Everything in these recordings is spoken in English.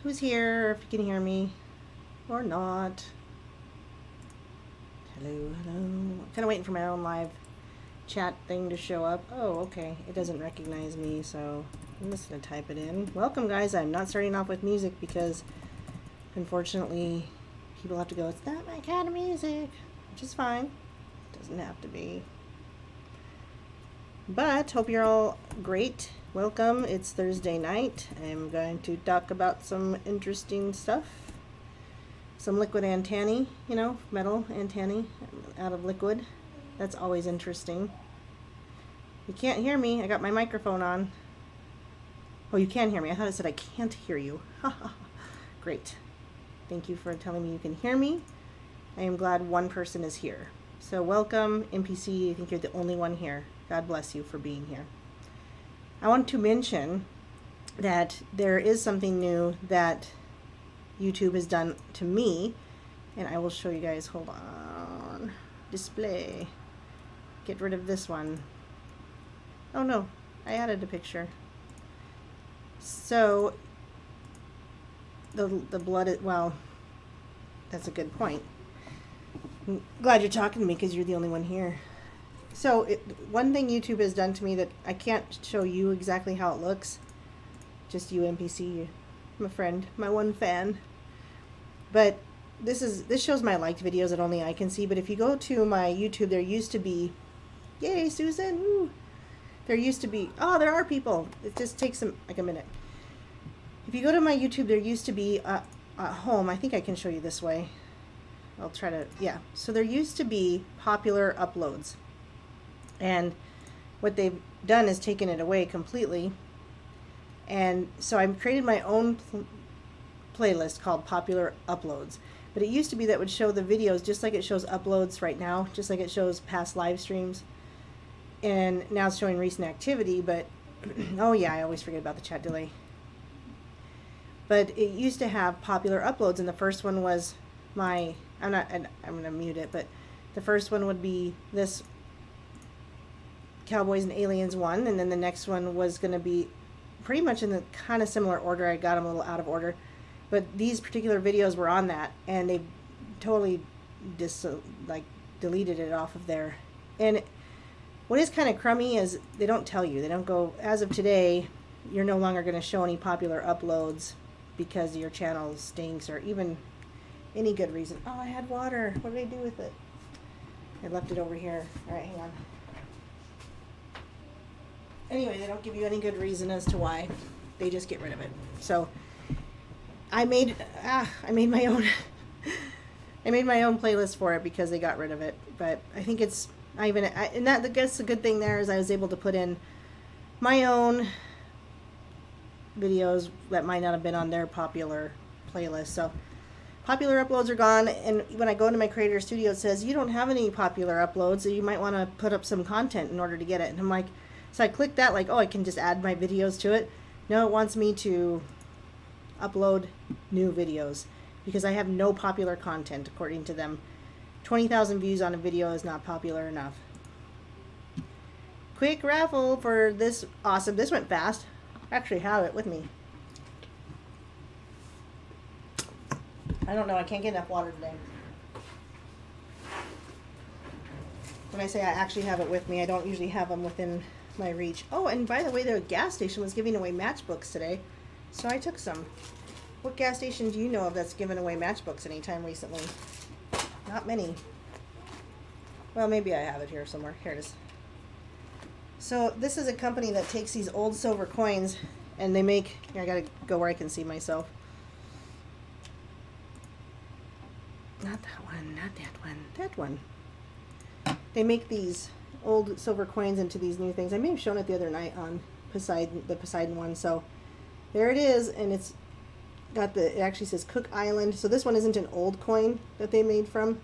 who's here, if you can hear me or not. Hello, hello. I'm kind of waiting for my own live chat thing to show up. Oh, okay. It doesn't recognize me, so I'm just going to type it in. Welcome, guys. I'm not starting off with music because, unfortunately, people have to go, it's not my kind of music, which is fine. It doesn't have to be. But hope you're all great. Welcome. It's Thursday night. I'm going to talk about some interesting stuff. Some liquid antennae, you know, metal antennae out of liquid. That's always interesting. You can't hear me. I got my microphone on. Oh, you can hear me. I thought it said I can't hear you. Great. Thank you for telling me you can hear me. I am glad one person is here. So welcome, NPC. I think you're the only one here. God bless you for being here. I want to mention that there is something new that YouTube has done to me, and I will show you guys. Hold on. Display. Get rid of this one. Oh no, I added a picture. So the blood is, well, that's a good point. I'm glad you're talking to me because you're the only one here. So one thing YouTube has done to me that I can't show you exactly how it looks. Just you, NPC, my friend, my one fan. But this shows my liked videos that only I can see. But if you go to my YouTube, there used to be, yay, Susan, woo. There used to be, oh, there are people. It just takes like a minute. If you go to my YouTube, there used to be a home. I think I can show you this way. I'll try to, yeah. So there used to be popular uploads. And what they've done is taken it away completely. And so I've created my own playlist called Popular Uploads. But it used to be that would show the videos just like it shows uploads right now, just like it shows past live streams. And now it's showing recent activity, but oh yeah, I always forget about the chat delay. But it used to have popular uploads, and the first one was my, I'm going to mute it, but the first one would be this Cowboys and Aliens one, and then the next one was going to be pretty much in the kind of similar order. I got them a little out of order, but these particular videos were on that, and they totally deleted it off of there. And what is kind of crummy is they don't tell you. They don't go, as of today, you're no longer going to show any popular uploads because your channel stinks or even any good reason. Oh, I had water. What did I do with it? I left it over here. All right, hang on. Anyway, they don't give you any good reason as to why. They just get rid of it. So I made my own I made my own playlist for it because they got rid of it. But I think it's and that I guess the good thing there is I was able to put in my own videos that might not have been on their popular playlist. So popular uploads are gone, and when I go into my creator studio, it says you don't have any popular uploads, so you might want to put up some content in order to get it. And I'm like, so I clicked that, like, oh, I can just add my videos to it. No, it wants me to upload new videos because I have no popular content, according to them. 20,000 views on a video is not popular enough. Quick raffle for this. Awesome. This went fast. I actually have it with me. I don't know. I can't get enough water today. When I say I actually have it with me, I don't usually have them within my reach. Oh, and by the way, the gas station was giving away matchbooks today, so I took some. What gas station do you know of that's given away matchbooks anytime recently? Not many. Well, maybe I have it here somewhere. Here it is. So this is a company that takes these old silver coins and they make, I gotta go where I can see myself. Not that one, not that one, that one. They make these old silver coins into these new things. I may have shown it the other night on Poseidon, the Poseidon one. So there it is, and it's got the, it actually says Cook Island. So this one isn't an old coin that they made from,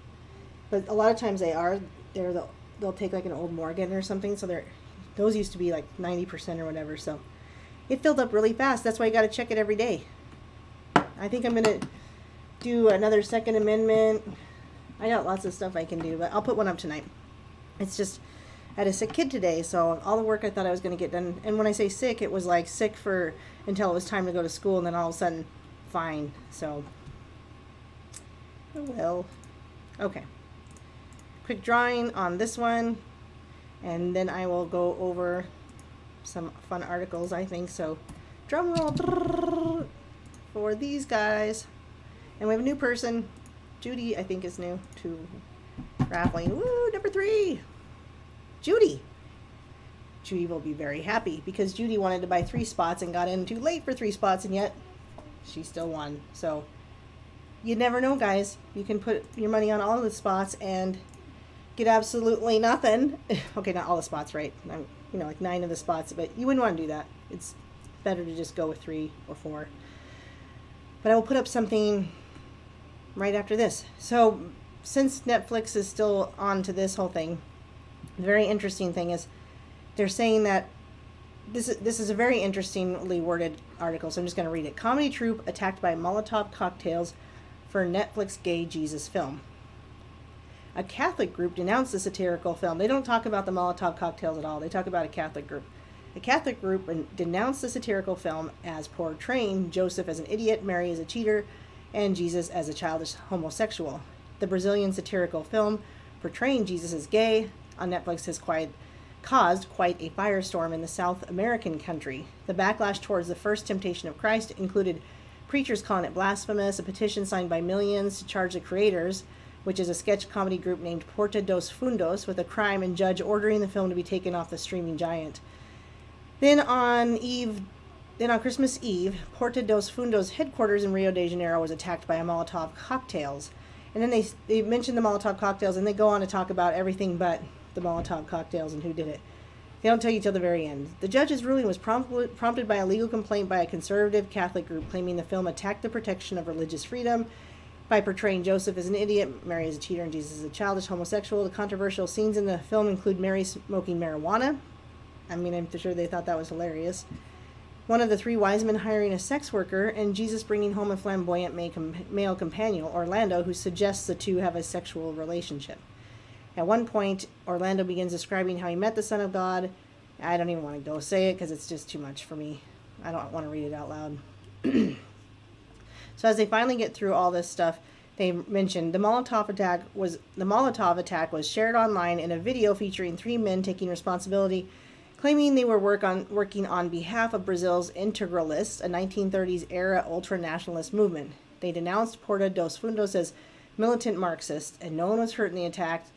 but a lot of times they are. They'll take like an old Morgan or something. So those used to be like 90% or whatever. So it filled up really fast. That's why you got to check it every day. I think I'm gonna do another Second Amendment. I got lots of stuff I can do, but I'll put one up tonight. It's just, I had a sick kid today, so all the work I thought I was going to get done, and when I say sick, it was like sick for until it was time to go to school, and then all of a sudden fine. So, oh well. Okay. Quick drawing on this one, and then I will go over some fun articles, I think. So, drum roll for these guys. And we have a new person. Judy, I think, is new to raffling. Woo, number 3. Judy. Judy will be very happy because Judy wanted to buy 3 spots and got in too late for 3 spots, and yet she still won. So you never know, guys. You can put your money on all of the spots and get absolutely nothing. Okay, not all the spots, right? You know, like 9 of the spots, but you wouldn't want to do that. It's better to just go with 3 or 4. But I will put up something right after this. So since Netflix is still on to this whole thing, the very interesting thing is they're saying that this is a very interestingly worded article, so I'm just going to read it. Comedy troupe attacked by Molotov cocktails for Netflix gay Jesus film. A Catholic group denounced the satirical film. They don't talk about the Molotov cocktails at all. They talk about a Catholic group. A Catholic group denounced the satirical film as portraying Joseph as an idiot, Mary as a cheater, and Jesus as a childish homosexual. The Brazilian satirical film portraying Jesus as gay on Netflix has caused quite a firestorm in the South American country. The backlash towards the first temptation of Christ included preachers calling it blasphemous, a petition signed by millions to charge the creators, which is a sketch comedy group named Porta dos Fundos, with a crime, and judge ordering the film to be taken off the streaming giant. Then on Christmas Eve, Porta dos Fundos headquarters in Rio de Janeiro was attacked by a Molotov cocktails. And then they mention the Molotov cocktails, and they go on to talk about everything but the Molotov cocktails and who did it. They don't tell you till the very end. The judge's ruling was prompted by a legal complaint by a conservative Catholic group claiming the film attacked the protection of religious freedom by portraying Joseph as an idiot, Mary as a cheater, and Jesus as a childish homosexual. The controversial scenes in the film include Mary smoking marijuana. I mean, I'm sure they thought that was hilarious. One of the 3 wise men hiring a sex worker, and Jesus bringing home a flamboyant male companion, Orlando, who suggests the two have a sexual relationship. At one point, Orlando begins describing how he met the Son of God. I don't even want to go say it because it's just too much for me. I don't want to read it out loud. So as they finally get through all this stuff, they mentioned the Molotov attack was shared online in a video featuring 3 men taking responsibility, claiming they were working on behalf of Brazil's integralists, a 1930s-era ultra-nationalist movement. They denounced Porta dos Fundos as militant Marxist, and no one was hurt in the attack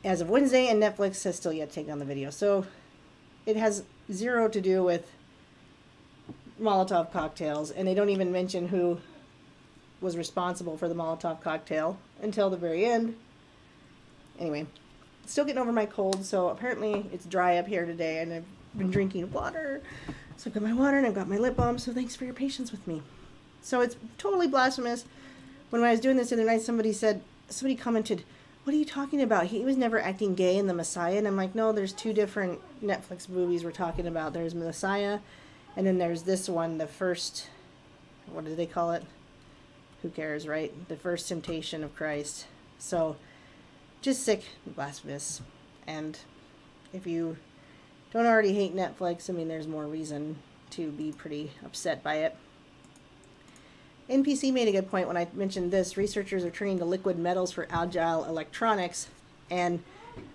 as of Wednesday, and Netflix has still yet to take down the video. So it has 0 to do with Molotov cocktails, and they don't even mention who was responsible for the Molotov cocktail until the very end. Anyway, still getting over my cold, so apparently it's dry up here today, and I've been drinking water. So I've got my water and I've got my lip balm, so thanks for your patience with me. So it's totally blasphemous. When I was doing this the other night, somebody commented, "What are you talking about? He was never acting gay in The Messiah." And I'm like, no, there's 2 different Netflix movies we're talking about. There's Messiah, and then there's this one, the first, what do they call it? Who cares, right? The First Temptation of Christ. So, just sick, blasphemous. And if you don't already hate Netflix, I mean, there's more reason to be pretty upset by it. NPC made a good point when I mentioned this. Researchers are turning to liquid metals for agile electronics, and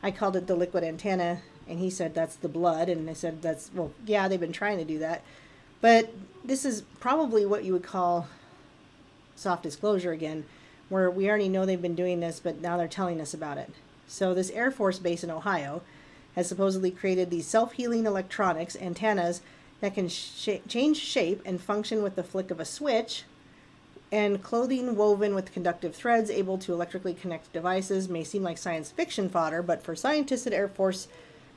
I called it the liquid antenna, and he said that's the blood, and I said that's, well, yeah, they've been trying to do that, but this is probably what you would call soft disclosure again, where we already know they've been doing this, but now they're telling us about it. So this Air Force base in Ohio has supposedly created these self-healing electronics antennas that can change shape and function with the flick of a switch, and clothing woven with conductive threads able to electrically connect devices. May seem like science fiction fodder, but for scientists at Air Force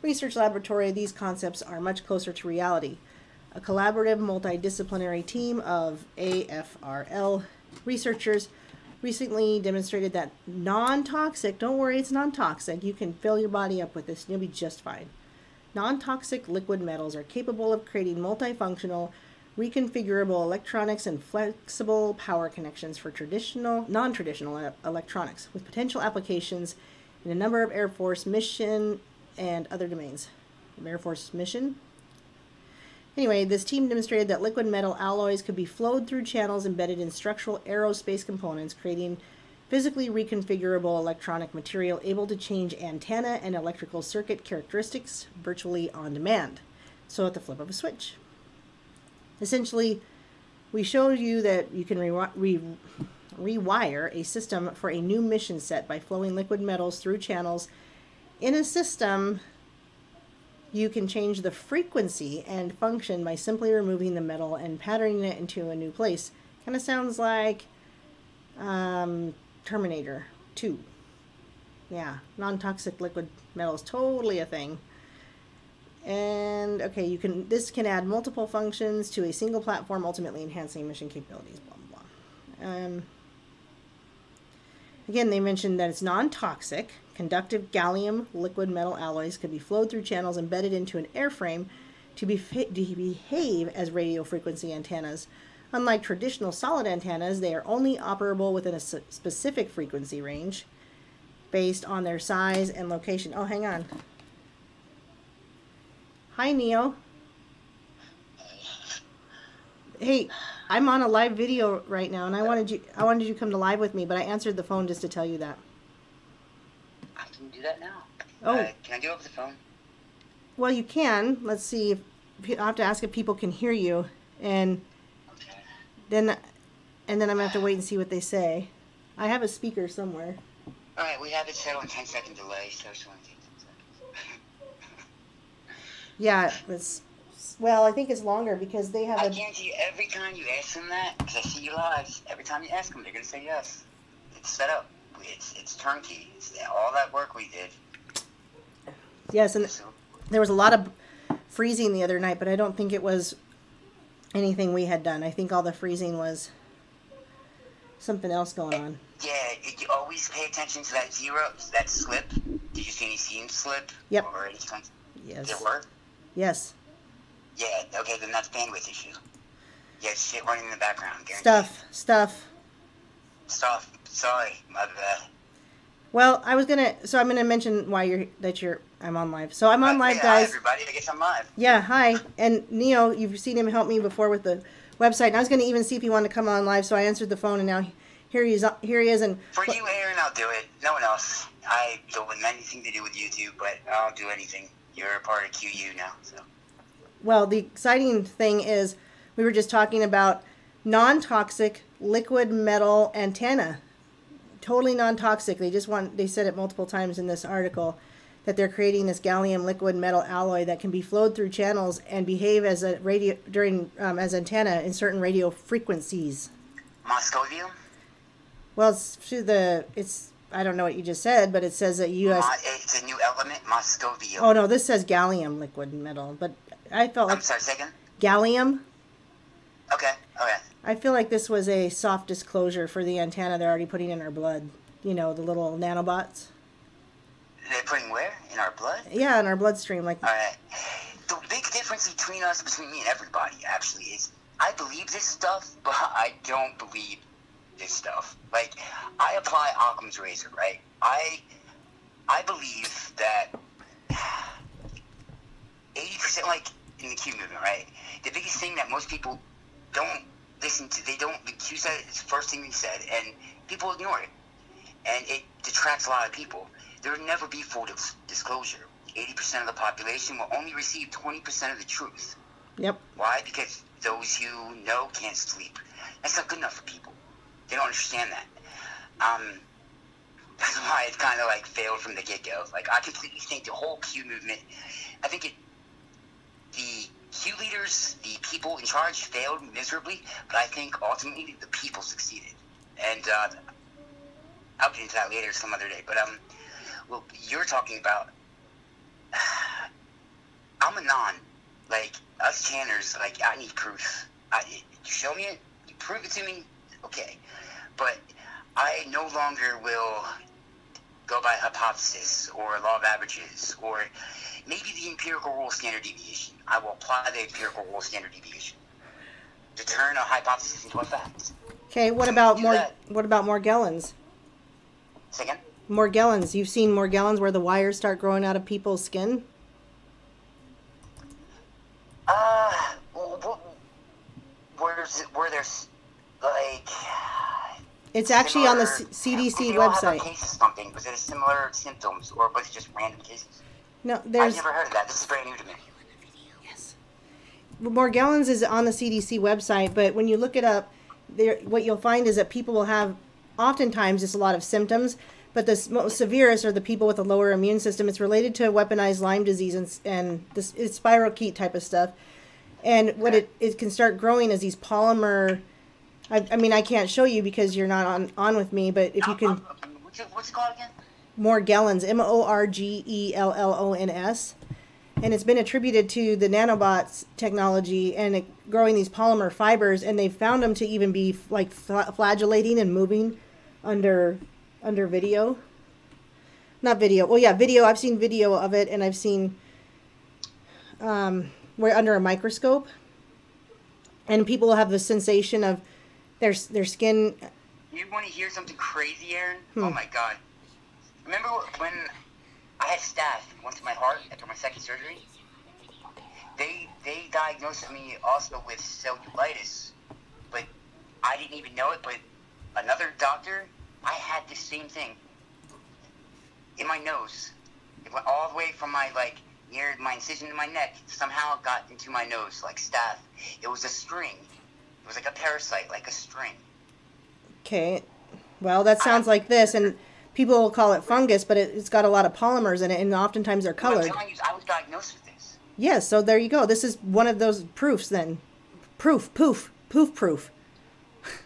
Research Laboratory, these concepts are much closer to reality. A collaborative multidisciplinary team of AFRL researchers recently demonstrated that non-toxic, don't worry, it's non-toxic, you can fill your body up with this and you'll be just fine. Non-toxic liquid metals are capable of creating multifunctional, reconfigurable electronics and flexible power connections for non-traditional electronics, with potential applications in a number of Air Force mission and other domains. Air Force mission? Anyway, this team demonstrated that liquid metal alloys could be flowed through channels embedded in structural aerospace components, creating physically reconfigurable electronic material able to change antenna and electrical circuit characteristics virtually on demand. So at the flip of a switch. Essentially, we showed you that you can rewire a system for a new mission set by flowing liquid metals through channels. In a system, you can change the frequency and function by simply removing the metal and patterning it into a new place. Kind of sounds like Terminator 2. Yeah, non-toxic liquid metal is totally a thing. And okay, this can add multiple functions to a single platform, ultimately enhancing mission capabilities. Blah blah blah. Again, they mentioned that it's non-toxic. Conductive gallium liquid metal alloys could be flowed through channels embedded into an airframe to behave as radio frequency antennas. Unlike traditional solid antennas, they are only operable within a specific frequency range based on their size and location. Oh, hang on. Hi, Neo. Hey, I'm on a live video right now, and I wanted you to come to live with me, but I answered the phone just to tell you that. I can do that now. Oh. Can I do it over the phone? Well, you can. Let's see. I'll have to ask if people can hear you, and okay. then I'm gonna have to wait and see what they say. I have a speaker somewhere. All right, we have it set on 10-second delay, so it's only 10 seconds. Yeah, well, I think it's longer because they have I guarantee you, every time you ask them that, because I see you live, every time you ask them, they're going to say yes. It's set up. It's turnkey. It's all that work we did. Yes, and there was a lot of freezing the other night, but I don't think it was anything we had done. I think all the freezing was something else going on. Yeah, you always pay attention to that zero, that slip. Did you see any seam slip? Yep. Or anything? Yes. Did it work? Yes. Yeah, okay, then that's bandwidth issue. Yeah, shit running in the background, guaranteed. Stuff. Sorry, my bad. Well, I'm gonna mention why I'm on live. So I'm on live, guys. Hi, everybody. I guess I'm live. Yeah, hi. And Neo, you've seen him help me before with the website. And I was gonna even see if he wanted to come on live, so I answered the phone, and now here he is. And for you, Aaron, I'll do it. No one else. I don't want anything to do with YouTube, but I'll do anything. You're a part of QU now, so. Well, the exciting thing is we were just talking about non-toxic liquid metal antenna. Totally non-toxic. They said it multiple times in this article that they're creating this gallium liquid metal alloy that can be flowed through channels and behave as a as antenna in certain radio frequencies. Moscovium? Well, I don't know what you just said, but it says that it's a new element, Moscovium. Oh no, this says gallium liquid metal, but I felt like... I'm sorry, second? Gallium? Okay. I feel like this was a soft disclosure for the antenna they're already putting in our blood. You know, the little nanobots. They're putting where? In our blood? Yeah, in our bloodstream. All right. The big difference between me and everybody, actually, is I believe this stuff, but I don't believe this stuff. Like, I apply Occam's razor, right? I believe that 80%, like in the Q movement, right? The biggest thing that most people don't listen to, the Q said it's the first thing they said, and people ignore it. And it detracts a lot of people. There will never be full disclosure. 80% of the population will only receive 20% of the truth. Yep. Why? Because those who know can't sleep. That's not good enough for people. They don't understand that. That's why it's kind of like failed from the get-go. Like, I completely think the whole Q movement, I think the Q leaders, the people in charge, failed miserably, but I think ultimately the people succeeded. And I'll get into that later some other day. But well, you're talking about, I'm a non. Like, us channers, like, I need proof. You show me it, you prove it to me, okay. But I no longer will go by hypothesis or law of averages or maybe the empirical rule standard deviation. I will apply the empirical rule standard deviation to turn a hypothesis into a fact. Okay, what about Morgellons? Say again? Morgellons. You've seen Morgellons where the wires start growing out of people's skin? were there like? It's actually on the similar- CDC did they all have a website. case of something? Was it a similar symptoms, or was it just random cases? No, I've there's never heard of that. This is very new to me. yes. Morgellons is on the CDC website, but when you look it up, there what you'll find is that people will have oftentimes just a lot of symptoms, but the most severest are the people with a lower immune system. It's related to weaponized Lyme disease and this it's spirochete type of stuff. And what it can start growing is these polymer. I mean, I can't show you because you're not on with me, but if you can. What's it called again? Morgellons, Morgellons, and it's been attributed to the nanobots technology and growing these polymer fibers, and they've found them to even be like flagellating and moving under video. Not video. Well, yeah, video. I've seen video of it, and I've seen where under a microscope, and people will have the sensation of their skin. You want to hear something crazy, Aaron? Oh my God! Remember when I had staph went to my heart after my second surgery? They diagnosed me also with cellulitis, but I didn't even know it. But another doctor, I had the same thing in my nose. It went all the way from my near my incision in my neck. Somehow it got into my nose like staph. It was a string. It was like a parasite, like a string. Okay, well that sounds like this, and people will call it fungus, but it's got a lot of polymers in it, and oftentimes they're colored. I'm telling you, I was diagnosed with this. Yes, so there you go. This is one of those proofs then. Proof.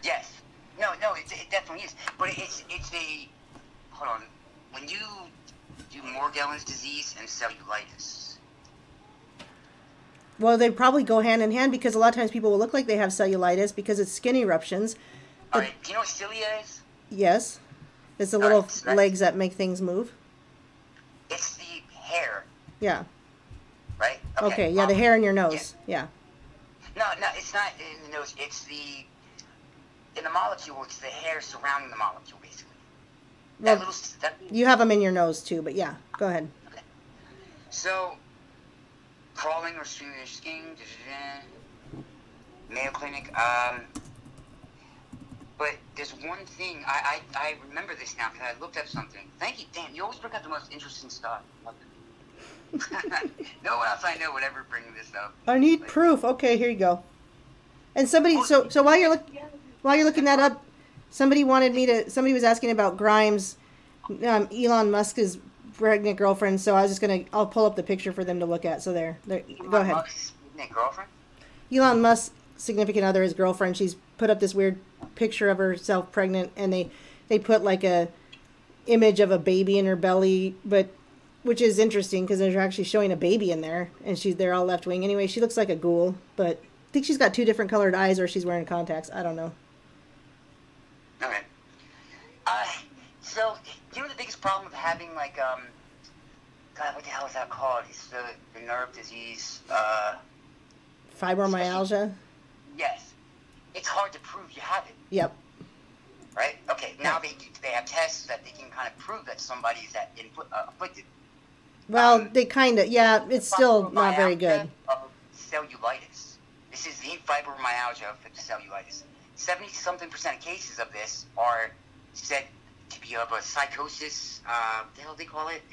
Yes. No, it definitely is. But it's a, hold on, when you do Morgellons disease and cellulitis. Well, they probably go hand in hand because a lot of times people will look like they have cellulitis because it's skin eruptions. All right, do you know what cilia is? Yes. It's the little legs that make things move. It's the hair. Yeah. Right? Okay, yeah, the hair in your nose. Yeah. No, it's not in the nose. It's in the molecule, it's the hair surrounding the molecule, basically. Well, you have them in your nose too, but yeah, go ahead. Okay. So, crawling or swimming your skin, Mayo Clinic, but there's one thing, I remember this now because I looked up something. Thank you, Dan. You always bring up the most interesting stuff. No one else I know would ever bring this up. I need proof. Okay, here you go. And somebody, so while you're looking that up, somebody was asking about Grimes, Elon Musk's pregnant girlfriend. So I was just I'll pull up the picture for them to look at. So there, go ahead. Musk's girlfriend? Elon Musk's significant other, his girlfriend. She's put up this weird picture of herself pregnant, and they put like a image of a baby in her belly, which is interesting because they're actually showing a baby in there, and they're all left wing. Anyway, she looks like a ghoul, but I think she's got 2 different colored eyes, or she's wearing contacts. I don't know. Okay. So you know the biggest problem with having God, what the hell is that called? It's the nerve disease. Fibromyalgia. Yes. It's hard to prove you have it. Yep. Right? Okay, now they have tests that they can kind of prove that somebody's afflicted. Well, they kind of, yeah, it's still not very good. Cellulitis. This is the fibromyalgia of cellulitis. 70-something% of cases of this are said to be of a psychosis, what the hell do they call it?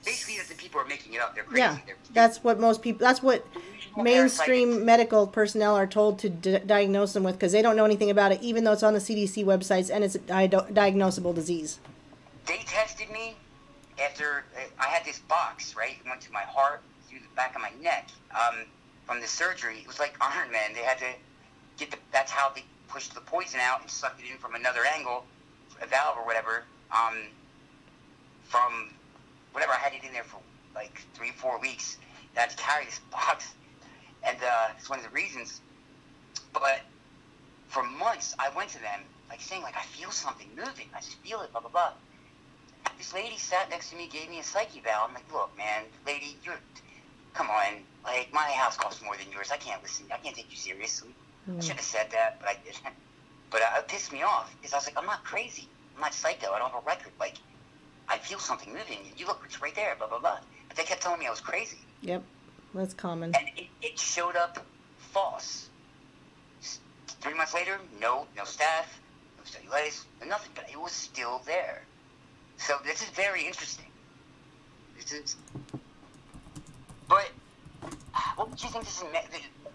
Basically, that the people are making it up. They're crazy. Yeah, that's what mainstream medical personnel are told to diagnose them with because they don't know anything about it, even though it's on the CDC websites and it's a diagnosable disease. They tested me after I had this box, right? It went to my heart, through the back of my neck. From the surgery, it was like Iron Man. They had to that's how they pushed the poison out and sucked it in from another angle, a valve or whatever, from whatever. I had it in there for like 3-4 weeks. I had to carry this box, and it's one of the reasons. But for months, I went to them, saying, I feel something moving. I just feel it, blah, blah, blah. This lady sat next to me, gave me a psyche valve. I'm like, look, man, lady, come on. My house costs more than yours. I can't listen. I can't take you seriously. I should have said that, but I didn't. But it pissed me off because I was like, I'm not crazy. I'm not psycho. I don't have a record. I feel something moving. You look, it's right there, blah, blah, blah. But they kept telling me I was crazy. Yep, that's common. And it showed up false. 3 months later, no staph, no cellulitis, no nothing, but it was still there. So this is very interesting. But what would you think this is?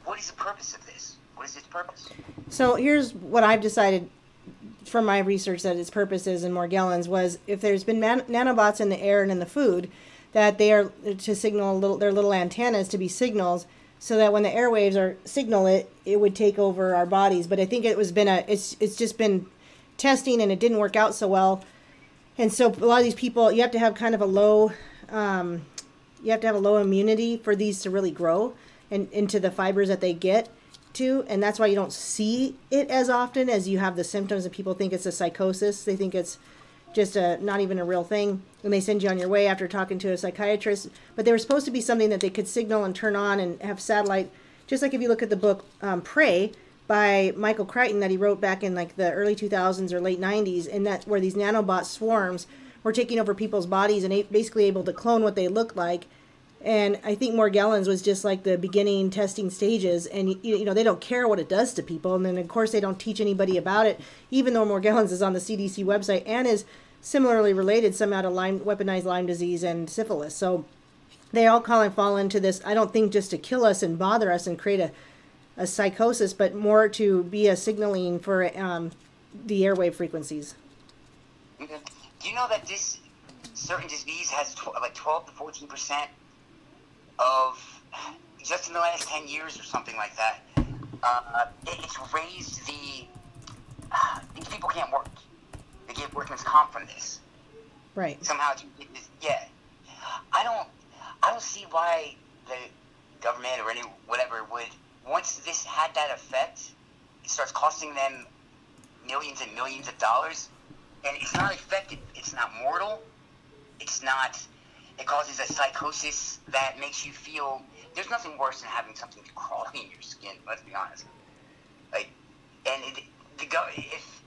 What is the purpose of this? What is its purpose? So here's what I've decided from my research that its purpose is in Morgellons was if there's been nanobots in the air and in the food, that they are to signal their little antennas to be signals, so that when the airwaves are signal it would take over our bodies. But I think it's just been testing and it didn't work out so well. And so a lot of these people, you have to have kind of a low immunity for these to really grow and into the fibers that they get to, and that's why you don't see it as often as you have the symptoms, and people think it's a psychosis. They think it's just not even a real thing, and they send you on your way after talking to a psychiatrist. But they were supposed to be something that they could signal and turn on and have satellite, just like if you look at the book Prey by Michael Crichton that he wrote back in like the early 2000s or late 90s, and that's where these nanobot swarms were taking over people's bodies and basically able to clone what they looked like. And I think Morgellons was just like the beginning testing stages, and you know, they don't care what it does to people, and then of course they don't teach anybody about it, even though Morgellons is on the CDC website and is similarly related somehow to weaponized Lyme disease and syphilis. So they all fall into this, I don't think just to kill us and bother us and create a psychosis, but more to be a signaling for the airwave frequencies. Okay. Do you know that this certain disease has like 12 to 14% of, just in the last 10 years or something like that, it's raised these people can't work. They get workman's comp from this. Right. Somehow, yeah. I don't see why the government or whatever would, once this had that effect, it starts costing them millions and millions of dollars, and it's not effective. It's not mortal. It's not. It causes a psychosis that makes you feel. There's nothing worse than having something crawling in your skin. Let's be honest. Like, and if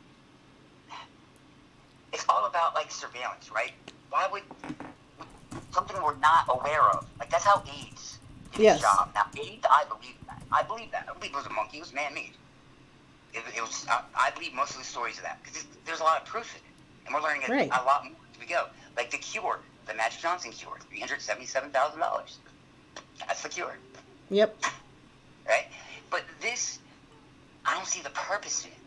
it's all about like surveillance, right? Why would something we're not aware of? Like that's how AIDS did its job. Now AIDS, I believe that. I believe it was a monkey. It was man-made. It was. I believe most of the stories of that because there's a lot of proof in it, and we're learning a lot more as we go. Like the cure. The Magic Johnson cure, $377,000. That's the cure. Yep. Right? But this, I don't see the purpose in it.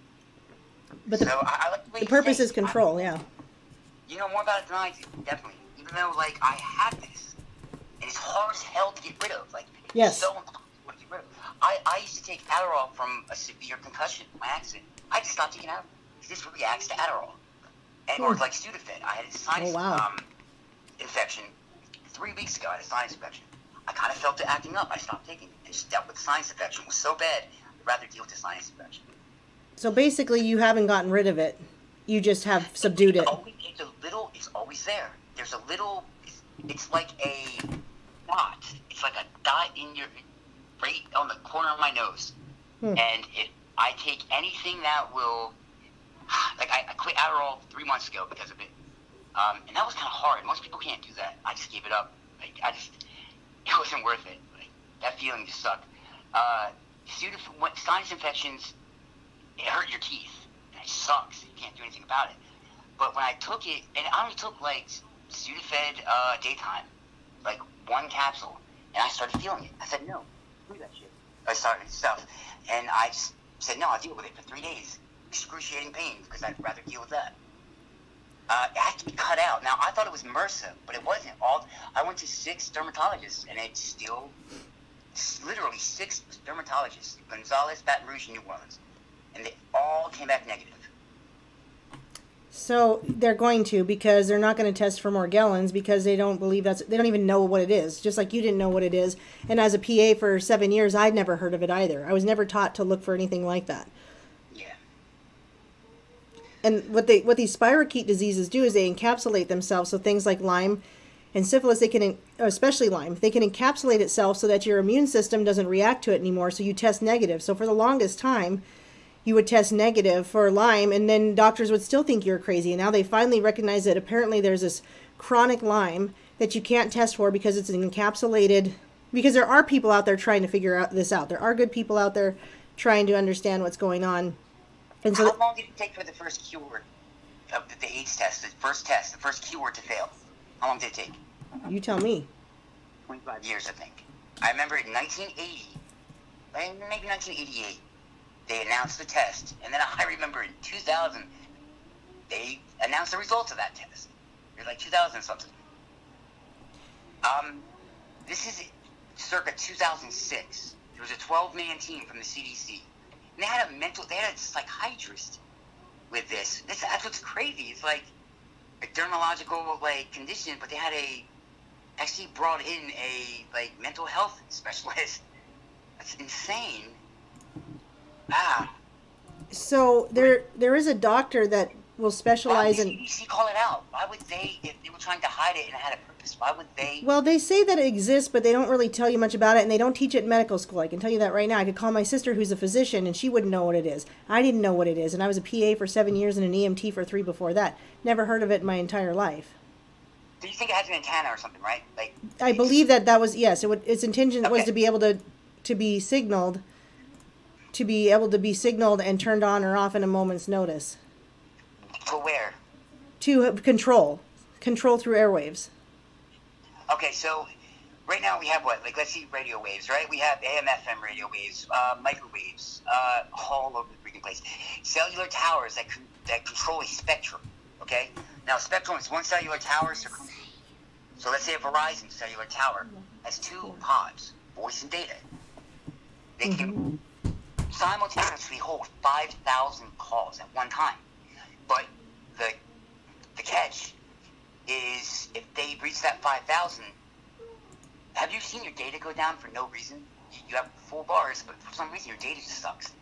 But so I like the purpose is control, yeah. You know more about it than I do, definitely. Even though, like, I had this, and it's hard as hell to get rid of. Like, yes. It's so impossible to get rid of. I used to take Adderall from a severe concussion, my accident. I just stopped taking Adderall. This reacts to Adderall. And, or like Sudafed. I had a sinus infection 3 weeks ago. I had a sinus infection. I kind of felt it acting up. I stopped taking it and just dealt with the sinus infection. It was so bad, I'd rather deal with the sinus infection. So basically, you haven't gotten rid of it. You just have subdued it. It's a little. It's always there. There's a little. It's like a dot. It's like a dot in your right on the corner of my nose. And I take anything that will. Like I quit Adderall 3 months ago because of it. And that was kind of hard. Most people can't do that. I just gave it up. Like it wasn't worth it. Like, that feeling just sucked. Sinus infections, it hurt your teeth. And it sucks. You can't do anything about it. But when I took it, and I only took like Sudafed daytime, like 1 capsule, and I started feeling it. I said, no, do that shit. I started stuff, and I just said, no, I'll deal with it for 3 days. Excruciating pain, because I'd rather deal with that. It had to be cut out. Now, I thought it was MRSA, but it wasn't. I went to 6 dermatologists, and it's still literally 6 dermatologists, Gonzales, Baton Rouge, and New Orleans, and they all came back negative. So they're going to, because they're not going to test for Morgellons because they don't believe they don't even know what it is, just like you didn't know what it is. And as a PA for 7 years, I'd never heard of it either. I was never taught to look for anything like that. And what these spirochete diseases do is they encapsulate themselves. So things like Lyme and syphilis, especially Lyme, they can encapsulate itself so that your immune system doesn't react to it anymore. So you test negative. So for the longest time, you would test negative for Lyme, and then doctors would still think you're crazy. And now they finally recognize that apparently there's this chronic Lyme that you can't test for because it's encapsulated. Because there are people out there trying to figure this out. There are good people out there trying to understand what's going on. And so how long did it take for the first cure of the AIDS test, the first cure to fail? How long did it take? You tell me. 25 years, I think. I remember in 1980, maybe 1988, they announced the test, and then I remember in 2000, they announced the results of that test. It was like 2000 something. This is circa 2006. There was a 12-man team from the CDC. And they had a psychiatrist with this. That's what's crazy. It's like a dermatological condition, but they had actually brought in a mental health specialist. That's insane. So there is a doctor that will specialize in. Why would the CDC call it out? Why would they, if they were trying to hide it and it had a purpose, why would they? Well, they say that it exists, but they don't really tell you much about it, and they don't teach it in medical school. I can tell you that right now. I could call my sister, who's a physician, and she wouldn't know what it is. I didn't know what it is, and I was a PA for 7 years and an EMT for 3 before that. Never heard of it in my entire life. Do you think it has an antenna or something, right? I believe that was, yes. Its intention was to be able to be signaled, and turned on or off in a moment's notice. For where? To control through airwaves. Okay, so right now we have what? Let's see, radio waves, right? We have AM, FM radio waves, microwaves, all over the freaking place. Cellular towers that control a spectrum, okay? Now, a spectrum is one cellular tower. So let's say a Verizon cellular tower has 2 pods, voice and data. They can simultaneously hold 5,000 calls at one time. But the catch is, if they reach that 5,000, have you seen your data go down for no reason? You have full bars, but for some reason your data just sucks.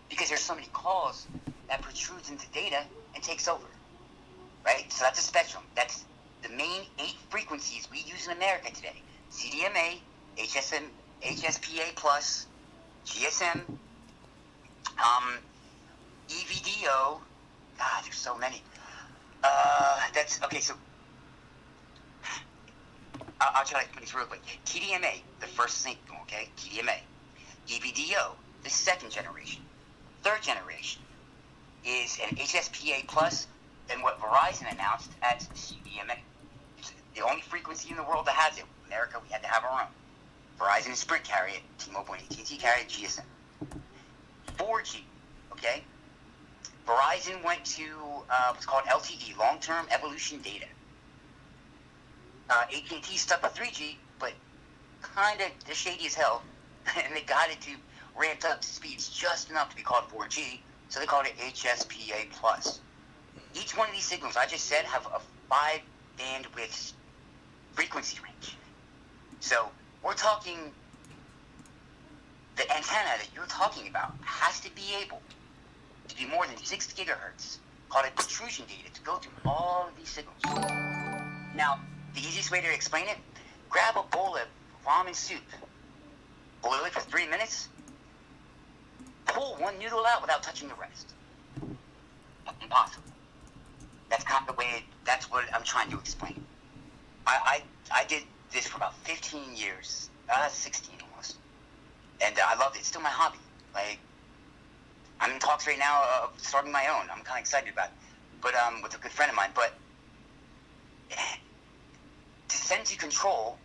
Because there's so many calls that protrudes into data and takes over. Right? So that's a spectrum. That's the main 8 frequencies we use in America today. CDMA, HSPA+, GSM, EVDO. God, there's so many. That's okay. So I'll try to put this real quick. TDMA, the first signal. Okay, TDMA. EVDO, the second generation. Third generation is an HSPA+, and what Verizon announced as CDMA. It's the only frequency in the world that has it. In America, we had to have our own. Verizon and Sprint carry it. T-Mobile and AT&T carry it. GSM. 4G. Okay. Verizon went to what's called LTE, long-term evolution data. AT&T stuck with 3G, but kind of they're shady as hell, and they got it to ramp up speeds just enough to be called 4G, so they called it HSPA+. Each one of these signals I just said have a 5 bandwidth frequency range. So we're talking, the antenna that you're talking about has to be able to be more than 6 gigahertz, called a protrusion data, to go through all of these signals. Now, the easiest way to explain it, grab a bowl of ramen soup, boil it for 3 minutes, pull one noodle out without touching the rest. Impossible. That's kind of the way, that's what I'm trying to explain. I did this for about 15 years, 16 almost, and I loved it. It's still my hobby. I'm in talks right now of starting my own. I'm kind of excited about it, but with a good friend of mine. But to send to control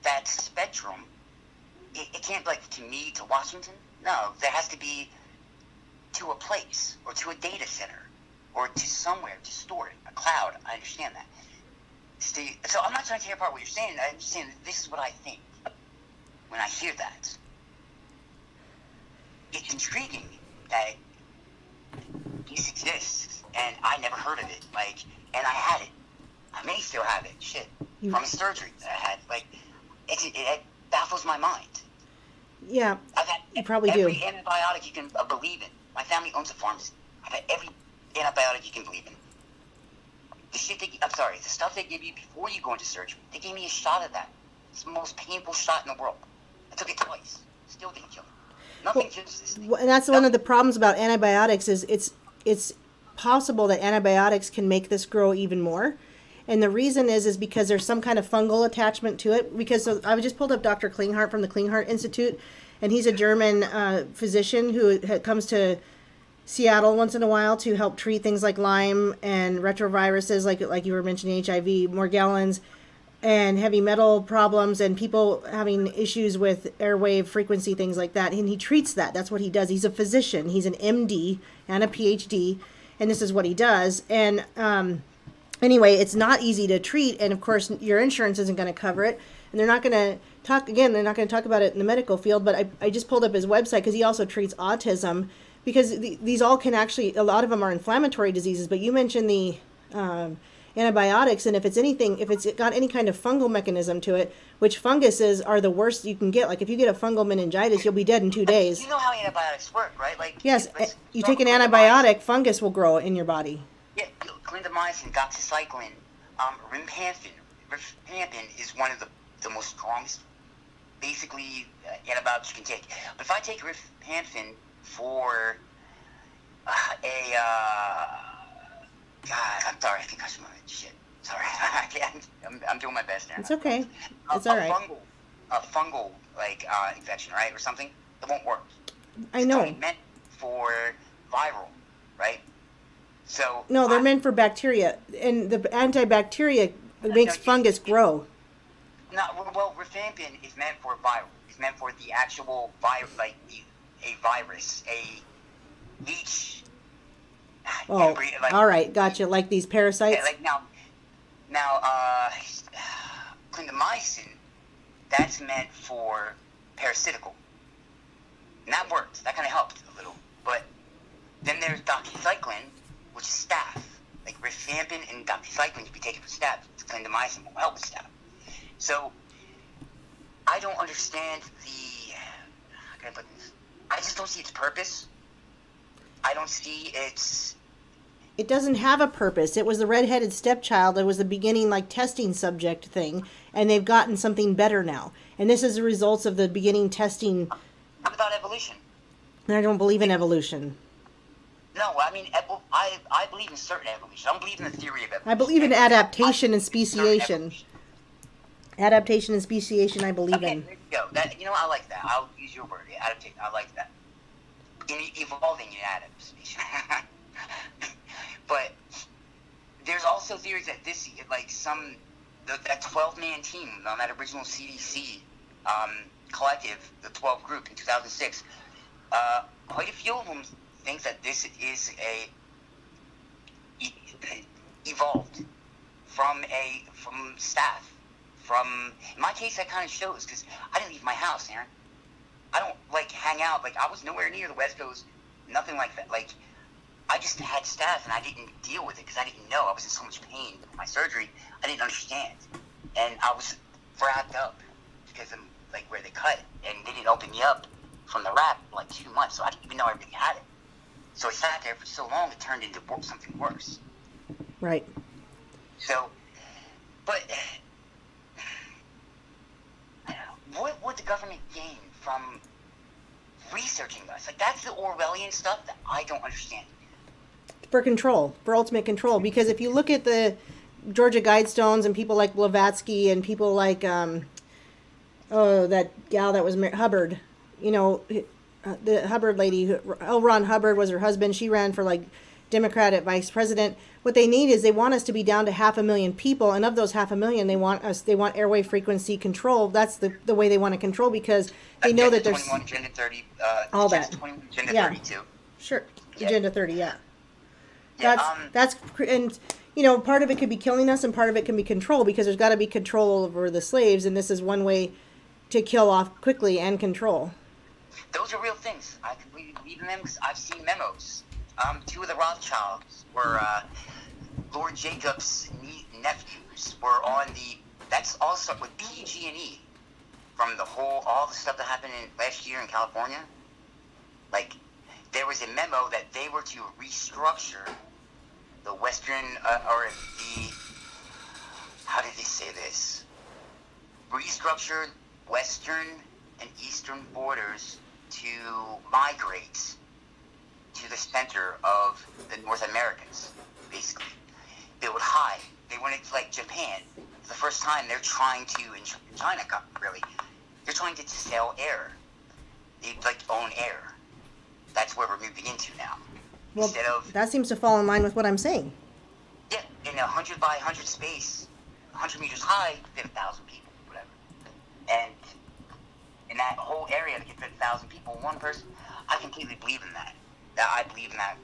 that spectrum, it can't be to me, to Washington. No, there has to be to a place or to a data center or to somewhere to store it, a cloud. I understand that. So I'm not trying to tear apart what you're saying. I'm just saying that this is what I think when I hear that. It's intriguing that this exists, and I never heard of it. And I had it. I may still have it. Shit. From a surgery that I had. It baffles my mind. Yeah, I've had you probably every do. antibiotic you can believe in. My family owns a pharmacy. I've had every antibiotic you can believe in. The stuff they give you before you go into surgery. They gave me a shot of that. It's the most painful shot in the world. I took it twice. Still didn't kill me. Nothing kills this thing. And that's one of the problems about antibiotics is it's possible that antibiotics can make this grow even more. And the reason is because there's some kind of fungal attachment to it. Because I just pulled up Dr. Klinghardt from the Klinghardt Institute, and he's a German physician who comes to Seattle once in a while to help treat things like Lyme and retroviruses, like you were mentioning, HIV, Morgellons, and heavy metal problems, and people having issues with airwave frequency, things like that. And he treats that. That's what he does. He's a physician. He's an MD and a PhD, and this is what he does. And anyway, it's not easy to treat, and of course, your insurance isn't going to cover it. And they're not going to talk about it in the medical field, but I just pulled up his website because he also treats autism, because these all can actually, a lot of them are inflammatory diseases, but you mentioned the antibiotics, and if it's got any kind of fungal mechanism to it, which funguses are the worst you can get. Like if you get a fungal meningitis, you'll be dead in 2 days. You know how antibiotics work, right? Like yes, you take an antibiotic, fungus will grow in your body. Yeah, clindamycin, doxycycline, rifampin. Rifampin is one of the most strongest, basically, antibiotics you can take. But if I take rifampin for God, I'm sorry, I think I smelled it. Shit. Sorry. I can't. I'm doing my best now. It's okay. It's all right. A fungal, infection, right, or something, it won't work. I know. It's only meant for viral, right? So... No, they're meant for bacteria, and the antibacteria makes fungus grow. No, well, rifampin is meant for viral. It's meant for the actual virus, like a virus, a leech... Oh, all right, gotcha. Like these parasites. Yeah, now, clindamycin, that's meant for parasitical, and that worked. That kind of helped a little. But then there's doxycycline, which is staph. Like rifampin and doxycycline to be taken for staph. Clindamycin will help with staph. So I don't understand how can I put this? I just don't see its purpose. I don't see its... It doesn't have a purpose. It was the redheaded stepchild. It was the beginning, testing subject thing, and they've gotten something better now. And this is the results of the beginning testing. How about evolution? I don't believe in evolution. No, I mean, I believe in certain evolution. I don't believe in the theory of evolution. I believe in adaptation and speciation. Adaptation and speciation, I believe in. There you go. I like that. I'll use your word. Adaptation. I like that. Evolving in adaptation. But there's also theories that that 12-man team on that original CDC collective, the 12 group in 2006, quite a few of them think that this is evolved from staph. In my case, that kind of shows, because I didn't leave my house, Aaron. I don't hang out. I was nowhere near the West Coast, nothing like that. I just had staph, and I didn't deal with it because I didn't know. I was in so much pain with my surgery. I didn't understand, and I was wrapped up because of where they cut it, and they didn't open me up from the wrap for 2 months, so I didn't even know I really had it. So I sat there for so long, it turned into something worse. Right. So, but what would the government gain from researching us? That's the Orwellian stuff that I don't understand. For control, for ultimate control. Because if you look at the Georgia Guidestones and people like Blavatsky and people like, that gal that was Hubbard, the Hubbard lady, L. Ron Hubbard was her husband. She ran for Democratic vice president. What they need is they want us to be down to 500,000 people, and of those 500,000, they want airway frequency control. That's the way they want to control, because they know that there's 21, Agenda 30, all that. 21, Agenda Yeah. 32. Sure, Yeah. Agenda 30, yeah. Yeah, That's and part of it could be killing us, and part of it can be control, because there's got to be control over the slaves, and this is one way to kill off quickly and control. Those are real things. I can believe in them because I've seen memos. 2 of the Rothschilds were Lord Jacob's nephews were on that's also with PG&E from all the stuff that happened last year in California. There was a memo that they were to restructure the Western, how did they say this? Restructure Western and Eastern borders to migrate to the center of the North Americans, basically. They would hide. They went into Japan. For the first time, they're trying to, in China, really, they're trying to sell air. They like own air. That's where we're moving into now. Well, Instead of, that seems to fall in line with what I'm saying. yeah, in a 100 by 100 space, 100 meters high, fit 1,000 people, whatever. And in that whole area that can fit 1,000 people, one person, I completely believe in that. I believe in that.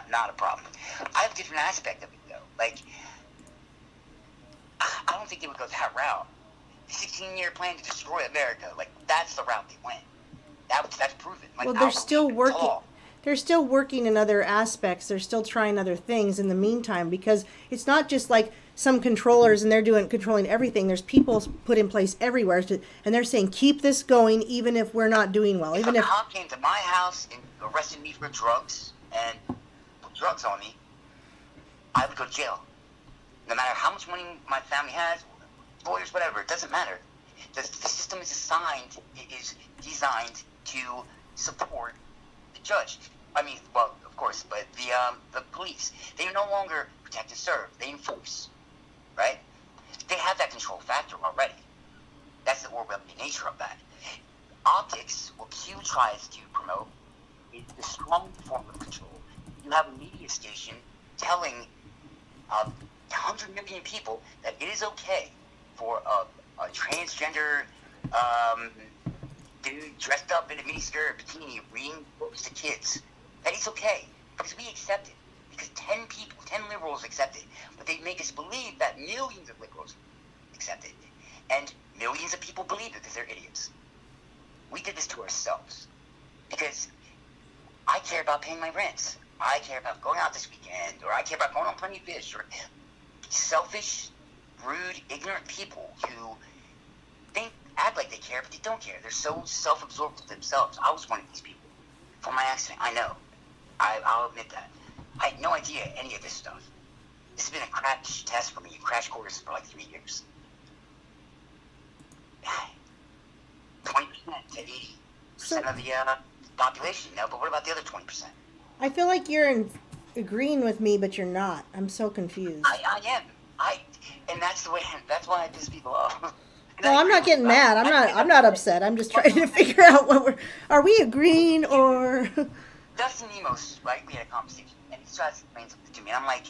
Not a problem. I have a different aspect of it, though. Like, I don't think they would go that route. 16-year plan to destroy America, like, that's the route they went. That's proven. Like, Well, they're still working. They're still working in other aspects. They're still trying other things in the meantime, because it's not just like some controllers and they're controlling everything. There's people put in place everywhere, and they're saying keep this going even if we're not doing well. If a cop came to my house and arrested me for drugs and put drugs on me, I would go to jail. No matter how much money my family has, lawyers, whatever, it doesn't matter. The system is designed to support the judge. I mean, well, of course, but the police, they no longer protect and serve. They enforce, right? They have that control factor already. That's the overwhelming nature of that. Optics, what Q tries to promote, is the strong form of control. You have a media station telling 100 million people that it is okay for a transgender dude dressed up in a miniskirt, bikini, reading books to kids. That is okay, because we accept it. Because 10 liberals accept it. But they make us believe that millions of liberals accept it. And millions of people believe it because they're idiots. We did this to ourselves. Because I care about paying my rent. I care about going out this weekend, or I care about going on Plenty of Fish, or selfish, rude, ignorant people who act like they care, but they don't care. They're so self-absorbed with themselves. I was one of these people. For my accident, I know. I'll admit that. I had no idea any of this stuff. This has been a crash test for me, a crash course for like 3 years. 20% to 80% of the population, no, but what about the other 20%? I feel like you're agreeing with me, but you're not. I'm so confused. I am. And that's why I piss people off. No, I'm not getting mad. I'm not upset. I'm just trying to figure out are we agreeing or... Dustin Emos, right? We had a conversation, and he tries to explain something to me, and I'm like,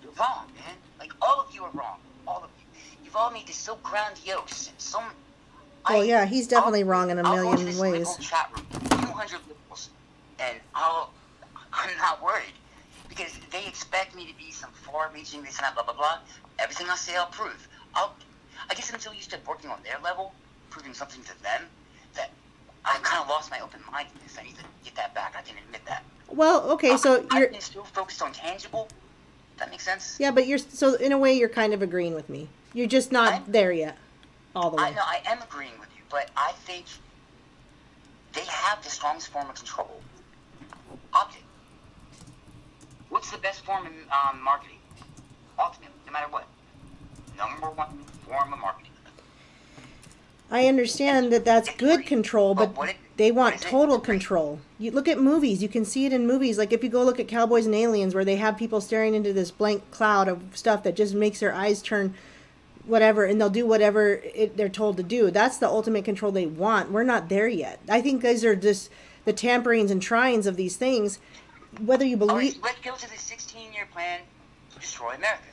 you're wrong, man. Like, all of you are wrong. All of you. You've all made this so grandiose and so... Well, yeah, he's definitely wrong in a million I'll go to this ways. liberal chat room, 200 liberals, and I'm not worried, because they expect me to be some far-reaching, this and that, blah, blah, blah. Everything I say, I'll prove. I guess until you start working on their level, proving something to them, that I kind of lost my open-mindedness. I need to get that back. I can admit that. Well, okay, so I've been still focused on tangible. Does that make sense? Yeah, but so in a way, you're kind of agreeing with me. You're just not there yet, all the way. I know, I am agreeing with you, but I think they have the strongest form of control. Optic. What's the best form in marketing? Ultimately, no matter what. Number one form of marketing. I understand that's good control, but they want total control. You look at movies, you can see it in movies. Like if you go look at Cowboys and Aliens, where they have people staring into this blank cloud of stuff that just makes their eyes turn whatever, and they'll do whatever they're told to do. That's the ultimate control they want. We're not there yet. I think these are just the tamperings and tryings of these things, whether you believe... All right, let's go to the 16-year plan to destroy America.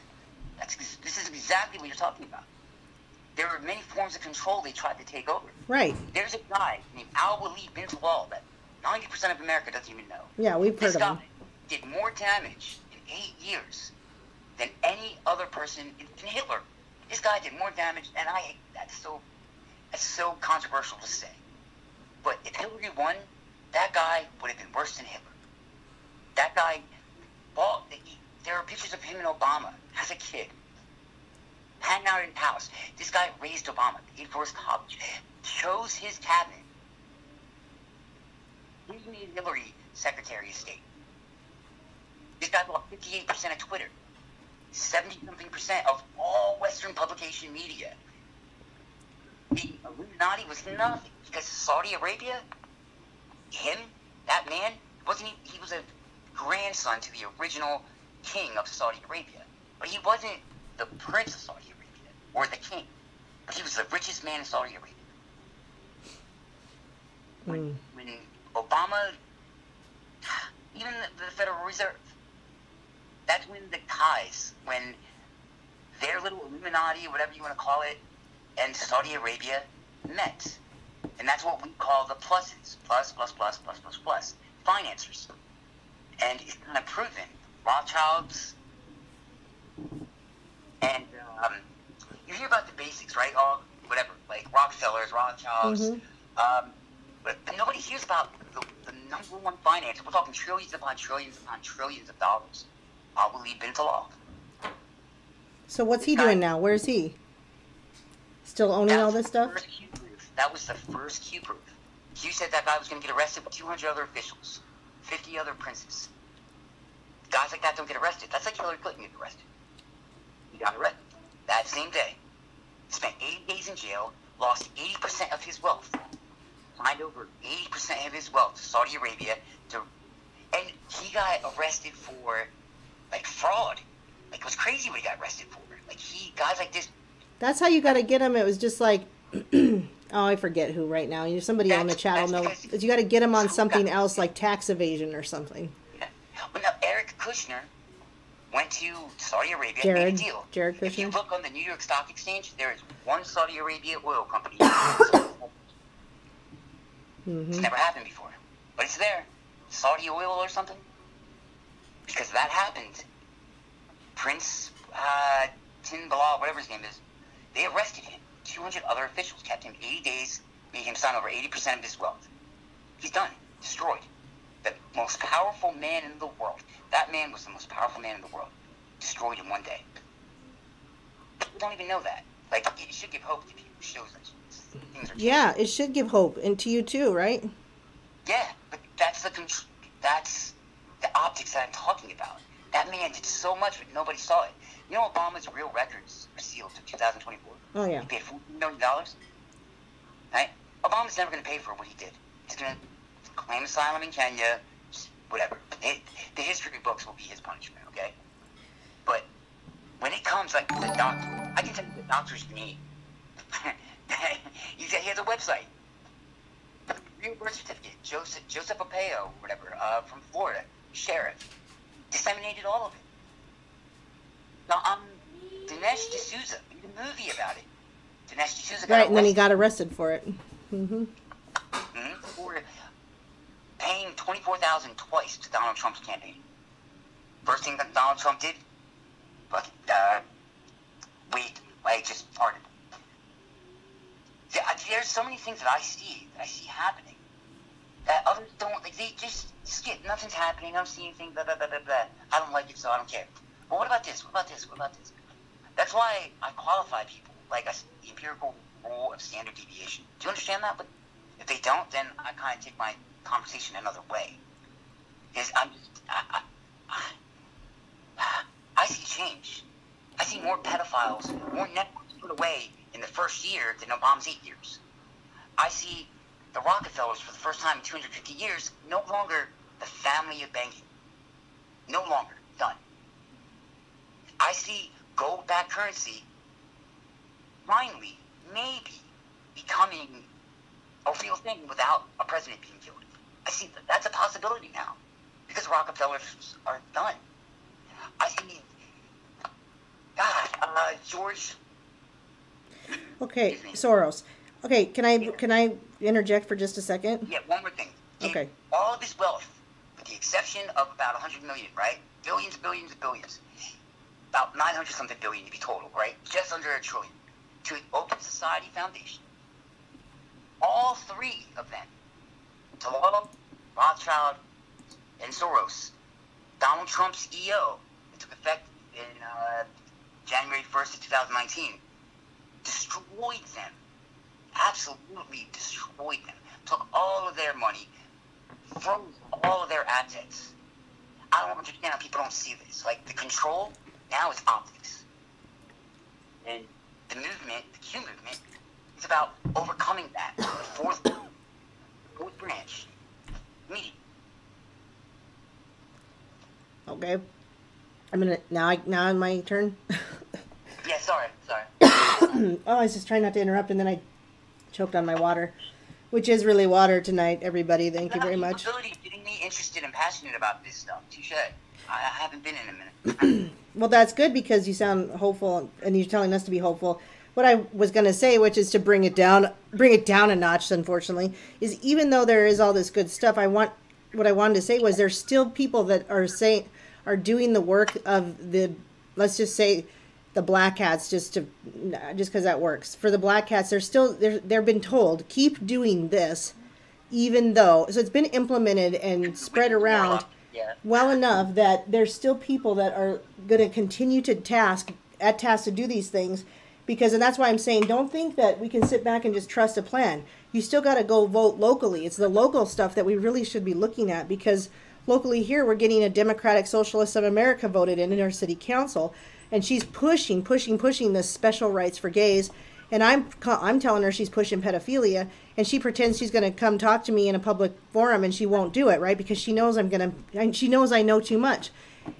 This is exactly what you're talking about. There are many forms of control they tried to take over. Right. There's a guy named Al-Walid bin Talal that 90% of America doesn't even know. Yeah, we've heard of him. This guy did more damage in 8 years than any other person than Hitler. This guy did more damage, and that's so controversial to say. But if Hillary won, that guy would have been worse than Hitler. That guy there are pictures of him and Obama as a kid, hanging out in his house. This guy raised Obama, paid for his college, chose his cabinet. He made Hillary Secretary of State. This guy bought 58% of Twitter, 70-something% of all Western publication media. The Illuminati was nothing because Saudi Arabia, that man, he was a grandson to the original king of Saudi Arabia. But he wasn't the prince of Saudi Arabia or the king. But he was the richest man in Saudi Arabia. When Obama, even the Federal Reserve, that's when the ties, when their little Illuminati, whatever you want to call it, and Saudi Arabia met. And that's what we call the pluses. Plus, plus, plus, plus, plus, plus. Financiers. And it's kind of proven. Rothschilds. And you hear about the basics, right? All, whatever, like Rockefellers, Rothschilds. But nobody hears about the number one finance. We're talking trillions upon trillions upon trillions of dollars. Ali bin Talal. So what's he doing now? Where's he? Still owning all this stuff? That was the first Q proof. Q said that guy was going to get arrested with 200 other officials, 50 other princes. Guys like that don't get arrested. That's like Hillary Clinton getting arrested. He got arrested that same day. Spent 80 days in jail, lost 80% of his wealth. Signed over 80% of his wealth to Saudi Arabia. And he got arrested for, like, fraud. Like, it was crazy what he got arrested for. Like, guys like this. That's how you got to get him. It was just like, oh, I forget who right now. Somebody on the chat will know. You got to get him on something else, like tax evasion or something. Yeah. Well, now, Eric Kushner went to Saudi Arabia and made a deal. Jared Kushner. If you look on the New York Stock Exchange, there is one Saudi Arabia oil company. It's never happened before. But it's there. Saudi oil or something. Because that happened. Prince Tin Bilal, whatever his name is, they arrested him. 200 other officials kept him 80 days, made him sign over 80% of his wealth. He's done. Destroyed. The most powerful man in the world. That man was the most powerful man in the world. Destroyed in one day. People don't even know that. Like, it should give hope to people. It shows that things are changing. Yeah, it should give hope. And to you too, right? Yeah, but that's the optics that I'm talking about. That man did so much, but nobody saw it. You know, Obama's real records are sealed to 2024. Oh, yeah. He paid $14 million. Right? Obama's never going to pay for what he did. He's going to claim asylum in Kenya, whatever. The history books will be his punishment, okay? But when it comes, like, the doctor, I can tell you the doctor's name. He has a website. Real birth certificate. Joseph Apeo, whatever, from Florida. Sheriff. Disseminated all of it. Now, Dinesh D'Souza made a movie about it. Dinesh D'Souza got Right, and then he arrested. got arrested for it. For paying $24,000 twice to Donald Trump's campaign. First thing that Donald Trump did, just farted. There's so many things that I see happening that others don't. Like, they just skip. Nothing's happening. I'm seeing things. Blah blah blah blah blah. I don't like it, so I don't care. But what about this? What about this? What about this? That's why I qualify people like the empirical rule of standard deviation. Do you understand that? But if they don't, then I kind of take my conversation another way. I see change. I see more pedophiles, more networks put away in the first year than Obama's 8 years. I see the Rockefellers for the first time in 250 years no longer the family of banking. No longer. Done. I see gold-backed currency finally, maybe, becoming a real thing without a president being killed. I see that's a possibility now because Rockefellers are done. I see, George. Okay, Soros. Okay, can I interject for just a second? Yeah, one more thing. Okay. All of this wealth, with the exception of about 100 million, right? Billions, billions, billions. About 900-something billion to be total, right? Just under $1 trillion. To an Open Society Foundation. All three of them, Talal, Rothschild, and Soros, Donald Trump's EO, it took effect in January 1st of 2019, destroyed them. Absolutely destroyed them. Took all of their money, froze all of their assets. I don't understand how people don't see this. Like, the control now is optics. And the movement, the Q movement, is about overcoming that. The fourth branch. Media. Okay. I'm gonna now my turn. Yeah, sorry. Oh, I was just trying not to interrupt, and then I choked on my water. Which is really water tonight, everybody. Thank you very much. Ability of getting me interested and passionate about this stuff. Touche. I haven't been in a minute. Well, that's good because you sound hopeful, and you're telling us to be hopeful. What I was going to say, which is to bring it down a notch, unfortunately, is even though there is all this good stuff, what I wanted to say was there's still people that are doing the work of the, let's just say, the black hats, just because that works. For the black hats, they've been told, keep doing this, even though, so it's been implemented and spread around well enough that there's still people that are going to continue to task to do these things, and that's why I'm saying don't think that we can sit back and just trust a plan. You still got to go vote locally. It's the local stuff that we really should be looking at, because locally here we're getting a Democratic Socialist of America voted in our city council, and she's pushing this special rights for gays, and I'm telling her she's pushing pedophilia, and she pretends she's going to come talk to me in a public forum, and she won't do it, right? Because she knows she knows I know too much.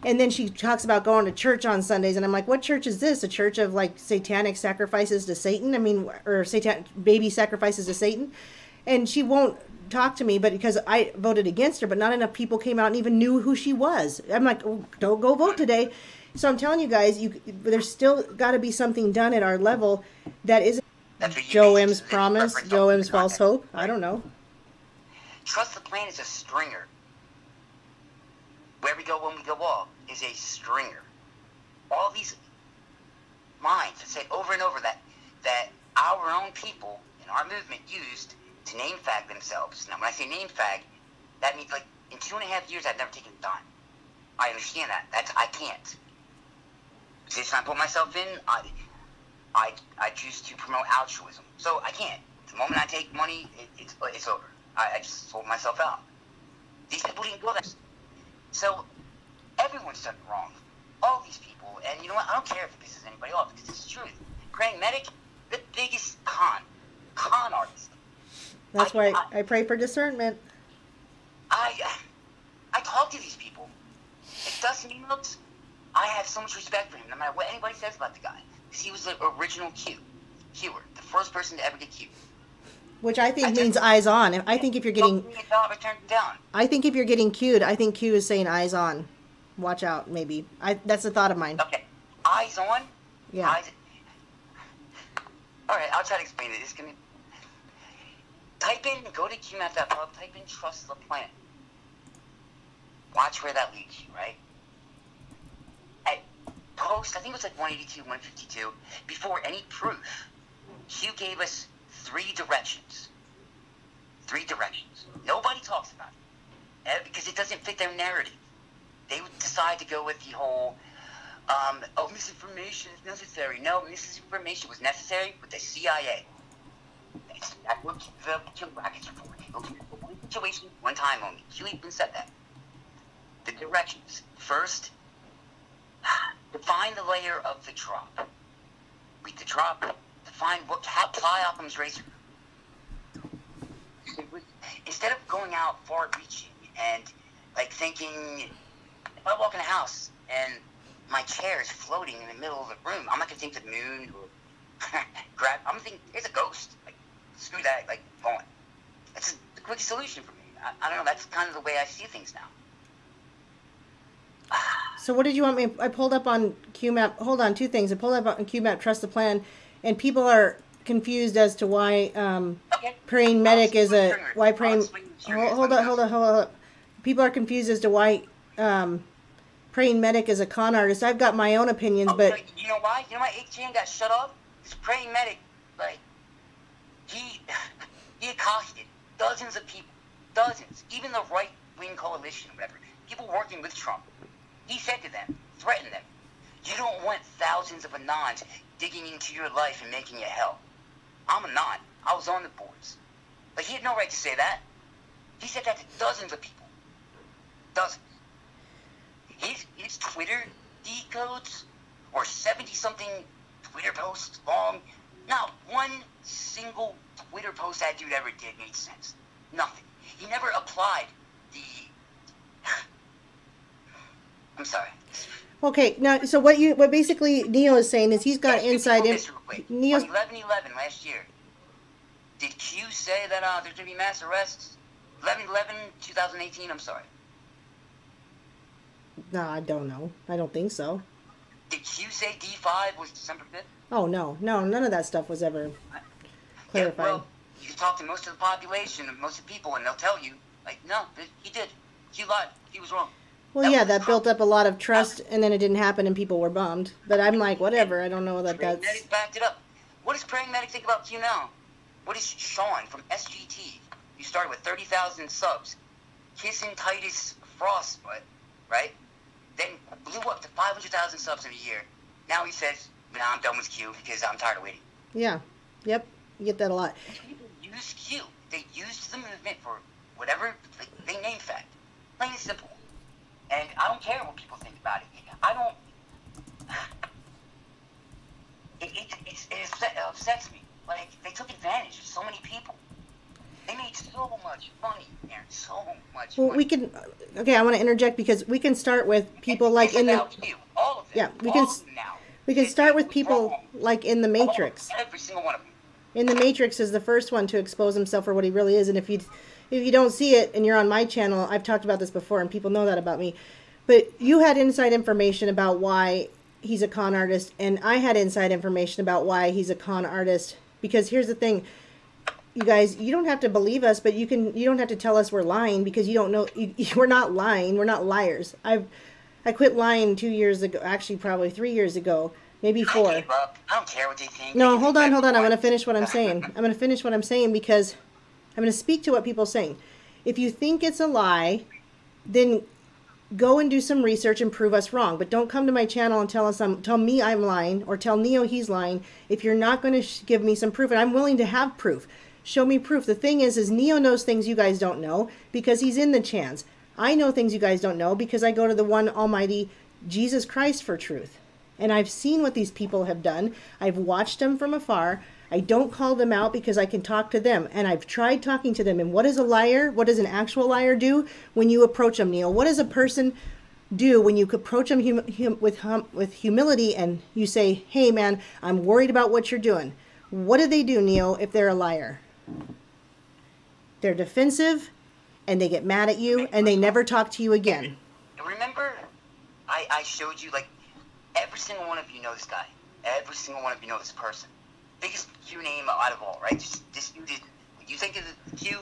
And then she talks about going to church on Sundays, and I'm like, what church is this? A church of like satanic sacrifices to Satan? Or baby sacrifices to Satan? And she won't talk to me, but because I voted against her, but not enough people came out and even knew who she was. I'm like, oh, don't go vote today. So I'm telling you guys, there's still got to be something done at our level that isn't Joe M's promise, Joe M's false hope. I don't know. Trust the plan is a stringer. Where we go when we go all is a stringer. All these minds that say over and over that our own people in our movement used to name fag themselves. Now, when I say name fag, that means like in 2.5 years I've never taken a dime. I understand that. I can't. The position I put myself in, I choose to promote altruism. So I can't. The moment I take money, it's over. I just sold myself out. These people didn't go there. So everyone's done it wrong. All these people. And you know what? I don't care if it pisses anybody off, because it's the truth. Praying medic, the biggest con artist. That's why I pray for discernment. I talk to these people. Like Dustin Emos, I have so much respect for him, no matter what anybody says about the guy. Because he was the original Q'er, the first person to ever get Q'd. Which I think means eyes on. I think if you're getting Q'd, I think Q is saying eyes on. Watch out, maybe. That's a thought of mine. Okay. Eyes on? Yeah. Alright, I'll try to explain it. It's gonna go to qmap.pub, type in trust the plan. Watch where that leads you, right? At post, I think it was like 182, 152, before any proof, Q gave us 3 directions. 3 directions. Nobody talks about it. Because it doesn't fit their narrative. They would decide to go with the whole, misinformation is necessary. No, misinformation was necessary with the CIA. That's what the Q brackets are for. Okay, one situation, one time only. Q even said that. The directions. First, define the layer of the drop. Read the drop. Define how Occam's razor. Instead of going out far-reaching and like thinking, if I walk in a house and my chair is floating in the middle of the room, I'm not gonna think the moon or I'm gonna think there's a ghost. Like, screw that. Like, going. That's a quick solution for me. I don't know. That's kind of the way I see things now. So what did you want me? I pulled up on QMAP. Hold on, 2 things. I pulled up on QMAP Trust the Plan, and people are confused as to why praying medic is a why praying. Hold up. People are confused as to why praying medic is a con artist. I've got my own opinions, but you know why? You know why HN got shut off? This praying medic, like he accosted dozens of people, even the right-wing coalition, whatever. People working with Trump. He said to them, threatened them, you don't want thousands of Anons digging into your life and making it hell. I'm Anon. I was on the boards. Like, he had no right to say that. He said that to dozens of people. Dozens. His Twitter decodes, or 70-something Twitter posts long, not one single Twitter post that dude ever did made sense. Nothing. He never applied the... I'm sorry. Okay, now, so what basically Neo is saying is he's got insight in... Neo's 11/11 last year. Did Q say that there's going to be mass arrests? 11/11/2018, I'm sorry. No, I don't know. I don't think so. Did Q say D5 was December 5th? Oh, no. No, none of that stuff was ever clarified. Yeah, well, you can talk to most of the population, most of the people, and they'll tell you, like, no, he did. He lied. He was wrong. Well, yeah, that built up a lot of trust, and then it didn't happen, and people were bummed. But I'm like, whatever. I don't know that that's... Pragmatic backed it up. What does Pragmatic think about Q now? What is Sean from SGT? You started with 30,000 subs. Kissing Titus Frostbutt, right? Then blew up to 500,000 subs in a year. Now he says, nah, I'm done with Q because I'm tired of waiting. Yeah. Yep. You get that a lot. People use Q. They used the movement for whatever they name fact. Plain and simple. And I don't care what people think about it. I don't... It upsets me. Like, they took advantage of so many people. They made so much money, Aaron. So much money. Well, we can... Okay, I want to interject because we can start with people like in the... You, all of them. Yeah, we can start with people like in the Matrix. Every single one of them. In the Matrix is the first one to expose himself for what he really is. And if you don't see it and you're on my channel, I've talked about this before and people know that about me. But you had inside information about why he's a con artist, and I had inside information about why he's a con artist. Because here's the thing, you guys, you don't have to believe us, but you don't have to tell us we're lying because you don't know. We're not lying. We're not liars. I quit lying 2 years ago, actually probably 3 years ago, maybe 4. I don't care what they think. No, hold on. I'm going to finish what I'm saying. I'm going to finish what I'm saying because I'm going to speak to what people are saying. If you think it's a lie, then go and do some research and prove us wrong. But don't come to my channel and tell me I'm lying or tell Neo he's lying if you're not going to give me some proof. And I'm willing to have proof. Show me proof. The thing is Neo knows things you guys don't know because he's in the chans. I know things you guys don't know because I go to the one almighty Jesus Christ for truth. And I've seen what these people have done. I've watched them from afar. I don't call them out because I can talk to them. And I've tried talking to them. And what is a liar? What does an actual liar do when you approach them, Neil? What does a person do when you approach them with humility and you say, hey, man, I'm worried about what you're doing? What do they do, Neil, if they're a liar? They're defensive, and they get mad at you, and they never talk to you again. Remember, I showed you, like, every single one of you know this guy. Every single one of you know this person. Biggest Q name out of all, right? This you did. When you think of the Q,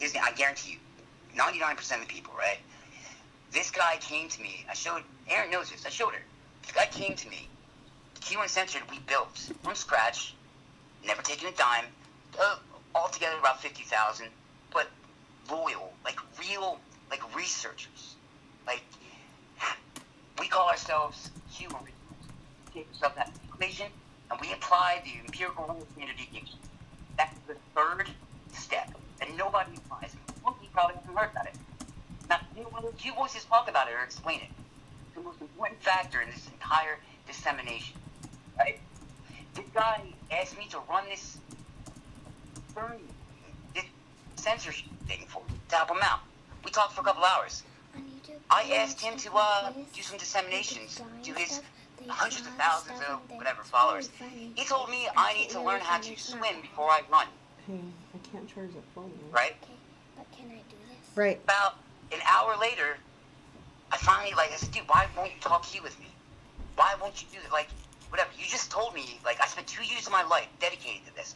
I guarantee you, 99% of the people, right? This guy came to me. Aaron knows this. I showed her. This guy came to me. Q-Uncensored, we built from scratch, never taken a dime, altogether about 50,000, but loyal, like real, like researchers. Like, we call ourselves Q originals. Take yourself that equation, and we apply the empirical rule of standard deviation. That's the third step, and nobody applies it. Well, you probably haven't heard about it. Now, when the Q voices talk about it or explain it, it's the most important factor in this entire dissemination, right? This guy asked me to run this censorship thing to help him out. We talked for a couple hours. I asked him to do some disseminations to his hundreds of thousands of whatever followers. He told me I need to learn how to swim before I run. Hey, I can't charge that phone. Right? Okay, but can I do this? Right. About an hour later, I finally, I said, dude, why won't you talk Q with me? Why won't you do it? Like, whatever. You just told me, I spent 2 years of my life dedicated to this.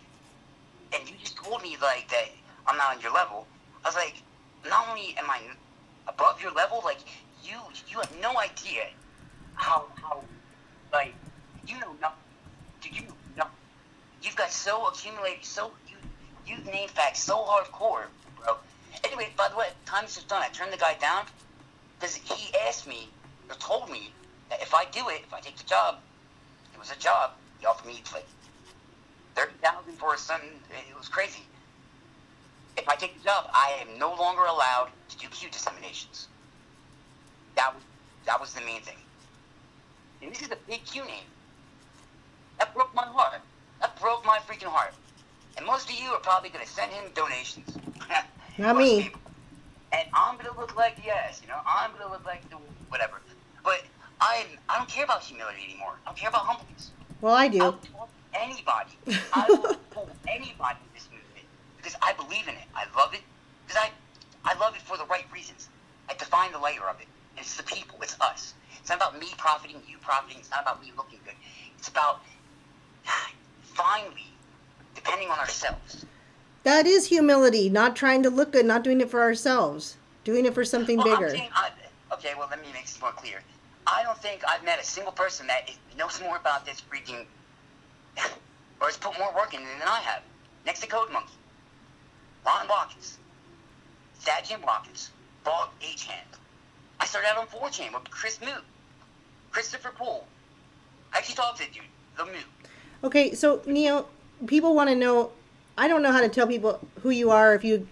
And you just told me, that I'm not on your level. I was like, not only am I above your level, you have no idea how you know nothing. Dude, you know nothing. You've got so accumulated, you name facts so hardcore, bro. Anyway, by the way, time is just done. I turned the guy down because he asked me, or told me, that if I do it, if I take the job, it was a job, he offered me, 30,000 for a son. It was crazy. If I take the job, I am no longer allowed to do Q disseminations. That was the main thing. And this is a big Q name. That broke my heart. That broke my freaking heart. And most of you are probably going to send him donations. Not me. People. And I'm going to look like the ass, I'm going to look like the whatever. But I don't care about humility anymore. I don't care about humbleness. Well, I do. I'll talk to anybody. I will pull anybody in this movement. because I believe in it. I love it because I love it for the right reasons. I define the layer of it. It's the people. It's us. It's not about me profiting, you profiting. It's not about me looking good. It's about finally depending on ourselves. That is humility, not trying to look good, not doing it for ourselves, doing it for something bigger. Okay, well, let me make this more clear. I don't think I've met a single person that knows more about this freaking, or has put more work in than I have. Next to Code Monkey, Ron Watkins, Thad Jim Watkins, Bog H-Hand. I started out on 4chan with Chris Moot, Christopher Poole. I actually talked to the dude, the Moot. Okay, so Neo, people want to know. I don't know how to tell people who you are. If you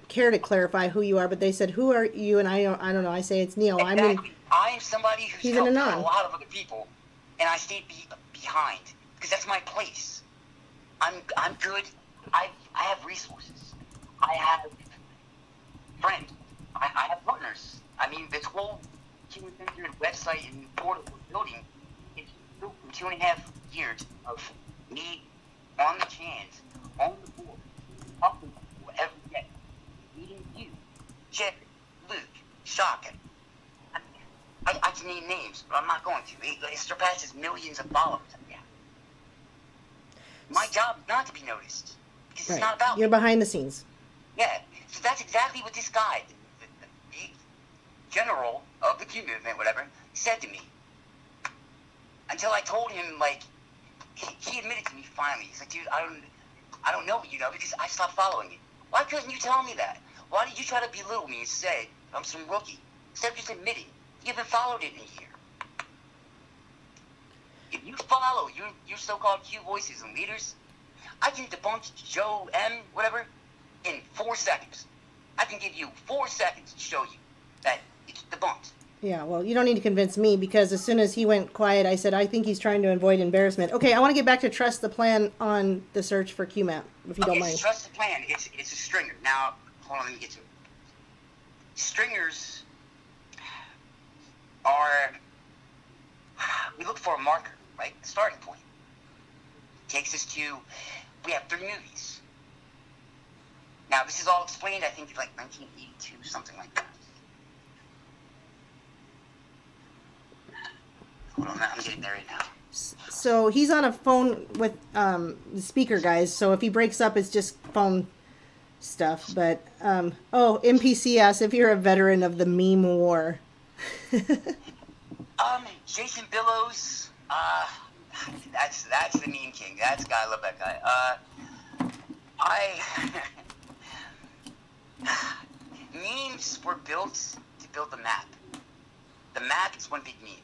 care to clarify who you are, but they said, "Who are you?" And I don't know. I say it's Neo. Exactly. I'm somebody who's helped out a lot of other people, and I stayed behind because that's my place. I'm good. I have resources. I have friends. I have partners. I mean, this whole Q-Unscensored website and portal we're building is built from 2.5 years of me on the chance, on the board, talking to people every day, meeting you, Jeff, Luke, Shaka. I can name names, but I'm not going to. It surpasses millions of followers. Yeah. My job is not to be noticed because it's not about You're behind the scenes. Yeah, so that's exactly what this guy, the general of the Q movement, whatever, said to me. Until I told him, like, he admitted to me finally. He's like, dude, I don't know what you know because I stopped following you. Why couldn't you tell me that? Why did you try to belittle me and say I'm some rookie instead of just admitting you haven't followed it in a year? If you follow your so-called Q voices and leaders, I can debunk Joe M, whatever, in 4 seconds. I can give you 4 seconds to show you that it's debunked. Yeah, well, you don't need to convince me because as soon as he went quiet, I said, I think he's trying to avoid embarrassment. Okay, I want to get back to trust the plan on the search for QMAP, if you don't mind. Trust the plan. It's a stringer. Now, hold on, let me get to it. Stringers are, we look for a marker, right? The starting point. Takes us to, we have 3 movies. Now, this is all explained, I think, in like 1982, something like that. Hold on, I'm getting there right now. So he's on a phone with the speaker guys, so if he breaks up, it's just phone stuff. But, MPC asks if you're a veteran of the meme war. Jason Billows, that's the meme king. That's the guy, I love that guy. Memes were built to build the map. The map is one big meme.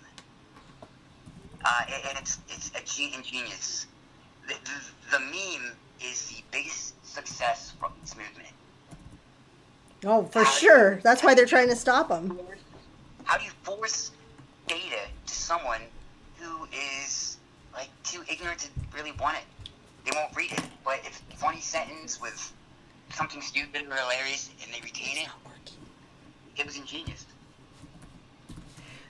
And it's ingenious. The meme is the biggest success from this movement. Oh, for sure. That's why they're trying to stop him. How do you force data to someone who is like too ignorant to really want it? They won't read it. But if a funny sentence with something stupid or hilarious and they retain it, it was ingenious.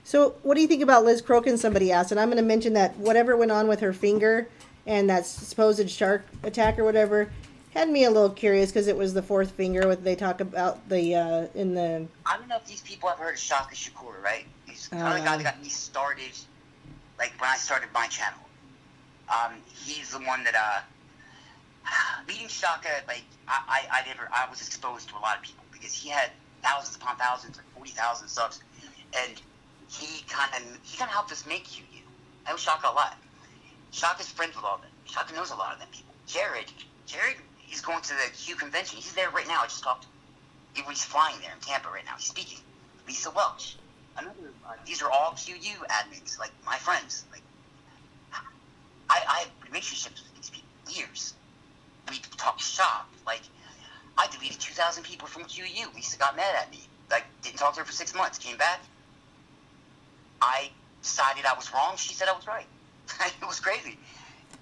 So what do you think about Liz Crokin, somebody asked? And I'm going to mention that whatever went on with her finger and that supposed shark attack or whatever had me a little curious because it was the 4th finger. What they talk about in the... I don't know if these people have heard of Shaka Shakur, right? He's kind of the guy that got me started, like when I started my channel. He's the one that, meeting Shaka, like, I was exposed to a lot of people because he had thousands upon thousands, like 40,000 subs, and he kind of helped us make QU. I know Shaka a lot. Shaka's friends with all of them. Shaka knows a lot of them people. Jared is going to the Q convention. He's there right now. I just talked to him. He's flying there in Tampa right now. He's speaking. Lisa Welch. These are all QU admins, like my friends. Like I have relationships with these people. Years. We talk shop. Like I deleted 2,000 people from QU. Lisa got mad at me. Like didn't talk to her for 6 months. Came back. I decided I was wrong. She said I was right. It was crazy.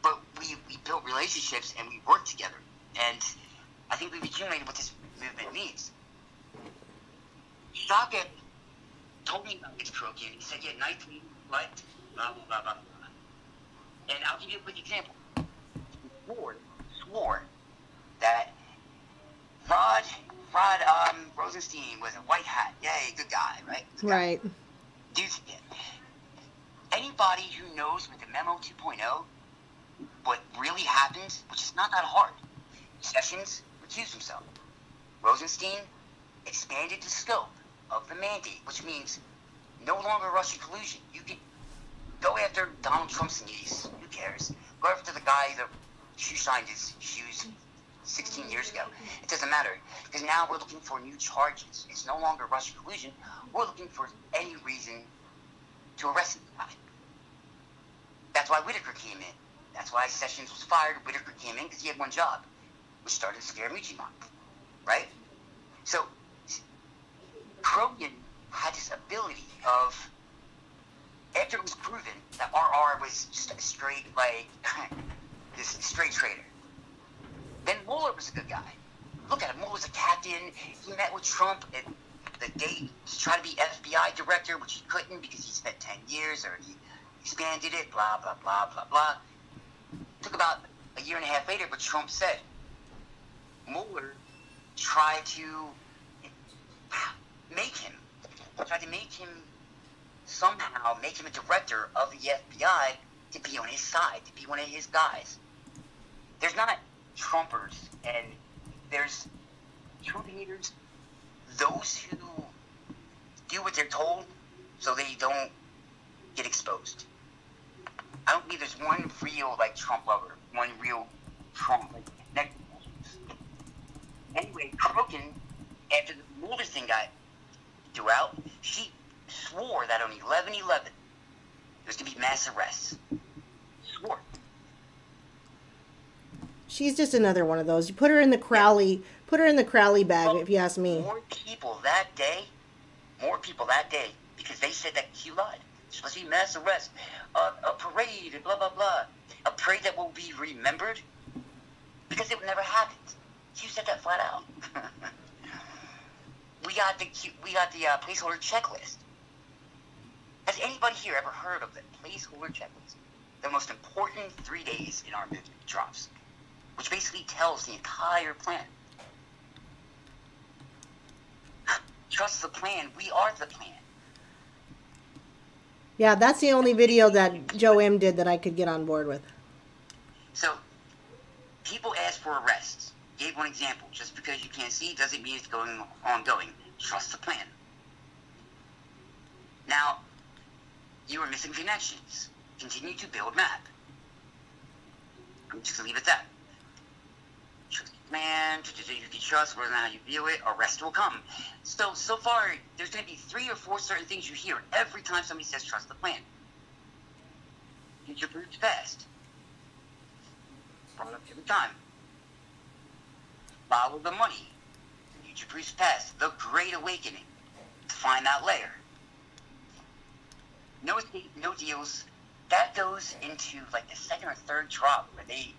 But we built relationships and we worked together. And I think we've accumulated what this movement needs. Shaka told me about this croaking. He said, yeah, nightly, what? Blah, blah, blah, blah, blah. And I'll give you a quick example. He swore that Rod Rosenstein with a white hat. Yay, good guy, right? Good guy. Right. Dude, anybody who knows with the Memo 2.0 what really happened, which is not that hard. Sessions recused himself. Rosenstein expanded the scope of the mandate, which means no longer Russian collusion. You can go after Donald Trump's niece. Who cares? Go after the guy that shoe-shined his shoes 16 years ago. It doesn't matter. Because now we're looking for new charges. It's no longer Russian collusion. We're looking for any reason to arrest the guy. That's why Whitaker came in. That's why Sessions was fired. Whitaker came in because he had one job, which started to scare Scaramucci, right? So Krogan had this ability of, after it was proven that RR was just a straight, like, this straight traitor, then Mueller was a good guy. Look at him. Mueller was a captain. He met with Trump at the date to try to be FBI director, which he couldn't because he spent 10 years or he expanded it, blah, blah, blah, blah, blah. Took about a year and a half later, but Trump said Mueller tried to make him somehow make him a director of the FBI to be on his side, to be one of his guys. There's not Trumpers, and there's Trump haters, those who do what they're told so they don't get exposed. I don't believe there's one real, like, Trump lover, one real Trump, like, connected. Anyway, Krogan, after the Mueller thing got threw out, she swore that on 11/11 there's going to be mass arrests. Swore. She's just another one of those. You put her in the Crowley, bag, Well, if you ask me. More people that day, because they said that she lied. It's supposed to be mass arrest, a parade, and blah, blah, blah. A parade that will be remembered, because it never happened. Q said that flat out. We got the placeholder checklist. Has anybody here ever heard of the placeholder checklist? The most important 3 days in our movement drops, which basically tells the entire plan. Trust the plan. We are the plan. Yeah, that's the only video that Joe M did that I could get on board with. So, people ask for arrests. Gave one example. Just because you can't see doesn't mean it's ongoing. Trust the plan. Now, you are missing connections. Continue to build map. I'm just going to leave it at that. Trust the plan. You can trust whether or not you view it. Arrest will come. So far, there's going to be 3 or 4 certain things you hear every time somebody says trust the plan. Future proofs fast. Brought up every time. Follow the money. Future proofs past. The Great Awakening. Find that layer. No escape, no deals. That goes into like the second or third drop where they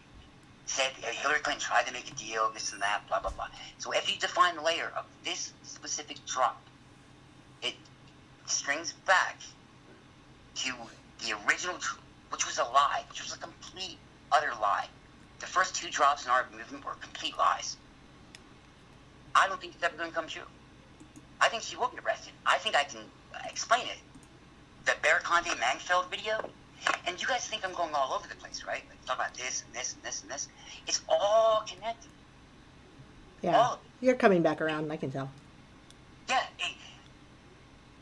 said Hillary Clinton tried to make a deal, this and that, blah, blah, blah. So if you define the layer of this specific drop, it strings back to the original, which was a lie, which was a complete, utter lie. The first 2 drops in our movement were complete lies. I don't think it's ever going to come true. I think she will get arrested. I think I can explain it. The Barakonde Mangfeld video, and you guys think I'm going all over the place, right? Like, talk about this and this and this and this. It's all connected. Yeah, all of it. You're coming back around, I can tell. Yeah,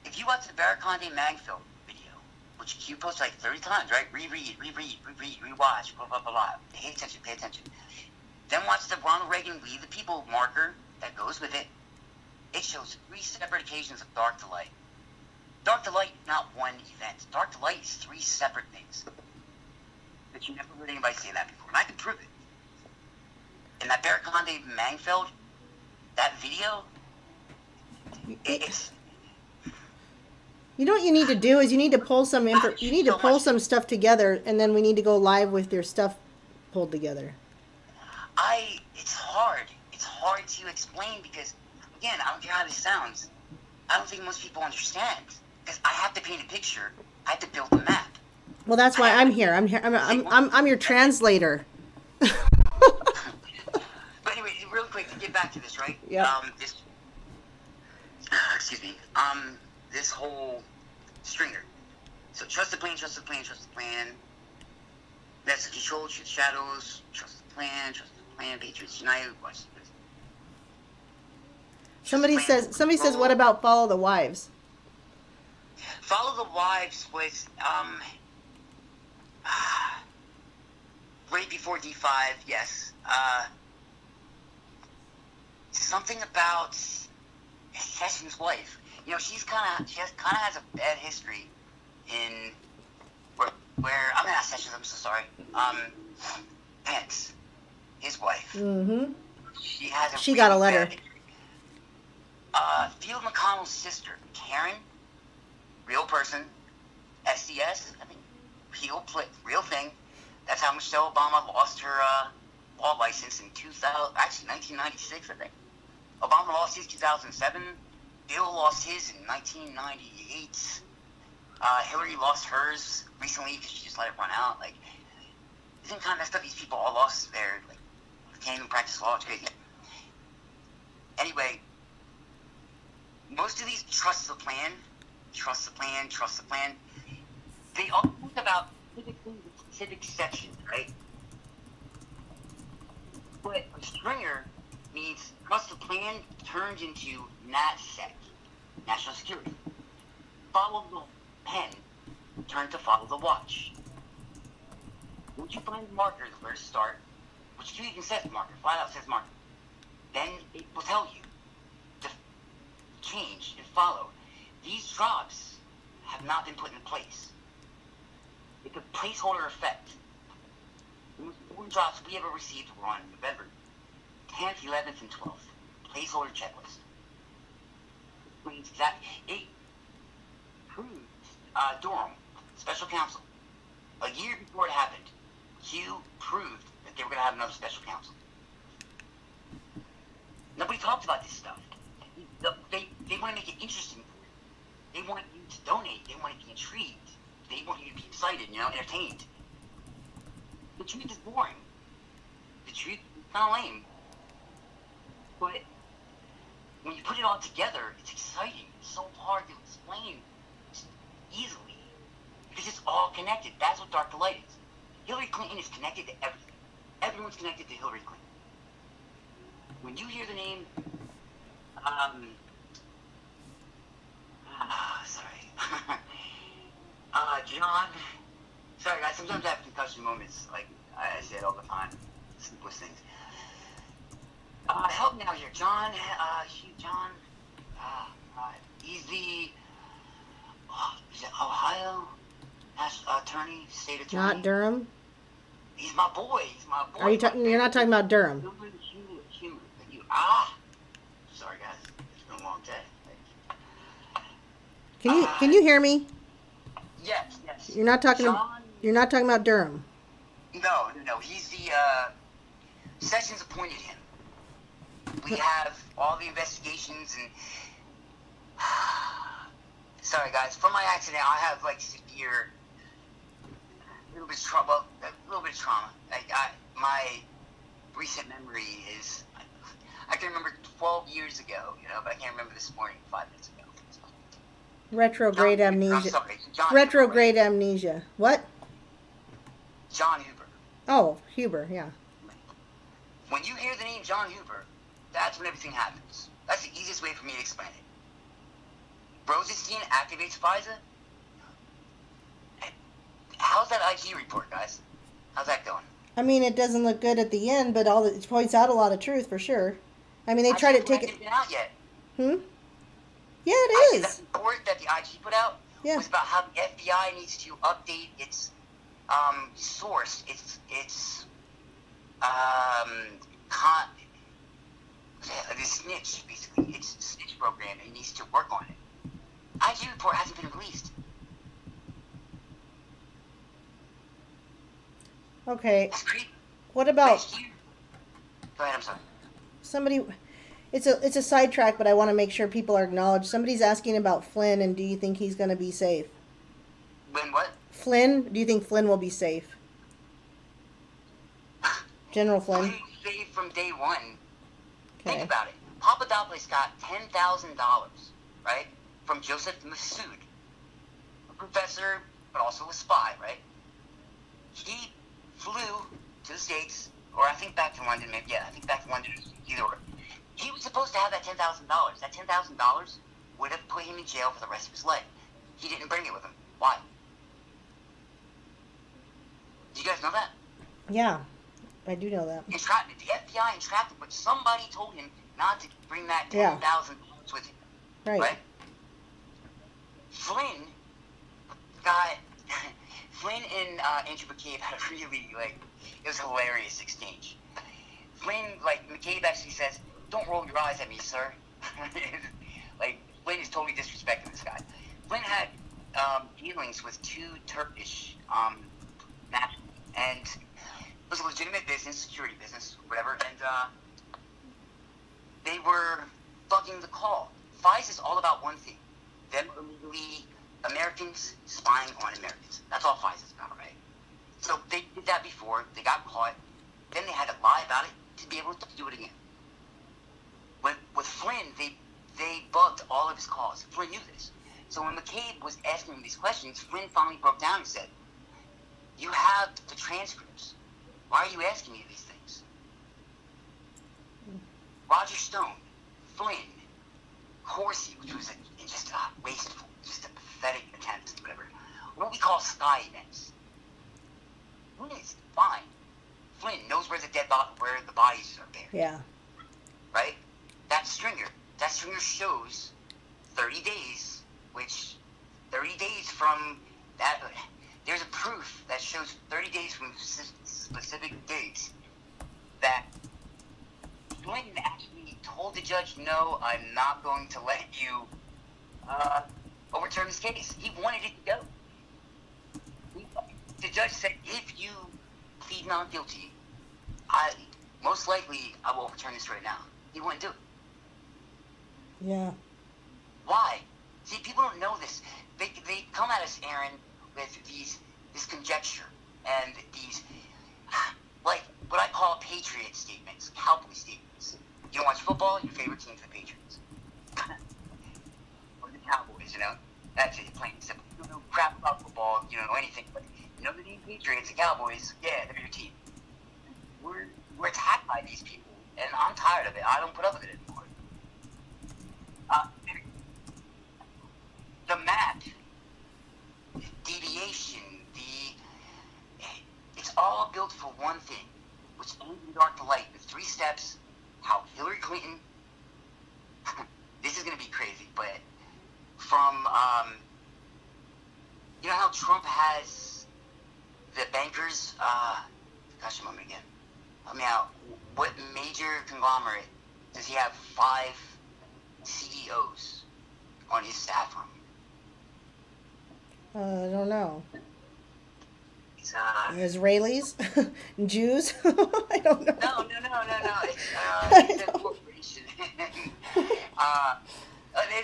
if you watch the Barakonde Mangfeld video, which Q posts like 30 times, right? Reread, rewatch, blah, blah, blah, blah. Pay attention. Then watch the Ronald Reagan We the People marker that goes with it. It shows 3 separate occasions of dark to light. Dark to light, not one event. Dark to light is 3 separate things. But you never heard anybody say that before. And I can prove it. In that Barakonde Mangfeld, that video, it's... You know what you need to do is you need to pull some some stuff together, and then we need to go live with your stuff pulled together. It's hard. It's hard to explain because, again, I don't care how this sounds. I don't think most people understand. Because I have to paint a picture. I have to build a map. Well, that's why I'm here. I'm your translator. But anyway, real quick, to get back to this, right? Yep. Excuse me. This whole stringer. So trust the plan, trust the plan, trust the plan. That's the control, shoot shadows, trust the plan, Patriots United, watch this. Somebody says, what about Follow the Wives? Follow the Wives was, right before D5, yes. Something about Sessions' wife. You know, she kind of has a bad history in where I'm not Sessions. I'm so sorry. Pence, his wife. Mm-hmm. She got a letter. Field McConnell's sister, Karen, real person, SDS. I mean, real thing. That's how Michelle Obama lost her law license in 1996, I think. Obama lost his 2007. Bill lost his in 1998. Hillary lost hers recently because she just let it run out. Like, isn't kind of messed up? These people all lost their, like, can't even practice law. It's crazy. Anyway, most of these trust the plan. They all talk about specific sections, right? But a stringer means trust the plan turns into NatSec, National Security. Follow the pen turns to follow the watch. Once you find the markers where to start, which even says marker, flat out says marker, then it will tell you to change and follow. These drops have not been put in place. It's a placeholder effect. The most important drops we ever received were on November 10th, 11th, and 12th. Placeholder checklist. Means that it proved Durham, special counsel, a year before it happened, Q proved that they were going to have another special counsel. Nobody talked about this stuff. They want to make it interesting. They want you to donate. They want you to be intrigued. They want you to be excited, entertained. The truth is boring. The truth is kind of lame. But when you put it all together, it's exciting. It's so hard to explain easily because it's all connected. That's what Dark Delight is. Hillary Clinton is connected to everything. Everyone's connected to Hillary Clinton. When you hear the name, John. Sorry, guys. Sometimes I have concussion moments. Like I say it all the time. Simplest things. Help me out here, John. John. He's the is it Ohio attorney, state attorney. Not Durham. He's my boy. Are you talking? You're not talking about Durham. Sorry, guys. It's been a long day. Can you hear me? Yes. You're not talking. You're not talking about Durham. No. He's the Sessions appointed him. We have all the investigations and. Sorry, guys. From my accident, I have like severe, a little bit of trauma. Like my recent memory is, I can remember 12 years ago, but I can't remember this morning 5 minutes ago. Retrograde amnesia. I'm sorry, Retrograde amnesia. What? John Huber. Oh, Huber, yeah. When you hear the name John Huber, that's when everything happens. That's the easiest way for me to explain it. Rosenstein activates FISA. How's that IG report, guys? How's that going? I mean, it doesn't look good at the end, but it points out a lot of truth for sure. I mean, they tried to take it. Been out yet? Yeah, it is. That report that the IG put out was about how the FBI needs to update its source, its the snitch, basically, its snitch program. It needs to work on it. IG report hasn't been released. Okay. That's creepy. What about? Go ahead. I'm sorry. Somebody. It's a sidetrack, but I want to make sure people are acknowledged. Somebody's asking about Flynn, and do you think he's going to be safe? When what? Flynn. Do you think Flynn will be safe? General Flynn. Safe from day one. Okay. Think about it. Papadopoulos got $10,000, right, from Joseph Massoud, a professor, but also a spy, right? He flew to the States, or I think back to London, maybe, yeah, I think back to London, either or. He was supposed to have that $10,000. That $10,000 would have put him in jail for the rest of his life. He didn't bring it with him. Why? Do you guys know that? Yeah, I do know that. The FBI entrapped him, but somebody told him not to bring that $10,000 with him. Right? Flynn and Andrew McCabe had a really, it was a hilarious exchange. Flynn, McCabe actually says, "Don't roll your eyes at me, sir." Flynn is totally disrespecting this guy. Flynn had dealings with two Turkish nationals, and it was a legitimate business, security business, whatever, and they were bugging the call. FISA is all about one thing: them illegally Americans spying on Americans. That's all FISA is about, right? So they did that before. They got caught. Then they had to lie about it to be able to do it again. With Flynn, they bugged all of his calls. Flynn knew this. So when McCabe was asking him these questions, Flynn finally broke down and said, "You have the transcripts. Why are you asking me these things?" Roger Stone, Flynn, Corsi, which was just a wasteful, just a pathetic attempt, whatever. What we call spy events. Flynn is fine. Flynn knows where the bodies are buried. Yeah. Right? That stringer shows 30 days, which 30 days from that, there's a proof that shows 30 days from specific dates that Flynn actually told the judge, "No, I'm not going to let you overturn this case." He wanted it to go. The judge said, "If you plead not guilty, most likely I will overturn this right now." He wouldn't do it. Yeah. Why? See, people don't know this. They come at us, Aaron, with this conjecture and these, what I call patriot statements, cowboy statements. You don't watch football, your favorite team's the Patriots. Or the Cowboys, That's it, plain and simple. You don't know crap about football, you don't know anything, but you know the name Patriots and Cowboys, yeah, they're your team. We're attacked by these people, and I'm tired of it. I don't put up with it anymore. The map, deviation, it's all built for one thing, which aims in the dark to light. The 3 steps, how Hillary Clinton, this is going to be crazy, but from, you know how Trump has the bankers, gosh, a moment again. Help me out. What major conglomerate does he have 5 CEOs on his staff from? I don't know. It's, Israelis? Jews? I don't know. No. It's a corporation.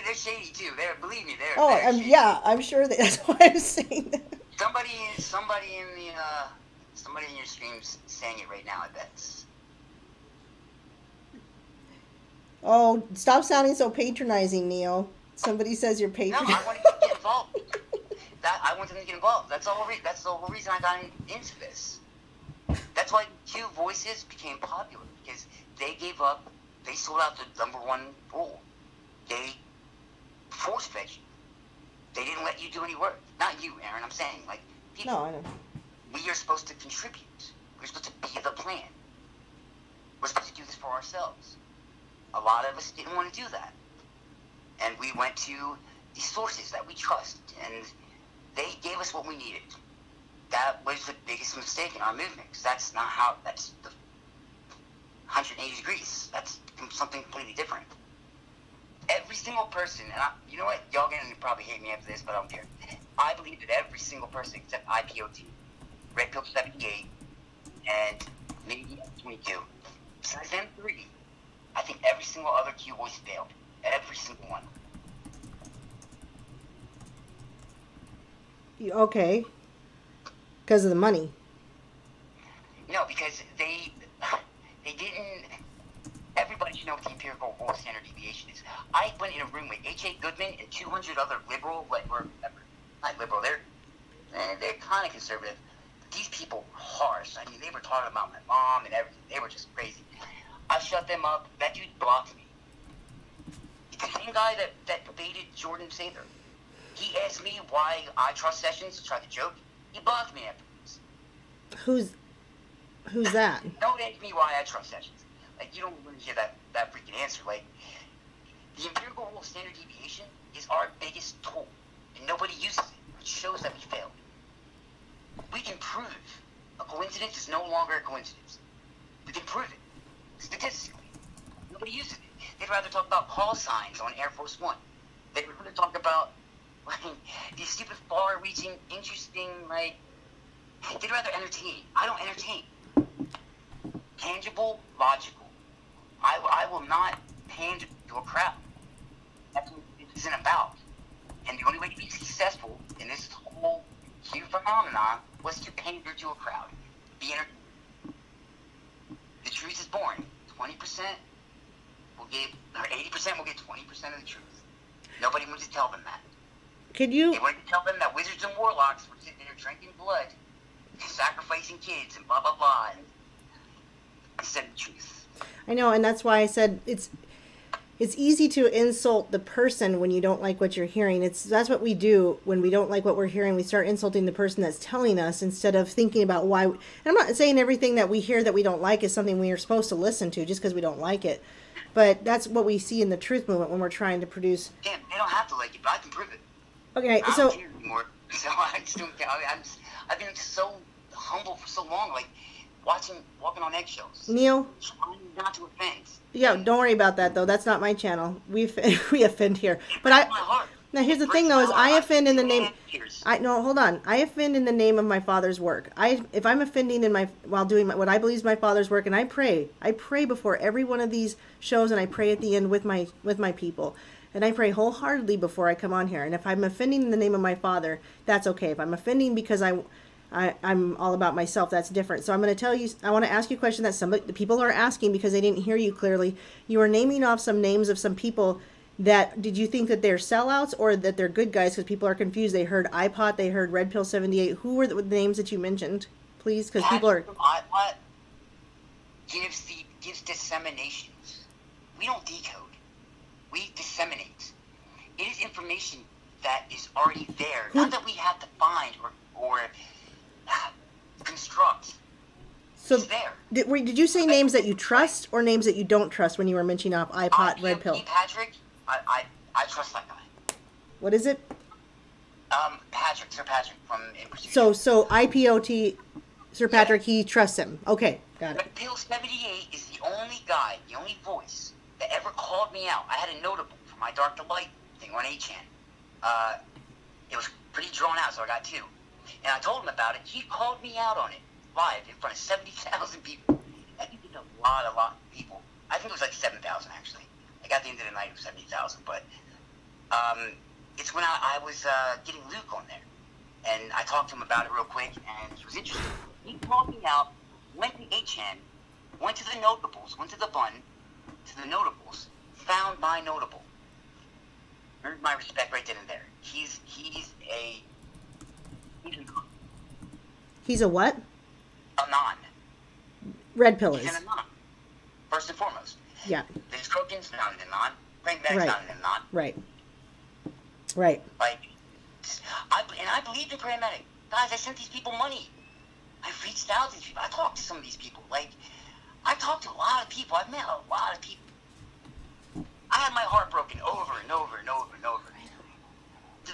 They're shady too. Believe me, they're shady. Yeah, I'm sure that's why I'm saying that. Somebody in your stream's saying it right now, I bet. Oh, stop sounding so patronizing, Neo. Somebody says you're No, patronizing. I want to get involved. I want them to get involved. That's the whole reason I got into this. That's why Q Voices became popular, because they gave up. They sold out the #1 rule. They force-fed you. They didn't let you do any work. Not you, Aaron. I'm saying, people. No, I know. We are supposed to contribute. We're supposed to be the plan. We're supposed to do this for ourselves. A lot of us didn't want to do that. And we went to the sources that we trust, and they gave us what we needed. That was the biggest mistake in our movement, because that's the 180 degrees. That's something completely different. Every single person, and you know what? Y'all gonna probably hate me after this, but I don't care. I believe that every single person except IPOT, Red Pill 78, and maybe 22, besides them 3, I think every single other Q voice failed. Every single one. Okay. Because of the money. No, because they didn't. Everybody you know what the empirical gold standard deviation is. I went in a room with H.A. Goodman and 200 other liberal, not liberal, they're kind of conservative. But these people were harsh. I mean, they were talking about my mom and everything. They were just crazy. I shut them up. That dude blocked me. It's the same guy that debated Jordan Sather. He asked me why I trust Sessions, tried to joke. He blocked me after this. Who's that? Don't ask me why I trust Sessions. Like, you don't really hear that freaking answer. Like, the empirical rule of standard deviation is our biggest tool, and nobody uses it, which shows that we failed. We can prove a coincidence is no longer a coincidence. We can prove it statistically. Nobody uses it. They'd rather talk about call signs on Air Force One. They'd rather talk about these stupid, far-reaching, interesting, they'd rather entertain. I don't entertain. Tangible, logical. I will not pander to a crowd. That's what it isn't about. And the only way to be successful in this whole Q phenomenon was to pander to a crowd. Be entertained. The truth is boring. 20% will get, or 80% will get 20% of the truth. Nobody wants to tell them that. They want to tell them that wizards and warlocks were sitting there drinking blood, sacrificing kids, and blah, blah, blah, and instead of the truth. I know, and that's why I said it's easy to insult the person when you don't like what you're hearing. That's what we do when we don't like what we're hearing. We start insulting the person that's telling us instead of thinking about why. And I'm not saying everything that we hear that we don't like is something we are supposed to listen to just because we don't like it. But that's what we see in the truth movement when we're trying to produce. Damn, they don't have to like it, but I can prove it. Okay, I so. don't care anymore. So I just don't care. I've been so humble for so long, like walking on eggshells. Neil? Trying not to offend. Yeah, don't worry about that though. That's not my channel. We offend here. But now here's the thing though, is I offend in the name. Hold on. I offend in the name of my Father's work. If I'm offending while doing what I believe is my Father's work, and I pray before every one of these shows, and I pray at the end with my people. And I pray wholeheartedly before I come on here. And if I'm offending in the name of my Father, that's okay. If I'm offending because I'm all about myself, that's different. So I'm going to tell you, I want to ask you a question that the people are asking because they didn't hear you clearly. You were naming off some names of some people did you think that they're sellouts or that they're good guys? Because people are confused. They heard iPod, they heard Red Pill 78. Who were the names that you mentioned, please? Because people are... iPod gives disseminations. We don't decode. We disseminate. It is information that is already there. Not that we have to find or construct. So it's there. Did you say names that you trust or names that you don't trust when you were mentioning off iPod, Red Pill? Patrick, I trust that guy. What is it? Sir Patrick from Inquisition. So IPOT, Sir Patrick, he trusts him. Okay, got it. Red Pill 78 is the only guy, the only voice that ever called me out. I had a notable for my Dark Delight thing on 8chan. It was pretty drawn out, so I got 2. And I told him about it. He called me out on it live in front of 70,000 people. That did a lot of people. I think it was like 7,000 actually. Like at the end of the night it was 70,000. But it's when I was getting Luke on there. And I talked to him about it real quick, and he was interested. He called me out, went to 8chan, went to the notables, went to the bun, to the notables, found my notable. Earned my respect right then and there. He's a non. He's a what? A non. Red Pill is. He's a non. First and foremost. Yeah. There's Crokin's not a non. Pragmatic's not a non. Right. Right. Like, I believed in Pragmatic. Guys, I sent these people money. I reached out to these people. I talked to some of these people. Like, I talked to a lot of people. I've met a lot of people. I had my heart broken over and over and over and over.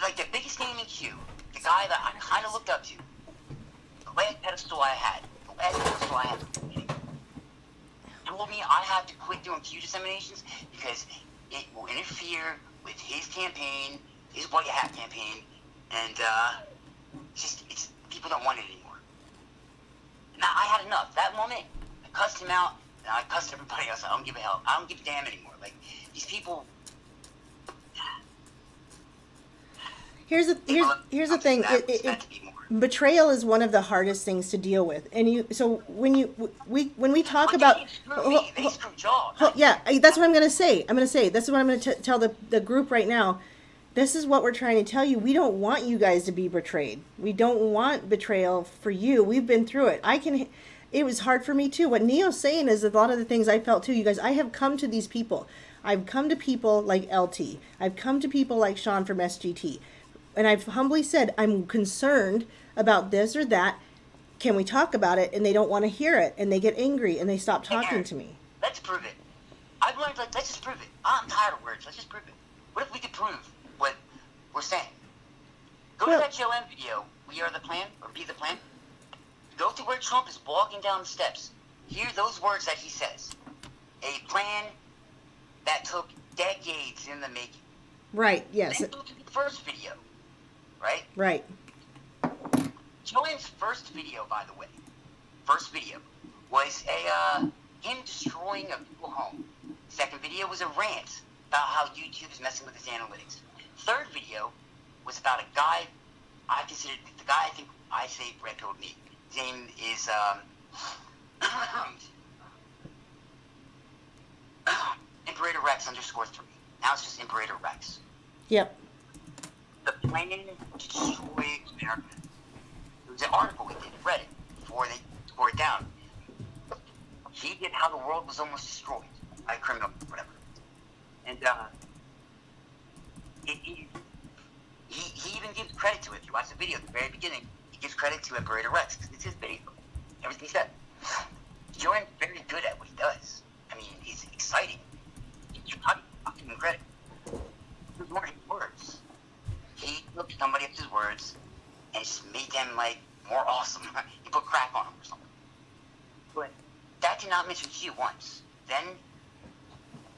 Like, the biggest name in Q, the guy that I kind of looked up to, the last pedestal I had, told me I had to quit doing Q disseminations because it will interfere with his campaign, his white hat campaign, and it's people don't want it anymore. Now I had enough. That moment, I cussed him out, and I cussed everybody else. I don't give a hell. I don't give a damn anymore. Like, these people. Here's the thing. Betrayal is one of the hardest things to deal with, and when we talk about that's what I'm going to say. This is what I'm going to tell the group right now. This is what we're trying to tell you. We don't want you guys to be betrayed. We don't want betrayal for you. We've been through it. It was hard for me too. What Neo's saying is a lot of the things I felt too. You guys, I have come to these people. I've come to people like LT. I've come to people like Sean from SGT. And I've humbly said, I'm concerned about this or that. Can we talk about it? And they don't want to hear it. And they get angry and they stop talking to me. Let's prove it. I've learned, let's just prove it. I'm tired of words. Let's just prove it. What if we could prove what we're saying? Go to that Joe M video, We Are the Plan, or Be the Plan. Go to where Trump is walking down the steps. Hear those words that he says. A plan that took decades in the making. Right, yes. Then go to the first video. Right? Right. Joanne's first video, by the way, was him destroying a Google home. Second video was a rant about how YouTube is messing with his analytics. Third video was about a guy, I think I say red code me. His name is, Imperator Rex _3. Now it's just Imperator Rex. Yep. The plan to destroy America. There was an article we did at Reddit before they tore it down. He did how the world was almost destroyed by a criminal, whatever. And he even gives credit to it. If you watch the video at the very beginning, he gives credit to Imperator Rex because it's his video. Everything he said. Joanne's very good at what he does. I mean, he's exciting. I'll give him credit. Those weren't his words. He took somebody else's words and just made them, more awesome. He put crack on them or something. But that did not mention Q once. Then,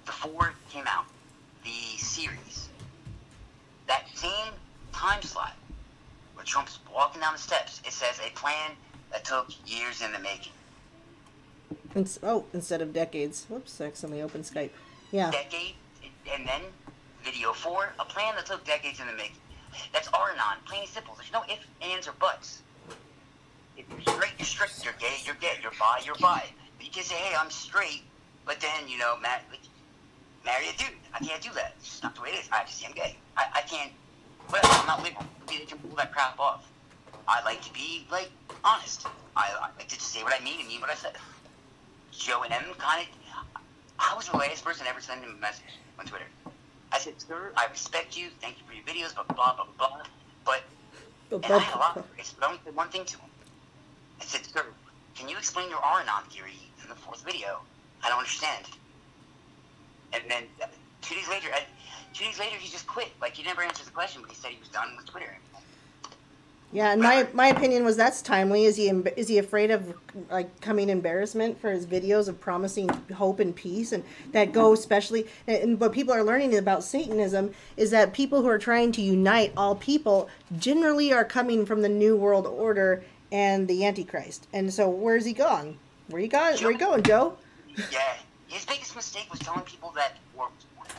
before it came out, the series, that same time slot where Trump's walking down the steps, it says a plan that took years in the making. Instead of decades. Whoops, I accidentally opened Skype. Yeah. Decade, and then video 4, a plan that took decades in the making. That's R-anon, plain and simple. There's no ifs, ands, or buts. If you're straight, you're straight. You're gay, you're gay. You're bi, you're bi. You can say, hey, I'm straight, but then, marry a dude. I can't do that. It's just not the way it is. I just say I'm gay. I can't, whatever, I'm not liberal. They can pull that crap off. I like to be, honest. I like to just say what I mean and mean what I said. Joe and M I was the last person ever sent him a message on Twitter. I said, sir, I respect you. Thank you for your videos, blah, blah, blah, blah, blah. But, and I had a lot of grace, but I only said one thing to him. I said, sir, can you explain your R-anon theory in the 4th video? I don't understand. And then 2 days later, he just quit. He never answered the question, but he said he was done with Twitter. Yeah, and my opinion was that's timely. Is he afraid of coming embarrassment for his videos of promising hope and peace, and that go especially? And what people are learning about Satanism is that people who are trying to unite all people generally are coming from the New World Order and the Antichrist. And so, where's he gone? Where you going, Joe? Yeah, his biggest mistake was telling people that war was born.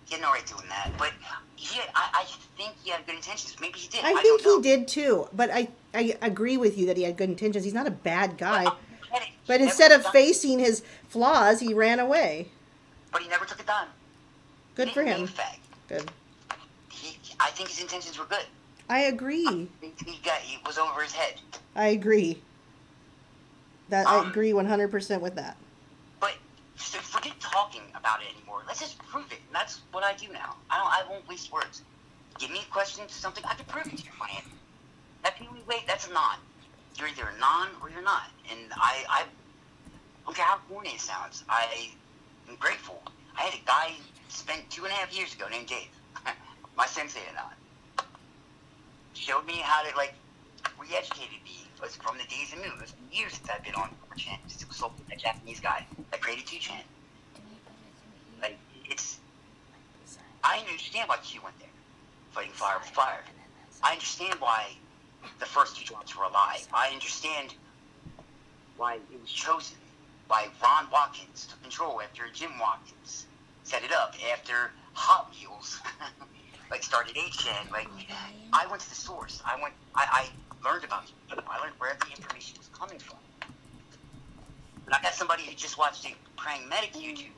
He had no right doing that, but I think he had good intentions. Maybe he did. I think he did too, but I agree with you that he had good intentions. He's not a bad guy. But instead of facing his flaws, he ran away. But he never took a dime. Good for him. Good. I think his intentions were good. I agree. He was over his head. I agree. I agree 100% with that. But forget talking about it anymore. Let's just prove it. And that's what I do now. I won't waste words. Give me a question to something, I can prove it to you, my answer. That wait, that's a non. You're either a non or you're not. And I don't care how corny it sounds. I am grateful. I had a guy spent 2.5 years ago named Dave, my sensei and I, showed me how to re-educated me. It was from the days of news. Years since I've been on 4chan. It was so a Japanese guy that created 2chan. I understand why Q went there, fighting fire with fire. I understand why the first 2 drops were a lie. I understand why it was chosen, why Ron Watkins took control after Jim Watkins set it up, after Hot Wheels like started HN. Like, I went to the source. I learned about you. I learned where the information was coming from. And I got somebody who just watched a praying medic YouTube,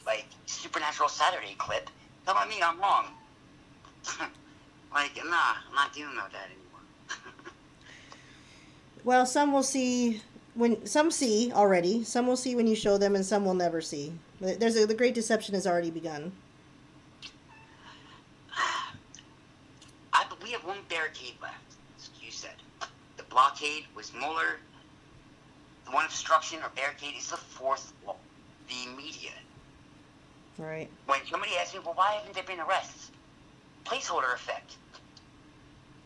like Supernatural Saturday clip. Telling me I'm wrong. Like, nah, I'm not dealing with that anymore. Well, some will see when some see already. Some will see when you show them, and some will never see. The great deception has already begun. We have one barricade left, as you said. The blockade was Mueller. The one obstruction or barricade is the fourth wall, the media. Right. When somebody asks me, well, why haven't there been arrests? Placeholder effect.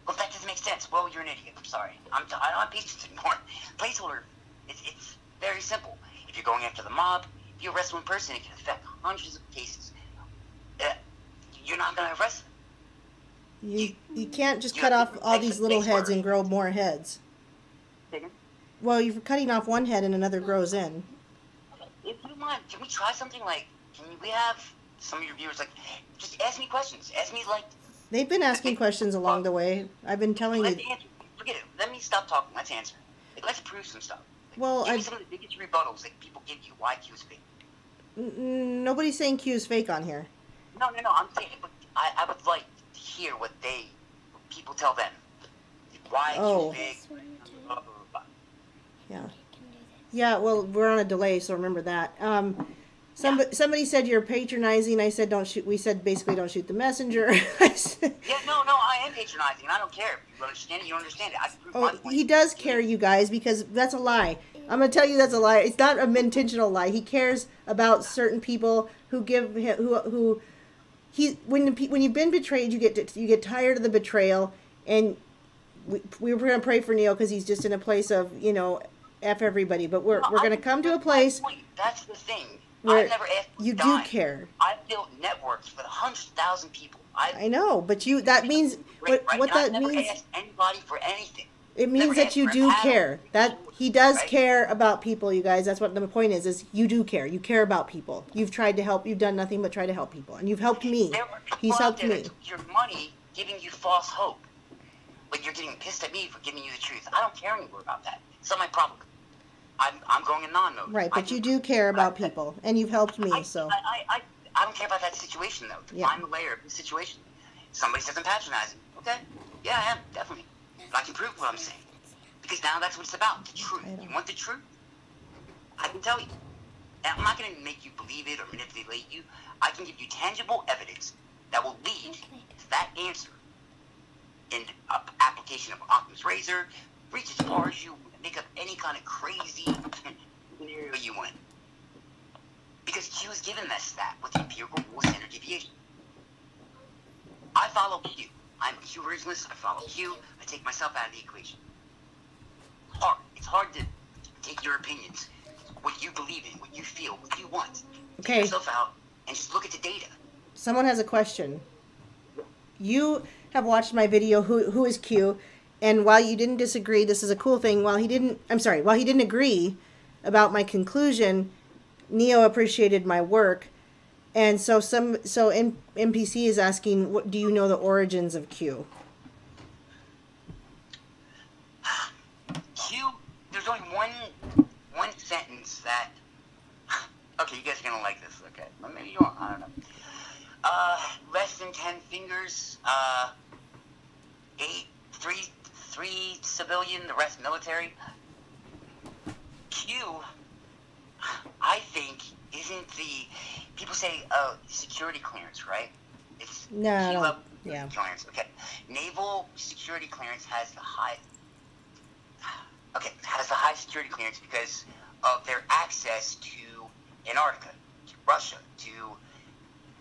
Well, that doesn't make sense. Well, you're an idiot. I'm sorry. I don't have patience anymore. Placeholder, it's very simple. If you're going after the mob, if you arrest one person, it can affect hundreds of cases. You're not going to arrest them. You can't just cut off all these little heads and grow more heads. Well, you're cutting off one head and another grows in. If you want, can we try something like, can we have some of your viewers, like, just ask me questions. Ask me, like... They've been asking questions along the way. I've been telling you... Forget it. Let me stop talking. Let's answer. Like, let's prove some stuff. Like, well, give me some of the biggest rebuttals that people give you why Q is fake. Nobody's saying Q is fake on here. No. I'm saying, but I would like to hear what people tell them. Why Q is fake. Blah, blah, blah. Yeah. Yeah, well, we're on a delay, so remember that. Somebody said you're patronizing. I said don't shoot. We said basically don't shoot the messenger. No, I am patronizing. I don't care. If you understand it, you understand it. I can prove my point. He does care, you guys, because that's a lie. I'm gonna tell you that's a lie. It's not an intentional lie. He cares about certain people who give him when you've been betrayed, you get tired of the betrayal, and we were gonna pray for Neo because he's just in a place of F everybody. But we're gonna come to a place. That's the thing. Where I've never asked you do care. I've built networks with 100,000 people. I know, but that means what that means. I've never asked anybody for anything. It means that you do care. That he does care about people, you guys. That's what the point is you do care. You care about people. You've tried to help. You've done nothing but try to help people, and you've helped me. He's helped me. Your money giving you false hope, but you're getting pissed at me for giving you the truth. I don't care anymore about that. It's not my problem. I'm going in non-mode. Right, but you do care about people, and you've helped me, so. I don't care about that situation, though. Define the layer of the situation. Somebody says I'm patronizing. Okay. Yeah, I am, definitely. But I can prove what I'm saying. Because now that's what it's about, the truth. You want the truth? I can tell you. And I'm not going to make you believe it or manipulate you. I can give you tangible evidence that will lead to that answer in application of Occam's razor. Reach as far as you make up any kind of crazy scenario you want. Because Q is given us that with the empirical rule of standard deviation. I follow Q. I'm a Q originalist. I follow Q. I take myself out of the equation. It's hard to take your opinions, what you believe in, what you feel, what you want. Okay. Take yourself out and just look at the data. Someone has a question. You have watched my video, Who is Q? And while you didn't disagree, this is a cool thing. While he didn't agree about my conclusion, Neo appreciated my work. And so MPC is asking, what do you know the origins of Q? Q, there's only one sentence that, okay, you guys are gonna like this, okay? Maybe you won't, I don't know. Less than 10 fingers, 3 civilian, the rest military. Q, I think, isn't the, people say, security clearance, right? It's no, clearance, okay. Naval security clearance has the high security clearance because of their access to Antarctica, to Russia, to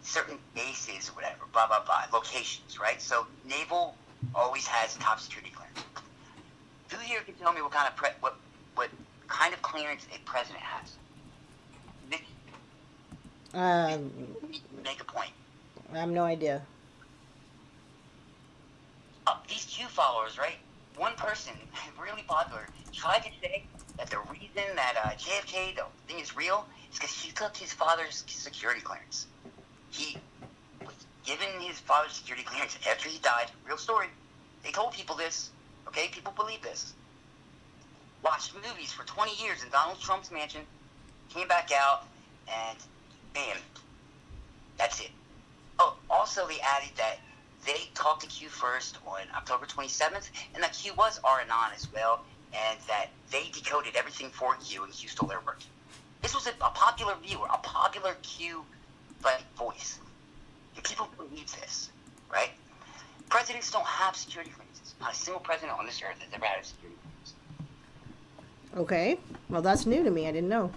certain bases or whatever, blah, blah, blah, locations, right? So naval always has top security clearance. Who here can tell me what kind of clearance a president has? Make a point. I have no idea. These Q followers, right? One person, really popular, tried to say that the reason that JFK, the thing is real, is because he took his father's security clearance. He was given his father's security clearance after he died. Real story. They told people this. Okay, people believe this. Watched movies for 20 years in Donald Trump's mansion. Came back out, and bam, that's it. Oh, also they added that they talked to Q first on October 27th, and that Q was R-anon as well, and that they decoded everything for Q, and Q stole their work. This was a popular viewer, a popular Q voice. And people believe this, right? Presidents don't have security clearances. Not a single president on this earth has ever had a security clearance. Okay. Well, that's new to me. I didn't know.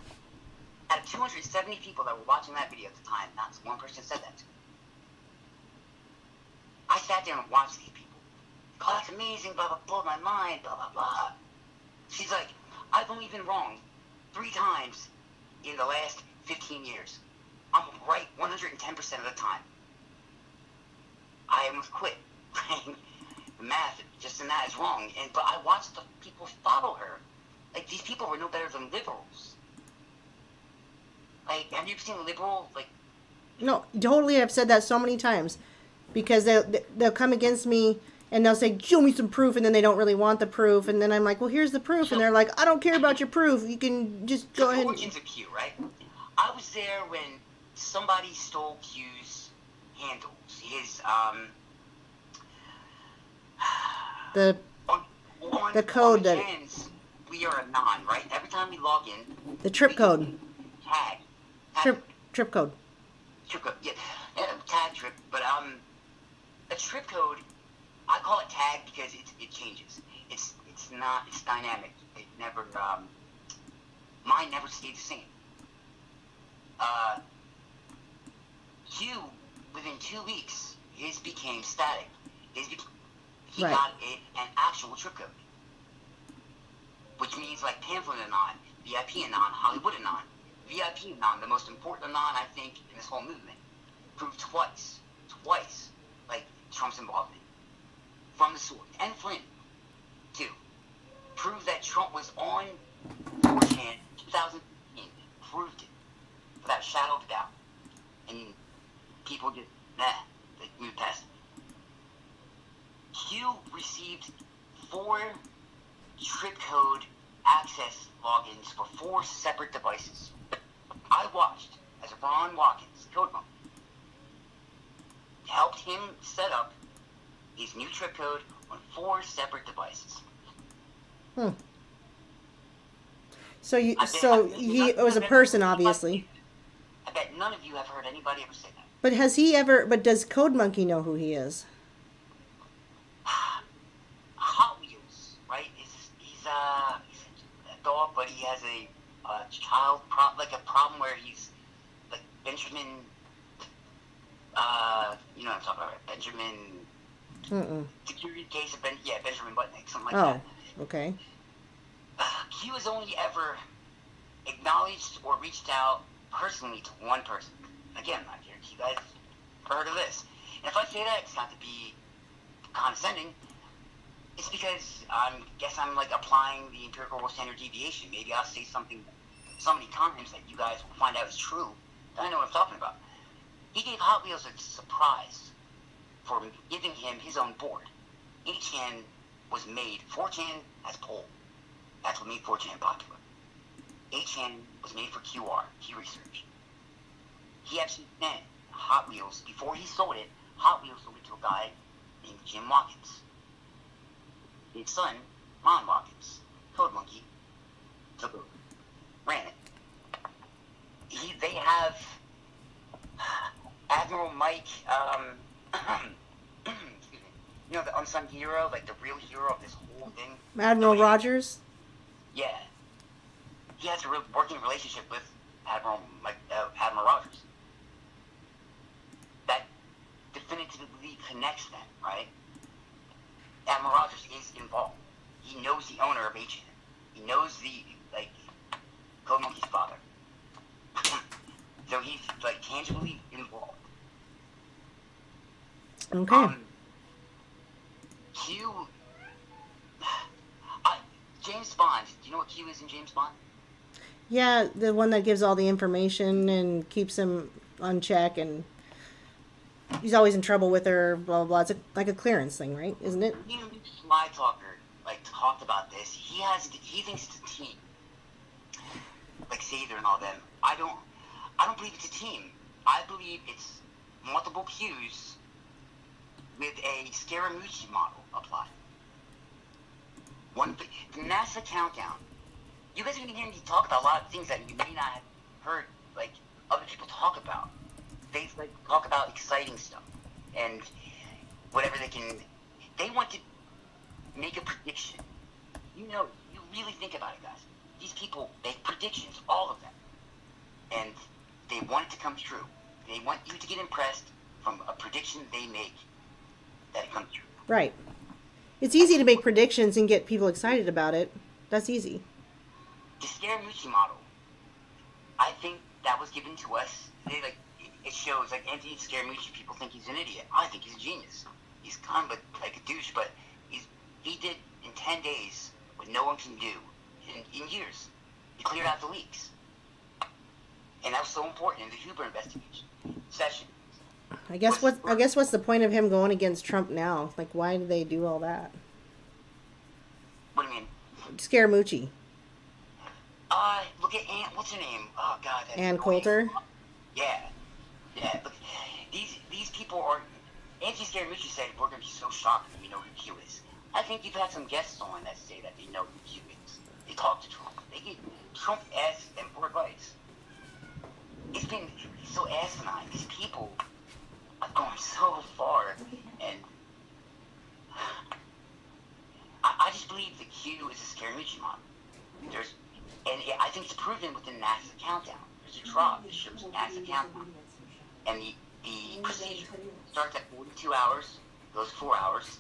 Out of 270 people that were watching that video at the time, not one person said that to me. I sat down and watched these people. Oh, that's amazing, blah, blah, blow my mind, blah, blah, blah. She's like, I've only been wrong 3 times in the last 15 years. I'm right 110% of the time. I almost quit. The math, just in that, is wrong. But I watched the people follow her. Like, these people were no better than liberals. Like, have you seen a liberal, like... No, totally. I've said that so many times. Because they'll come against me and they'll say, show me some proof, and then they don't really want the proof. And then I'm like, well, here's the proof. And they're like, I don't care about your proof. You can just go ahead. The origins of Q, right? I was there when somebody stole Q's handles. His, the code that... We are anon, right? Every time we log in... The trip code. Tag. Trip code. Trip code, yeah. Tag trip, but, a trip code, I call it tag because it changes. It's dynamic. It never, mine never stayed the same. Q, within 2 weeks, his became static. He right. got an actual trip code. Which means like pamphlet anon, VIP anon, Hollywood anon. VIP anon, the most important anon, I think, in this whole movement. Proved twice, like Trump's involvement. From the source. And Flynn, too. Proved that Trump was on 4chan 2015. Proved it. Without a shadow of a doubt. And people just, they moved past it. Q received 4 trip code access logins for 4 separate devices. I watched as Ron Watkins, code monkey, helped him set up his new trip code on 4 separate devices. So he was a person, obviously. I bet none of you have heard anybody ever say that. But has he ever? But does Code Monkey know who he is? Hot Wheels, right? He's a dog, but he has a child problem where he's like Benjamin. You know what I'm talking about, right? Benjamin. Security case of Benjamin Butnick, something like that. Oh, okay. He was only ever acknowledged or reached out personally to one person. Again, I guarantee you guys have heard of this. And if I say that, it's not to be condescending. It's because I'm like applying the empirical world standard deviation. Maybe I'll say something so many times that you guys will find out is true. Then I know what I'm talking about. He gave Hot Wheels a surprise for giving him his own board. 8chan was made. 4chan has poll. That's what made 4chan popular. 8chan was made for QR, key research. He actually sent Hot Wheels, before he sold it, Hot Wheels sold it to a guy named Jim Watkins. His son, Ron Watkins, Code Monkey, took over, ran it. They have Admiral Mike, excuse me, you know, the unsung hero, like the real hero of this whole thing. Admiral Rogers? Yeah. He has a working relationship with Admiral Rogers. That definitively connects them, right? Admiral Rogers is involved. He knows the owner of 8chan. He knows Code Monkey's father. So he's tangibly involved. Okay. Q. James Bond. Do you know what Q is in James Bond? Yeah, the one that gives all the information and keeps him on check and... he's always in trouble with her, blah, blah, blah. It's like a clearance thing, right? Isn't it? My talker, like, talked about this. He thinks it's a team. Like Sather and all them. I don't believe it's a team. I believe it's multiple cues with a Scaramucci model applied. The NASA countdown. You guys are going to hear me talk about a lot of things that you may not have heard, like, other people talk about. They, like, talk about exciting stuff and whatever they can. They want to make a prediction. You really think about it, guys. These people make predictions, all of them. And they want it to come true. They want you to get impressed from a prediction they make that it comes true. Right. It's easy to make predictions and get people excited about it. That's easy. The Scaramucci model, I think that was given to us. It shows, like, Anthony Scaramucci, people think he's an idiot. I think he's a genius. He's kind of like a douche, but he did in 10 days what no one can do in years. He cleared out the leaks. And that was so important in the Huber investigation session. I guess what's the point of him going against Trump now? Like, why do they do all that? What do you mean? Scaramucci. Look at what's her name? Oh God, Ann Coulter. Yeah. Look, these people are. Anthony Scaramucci said we're gonna be so shocked when we know who Q is. I think you've had some guests on that say that they know who Q is. They talk to Trump. They get Trump asks them for advice. It's been so asinine. These people are going so far, and I just believe the Q is a Scaramucci model. I think it's proven within NASA countdown. There's a drop that shows NASA countdown, and the procedure starts at 42 hours, goes 4 hours,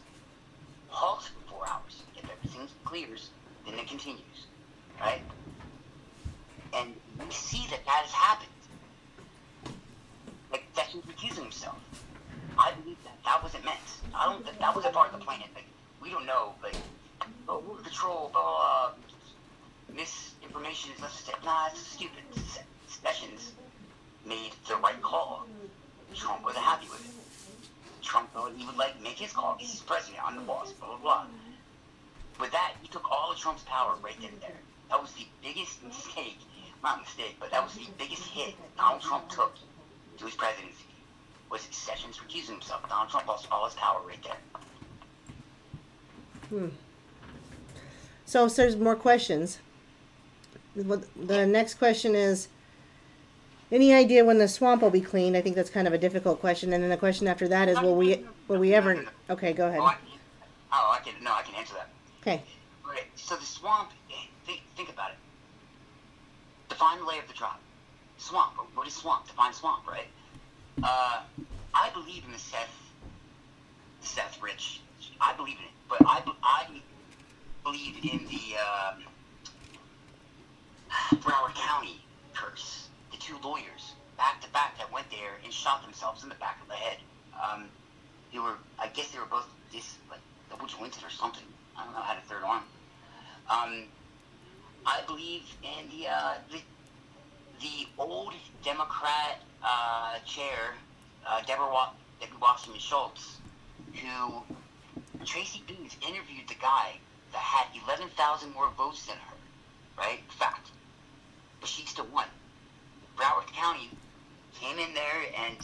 halts for 4 hours. If everything clears, then it continues, right? And we see that has happened. Like, that he's recusing himself. I believe that wasn't meant. I don't think that was a part of the plan. Like, we don't know, like, border control, blah, blah, blah. Misinformation is necessary. Nah, it's stupid. Sessions made the right call. Trump wasn't happy with it. Trump thought he would, like, make his call. He's president, I'm the boss, blah, blah, blah. With that, he took all of Trump's power right then and there. That was the biggest mistake, not mistake, but that was the biggest hit Donald Trump took to his presidency, was Sessions recusing himself. Donald Trump lost all his power right there. So there's more questions. The next question is, any idea when the swamp will be cleaned? I think that's kind of a difficult question. And then the question after that is, will we ever? Okay, go ahead. I can answer that. Okay. Okay, so the swamp, think about it. Define the layer of the drop. Swamp. What is swamp? Define swamp, right? I believe in the Seth Rich. I believe in it, but I believe in the Broward County curse. The two lawyers, back to back, that went there and shot themselves in the back of the head. I guess they were both double jointed or something. I don't know, had a third arm. I believe in the old Democrat chair, Debbie Wasserman Schultz, who Tracy Booth interviewed the guy that had 11,000 more votes than her, right? Fact. But she still won. Broward County came in there and,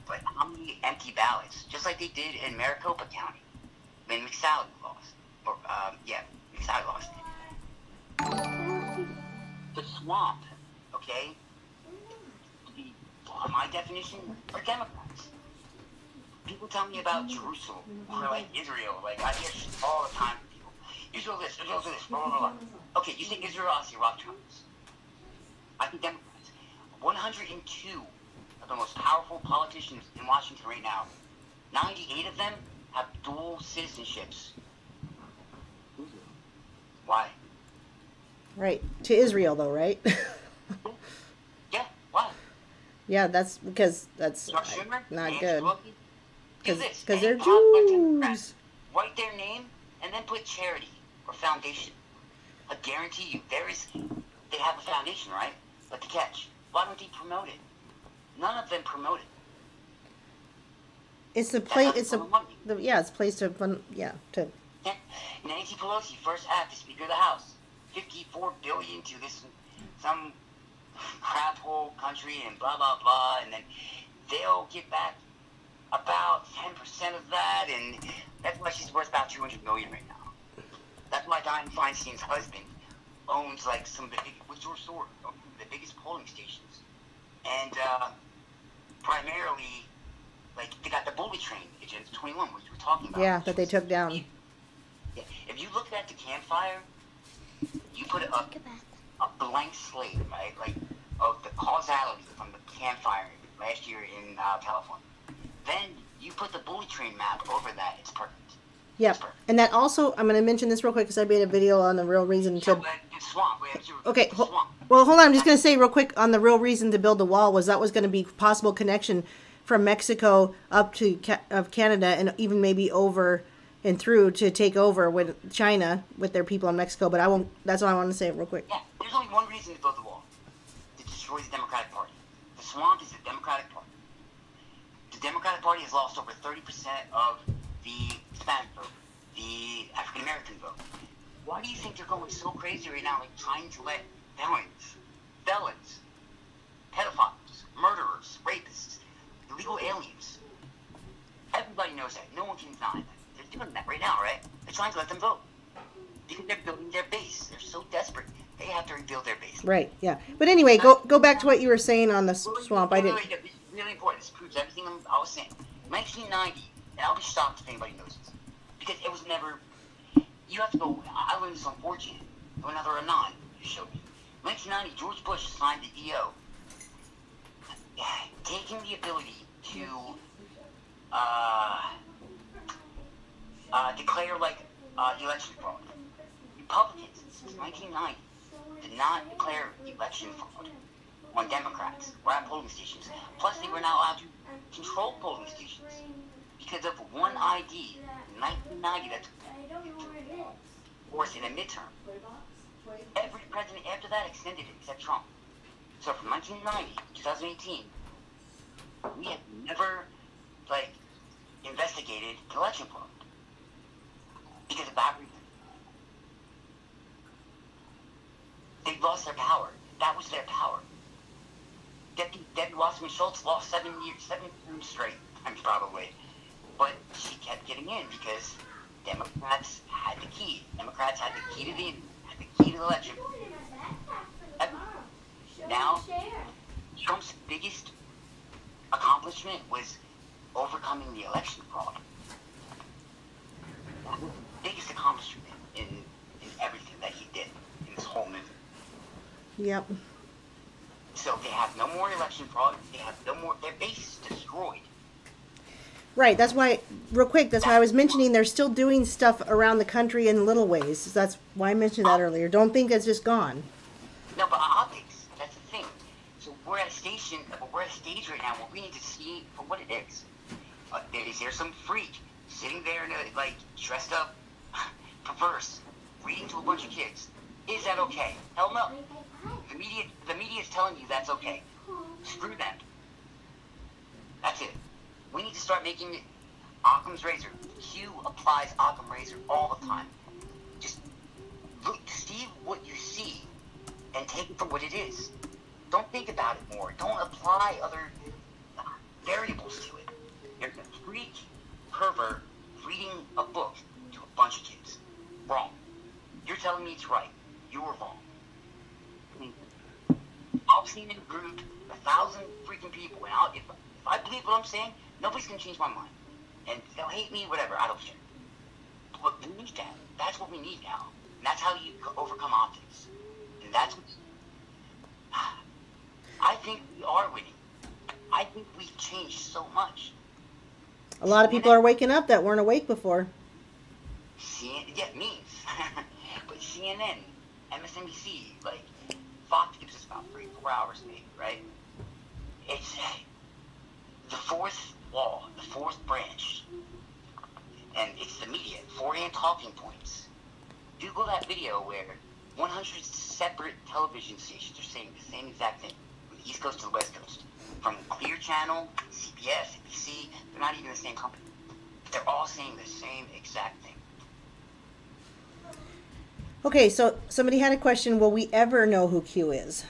like, how many empty ballots? Just like they did in Maricopa County when McSally lost. McSally lost. The swamp, okay? My definition are Democrats. People tell me about Jerusalem or like Israel. Like, I hear shit all the time from people. Israel this, blah, blah, blah. Okay, you say Israel, I say Rock Trumpets. I think Democrats. 102 of the most powerful politicians in Washington right now, 98 of them have dual citizenships. Why? Right. To Israel, though, right? Yeah, why? Yeah, that's because that's not good. Because they're Jews. Write their name and then put charity or foundation. I guarantee you, they have a foundation, right? But the catch, why don't they promote it? None of them promote it. It's the That's place. how they It's a funnel money. it's a place to to. Yeah. Nancy Pelosi, first act, the Speaker of the House, $54 billion to this some crap hole country and blah blah blah, and then they'll get back about 10% of that, and that's why she's worth about $200 million right now. That's why Dianne Feinstein's husband owns like some of the biggest polling stations, and primarily, like they got the bullet train, Agenda 21, which we're talking about. Yeah, that they took down. Yeah. If you look at the campfire, you put a blank slate, right, like of the causality from the campfire last year in California. Then you put the bullet train map over that. It's perfect. Yep. And that also, I'm going to mention this real quick because I made a video on the real reason to. Swamp. Okay. Well, hold on. I'm just going to say real quick on the real reason to build the wall was that was going to be possible connection from Mexico up to Canada and even maybe over and through to take over with China with their people in Mexico. But I won't. That's what I want to say real quick. Yeah. There's only one reason to build the wall: to destroy the Democratic Party. The swamp is the Democratic Party. The Democratic Party has lost over 30% of the Hispanic vote, the African American vote. Why do you think they're going so crazy right now, like trying to let felons, pedophiles, murderers, rapists, illegal aliens? Everybody knows that. No one can deny that. They're doing that right now, right? They're trying to let them vote. Because they're building their base. They're so desperate. They have to rebuild their base. Right. Yeah. But anyway, go back to what you were saying on the swamp. I didn't. It's really important. This proves everything I was saying. 1990, and I'll be shocked if anybody knows this, because it was never. You have to go. I learned this on 4chan. Another Anon showed me. 1990, George Bush signed the EO, taking the ability to declare like election fraud. Republicans since 1990 did not declare election fraud on Democrats or at polling stations. Plus, they were not allowed to control polling stations because of one ID in 1990 that's worse in a midterm. Every president after that extended it except Trump. So from 1990 to 2018, we have never investigated the election fraud because of that reason. They lost their power. That was their power. Debbie Wasserman Schultz lost 7 terms straight, probably. But she kept getting in because Democrats had the key. Democrats had the key to the election. Now, Trump's biggest accomplishment was overcoming the election fraud. That was the biggest accomplishment in everything that he did in this whole movement. Yep. So they have no more election fraud. They have no more. Their base is destroyed. Right. That's why, real quick, that's why I was mentioning they're still doing stuff around the country in little ways. That's why I mentioned that earlier. Don't think it's just gone. No, but optics. That's the thing. So we're at a stage right now where we need to see for what it is. Is there some freak sitting there in dressed up, perverse, reading to a bunch of kids? Is that okay? Hell no. The media is telling you that's okay. Screw them. That's it. We need to start making it Occam's razor. Q applies Occam razor all the time. Just look, see what you see, and take it for what it is. Don't think about it more. Don't apply other variables to it. You're a freak pervert reading a book to a bunch of kids. Wrong. You're telling me it's right. You were wrong. I've seen in a group 1,000 freaking people, and if I believe what I'm saying, nobody's gonna change my mind. And they'll hate me, whatever, I don't care. But we need that. That's what we need now. And that's how you overcome optics. And that's what I think we are winning. I think we've changed so much. A lot of people are waking up that weren't awake before. Me. But CNN, MSNBC, Fox gives us about 3-4 hours maybe, right? It's the fourth wall, the fourth branch. And it's the media, 4 talking points. Google that video where 100 separate television stations are saying the same exact thing. When the East Coast to the West Coast. From Clear Channel, CBS, NBC, they're not even the same company. But they're all saying the same exact thing. Okay, so somebody had a question. Will we ever know who Q is?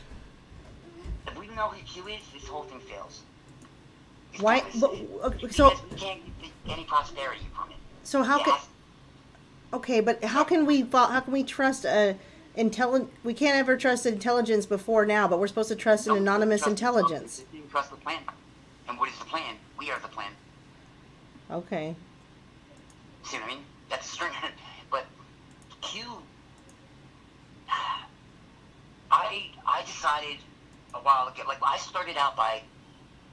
If we know who Q is, this whole thing fails. Why? Because So we can't get any prosperity from it. so how can? Okay, but how can we trust we can't ever trust intelligence before now, but we're supposed to trust an anonymous intelligence. We trust the plan. And what is the plan? We are the plan. Okay. See what I mean? That's a string. But Q, I decided a while ago, like I started out by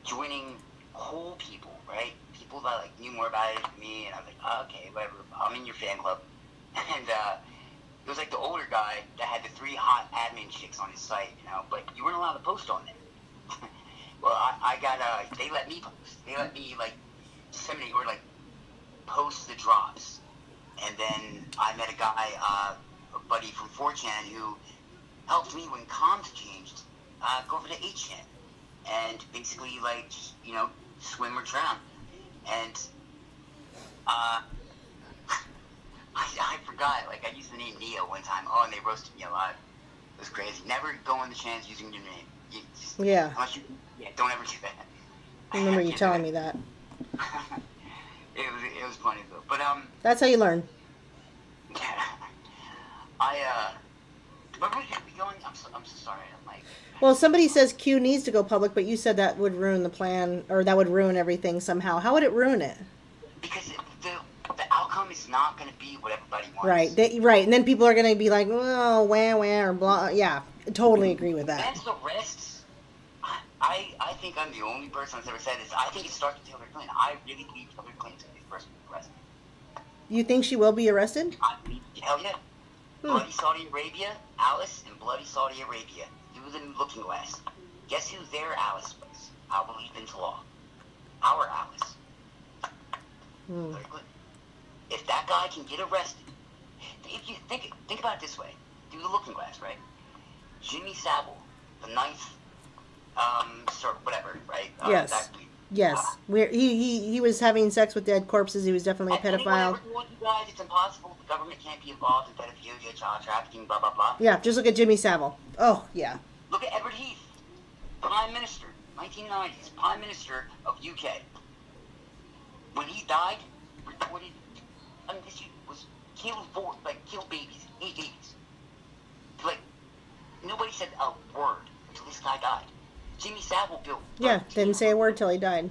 joining cool people, right? People that like knew more about it than me, and I was like, oh, okay, whatever, I'm in your fan club. And it was like the older guy that had the 3 hot admin chicks on his site, you know, but you weren't allowed to post on there. Well, I got, they let me post. They let me, like, disseminate or, like, post the drops. And then I met a guy, a buddy from 4chan who helped me when comms changed, go over to 8chan. And basically, like, you know, swim or drown. And, I forgot, like, I used the name Neo one time. Oh, and they roasted me a lot. It was crazy. Never go on the chance using your name. Yeah. Unless you, don't ever do that. I remember you telling me that. It was funny, though. But, That's how you learn. Where would we going? I'm so sorry. I'm like... Well, somebody says Q needs to go public, but you said that would ruin the plan, or that would ruin everything somehow. How would it ruin it? Because the outcome is not going to be what everybody wants. Right, right, and then people are going to be like, oh, wah, wah, or blah. Yeah, I totally agree with that. That's the rest. I think I'm the only person that's ever said this. I think it starts with Hillary Clinton. I really believe Hillary Clinton's going to be the person arrested. You think she will be arrested? Hell yeah. Bloody Saudi Arabia, Alice, and Bloody Saudi Arabia. Through the looking glass. Guess who their Alice was? I believe into law. Our Alice. Very good. If that guy can get arrested, if you think about it this way, through the looking glass, right? Jimmy Savile, the 9th, whatever, right? Yes. Yes. He was having sex with dead corpses. He was definitely a pedophile. You guys, it's impossible. The government can't be involved in pedophilia, child trafficking, blah, blah, blah. Yeah, just look at Jimmy Savile. Oh, yeah. Look at Edward Heath, Prime Minister, 1990s, Prime Minister of UK. When he died, reported, this was killed babies, 8 babies. Like, nobody said a word until this guy died. Jimmy Savile built. Yeah, didn't say a word till he died.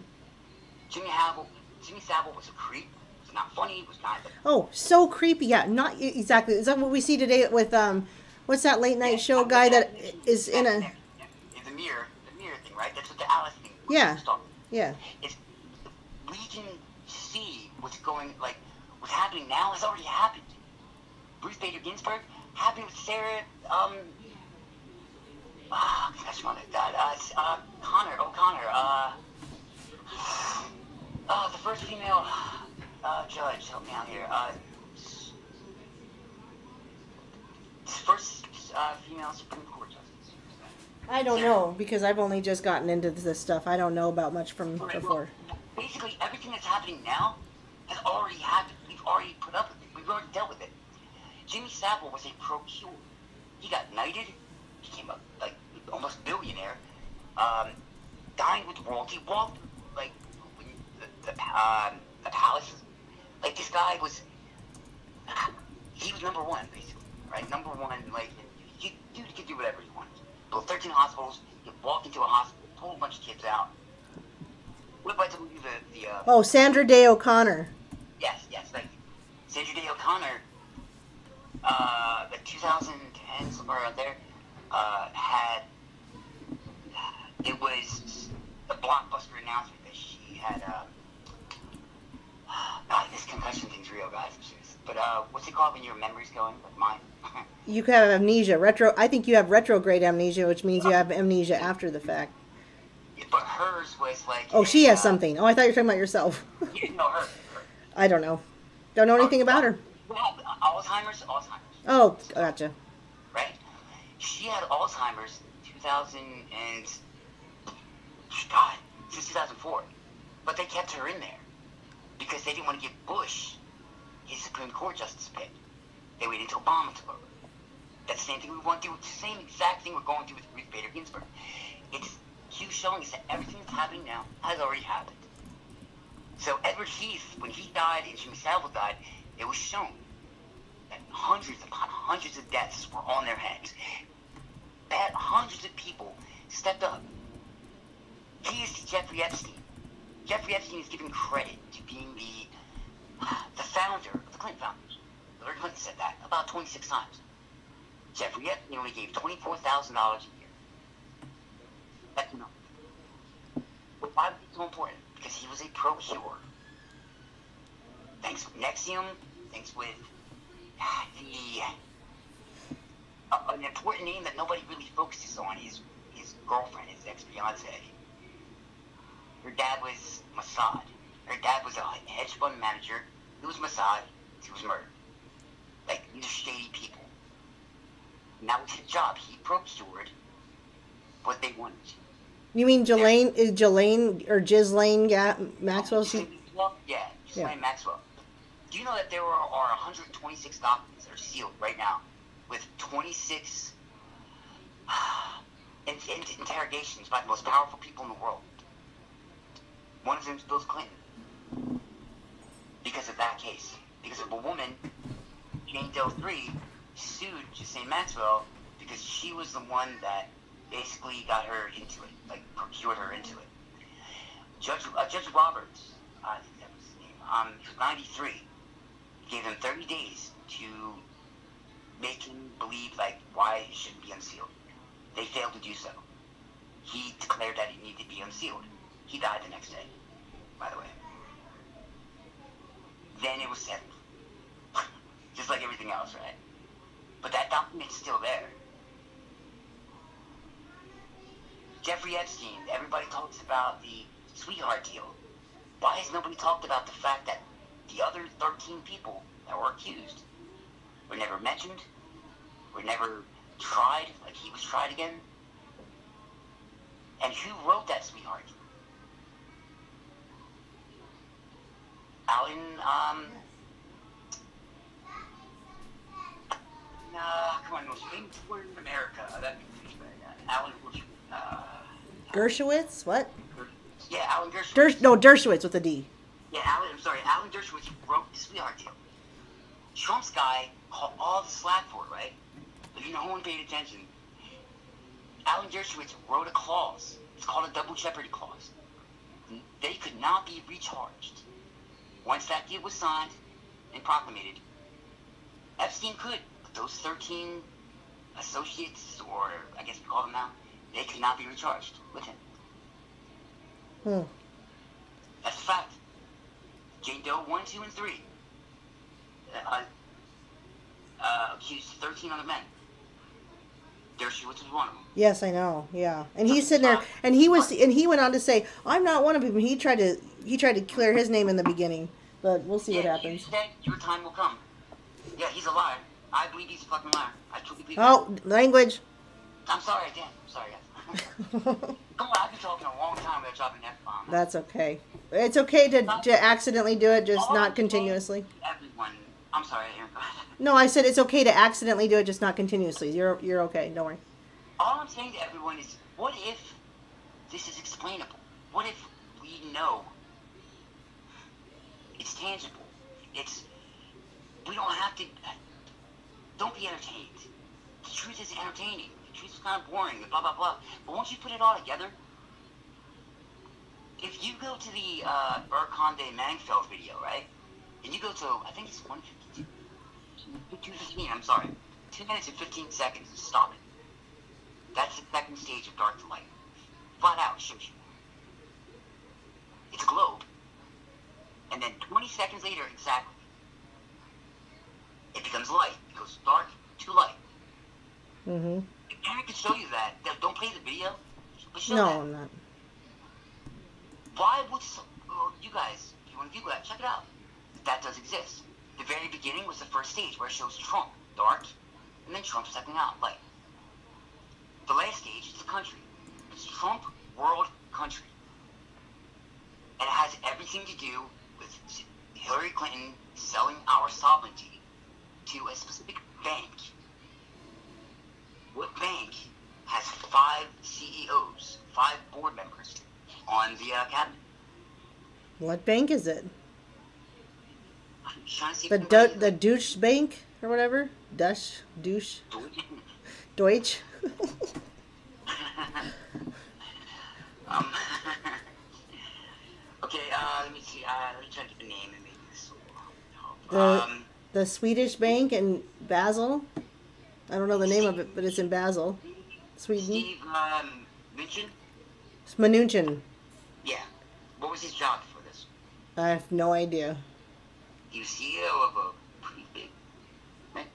Jimmy Savile was a creep. Was not funny. Was not. Oh, so creepy. Yeah, not exactly. Is that what we see today with what's that late night show guy that is in a? The mirror thing, right? That's what the Alice thing. Yeah. Yeah. It's, we can see what's happening now has already happened. Ruth Bader Ginsburg happened with Sarah. Gosh, my God. O'Connor. The first female judge. Help me out here. First female Supreme Court justice. I don't know because I've only just gotten into this stuff. I don't know about much from before. Well, basically, everything that's happening now has already happened. We've already put up with it. We've already dealt with it. Jimmy Savile was a procure. He got knighted. He came up like almost billionaire. Dined with royalty. Walked like the palace. Like this guy was. He was number one, basically, right? Number one, like dude could do whatever he wanted. Built 13 hospitals. He walked into a hospital, pulled a bunch of kids out. What if I told you the Oh, Sandra Day O'Connor. Yes, thank you. Sandra Day O'Connor, the 2010, somewhere around there, it was a blockbuster announcement that she had, this concussion thing's real, guys, I'm serious. But, what's it called when your memory's going, like mine? You could have amnesia. I think you have retrograde amnesia, which means you have amnesia after the fact. Yeah, but hers was like... Oh, she has something. Oh, I thought you were talking about yourself. Yeah, no, her. I don't know. Don't know anything about her. Well, Alzheimer's. Oh, gotcha. Right? She had Alzheimer's in 2000 and God, since 2004. But they kept her in there because they didn't want to give Bush his Supreme Court justice pick. They waited until Obama took over. That's the same thing we want to do. It's the same exact thing we're going through with Ruth Bader Ginsburg. It's Hugh showing us that everything that's happening now has already happened. So Edward Heath, when he died and Jimmy Savile died, it was shown that hundreds upon hundreds of deaths were on their heads. That hundreds of people stepped up. He is Jeffrey Epstein. Jeffrey Epstein is given credit to being the founder of the Clinton Foundation. Hillary Clinton said that about 26 times. Jeffrey Epstein only gave $24,000 a year. That's enough. But why was it so important? Because he was a procure. Thanks with Nexium, thanks with an important name that nobody really focuses on, his girlfriend, his ex-fiance. Her dad was Mossad. Her dad was a hedge fund manager. He was Mossad. He was murdered. Like, these are shady people. And that was his job. He procured what they wanted. You mean Ghislaine Maxwell? Yeah, Ghislaine Maxwell. Do you know that there are 126 documents that are sealed right now with 26 interrogations by the most powerful people in the world? One of them is Bill Clinton. Because of that case. Because of a woman, Jane Doe 3, sued Ghislaine Maxwell because she was the one that basically got her into it, like procured her into it. Judge Roberts, I think that was his name, he was 93. He gave him 30 days to make him believe, like, why it shouldn't be unsealed. They failed to do so. He declared that it needed to be unsealed. He died the next day, by the way. Then it was settled. Just like everything else, right? But that document's still there. Jeffrey Epstein, everybody talks about the sweetheart deal. Why has nobody talked about the fact that the other 13 people that were accused were never mentioned, were never tried, like he was tried again? And who wrote that sweetheart deal? Come on, most famous word in America. That'd be Alan Dershowitz? What? Yeah, Alan Dershowitz. Dershowitz with a D. Yeah, Alan Dershowitz wrote the sweetheart deal. Trump's guy caught all the slack for it, right? But no one paid attention. Alan Dershowitz wrote a clause. It's called a double jeopardy clause. They could not be recharged. Once that deal was signed and proclamated, Epstein could. But those 13 associates, or I guess we call them now, they could not be recharged with him. That's a fact. Jane Doe 1, 2, and 3 accused 13 other men. Dershowitz was one of them. Yes, I know. Yeah, and he's sitting there, and he went on to say, "I'm not one of them." He tried to clear his name in the beginning, but we'll see what happens. You said your time will come. Yeah, he's a liar. I believe he's a fucking liar. I truly believe. Oh, language. I'm sorry, Dan. I'm sorry, guys. Come on, I've been talking a long time without dropping an F-bomb. That's okay. It's okay to accidentally do it, just not continuously. Everyone, I'm sorry, Aaron. No, I said it's okay to accidentally do it, just not continuously. You're okay. Don't worry. All I'm saying to everyone is, what if this is explainable? What if we know it's tangible? We don't have to. Don't be entertained. The truth is entertaining. The truth is kind of boring, blah, blah, blah. But once you put it all together, if you go to the Burkhanday Mangfeld video, right? And you go to, I think it's 152, 215, I'm sorry. 2 minutes and 15 seconds to stop it. That's the second stage of dark to light. Flat out shows you. It's a globe. And then 20 seconds later, exactly, it becomes light. It goes dark to light. Mm-hmm. If Aaron could show you that, don't play the video, but show no, that. I'm not. Why would you guys, if you want to Google that, check it out. That does exist. The very beginning was the first stage where it shows Trump, dark, and then Trump stepping out, light. The last stage is the country. It's Trump, world, country. And it has everything to do with Hillary Clinton selling our sovereignty to a specific bank. What bank has 5 CEOs, 5 board members on the cabinet? What bank is it? I'm trying to see The if the douche bank or whatever? Douche? Deutsch? um, okay, let me see. Let me try to get the name and maybe this will help. The Swedish bank in Basel? I don't know the name of it, but it's in Basel, Sweden. Steve Mnuchin? Mnuchin. Yeah. What was his job for this? I have no idea. He was CEO of a pretty big bank.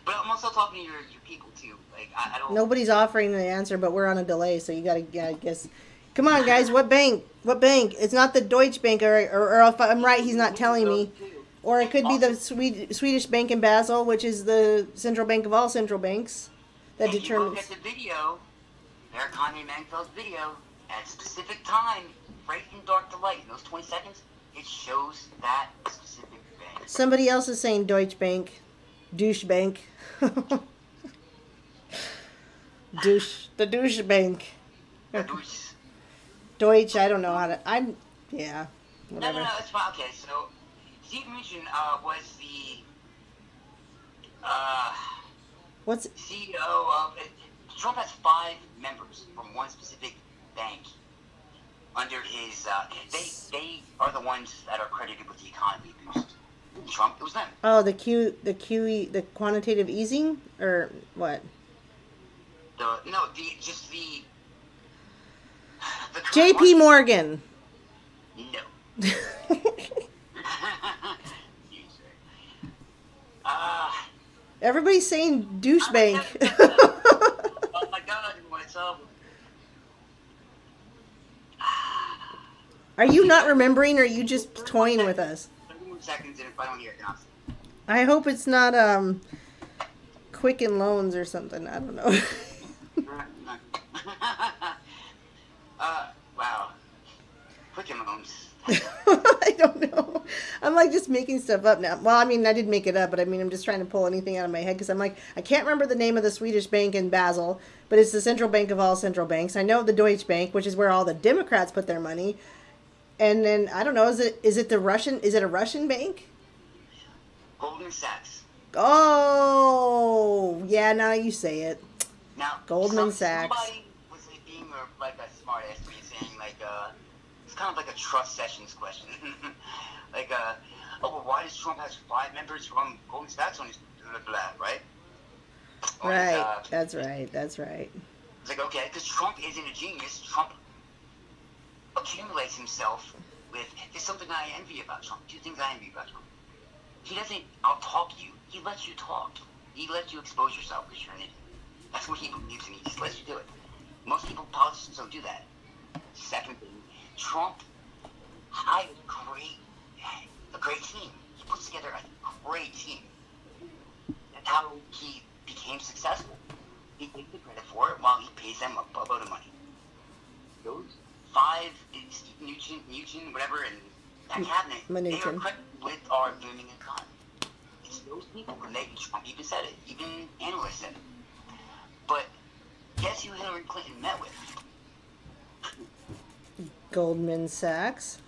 But I'm also talking to your people too. Like I don't. Nobody's offering the answer, but we're on a delay, so you gotta guess. Come on, guys. What bank? What bank? It's not the Deutsche Bank, or if I'm right, he's not telling me. Or it could be the Swedish bank in Basel, which is the central bank of all central banks. That determines. You look at the video, Eric Conway Mangel's video, at a specific time, right from dark to light, in those 20 seconds, it shows that specific bank. Somebody else is saying Deutsche Bank. Douche bank. The douche bank. Deutsch, I don't know how to, yeah, whatever. No, it's fine. Okay, so Steve Mnuchin was the What's CEO of, Trump has 5 members from one specific bank under his, they are the ones that are credited with the economy boost. Trump, it was them. Oh, the QE, the quantitative easing, or what? The J.P. Morgan. No. Everybody's saying douche bank. Oh my God, what's up? Are you not remembering, or are you just toying with us? 30 more seconds, and if I don't hear it, then I'll see. I hope it's not Quicken Loans or something. I don't know. Wow. Quicken Loans. I don't know. I'm like just making stuff up now. Well, I mean, I did make it up, but I mean, I'm just trying to pull anything out of my head because I'm like, I can't remember the name of the Swedish bank in Basel, but it's the central bank of all central banks. I know the Deutsche Bank, which is where all the Democrats put their money. And then I don't know, is it a Russian bank? Goldman Sachs. Oh, yeah, now you say it. Now, Goldman Sachs. Somebody was being like a smart ass to me saying like it's kind of like a trust sessions question. Like oh well, why does Trump has 5 members from Goldman Sachs on his blah, blah, blah, right? Right. That's right. It's like, okay, because Trump isn't a genius. Trump accumulates himself with, there's something I envy about Trump. 2 things I envy about Trump. He doesn't out-talk you. He lets you talk. He lets you expose yourself because you're an idiot. That's what he believes in. He just lets you do it. Most people, politicians, don't do that. Second thing, Trump hired a great team. He puts together a great team. That's how he became successful. He takes the credit for it while he pays them a buttload of money. Those 5, Steve Mnuchin, whatever, and that cabinet, they are credited with our booming economy. It's those people, and Trump even said it. Even analysts said it. But guess who Hillary Clinton met with? Goldman Sachs.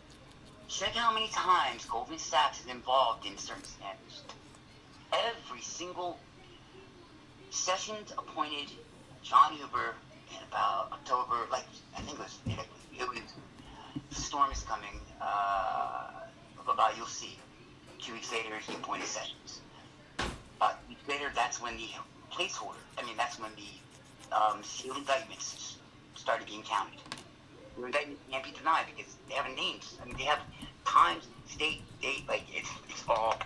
Check how many times Goldman Sachs is involved in certain scandals. Every single Sessions appointed John Huber in about October, like I think it was the storm is coming. You'll see. 2 weeks later, he appointed Sessions. Weeks later, that's when the placeholder. That's when the sealed indictments started being counted. The indictments can't be denied because they have names. They have times, state, date. Like it's all.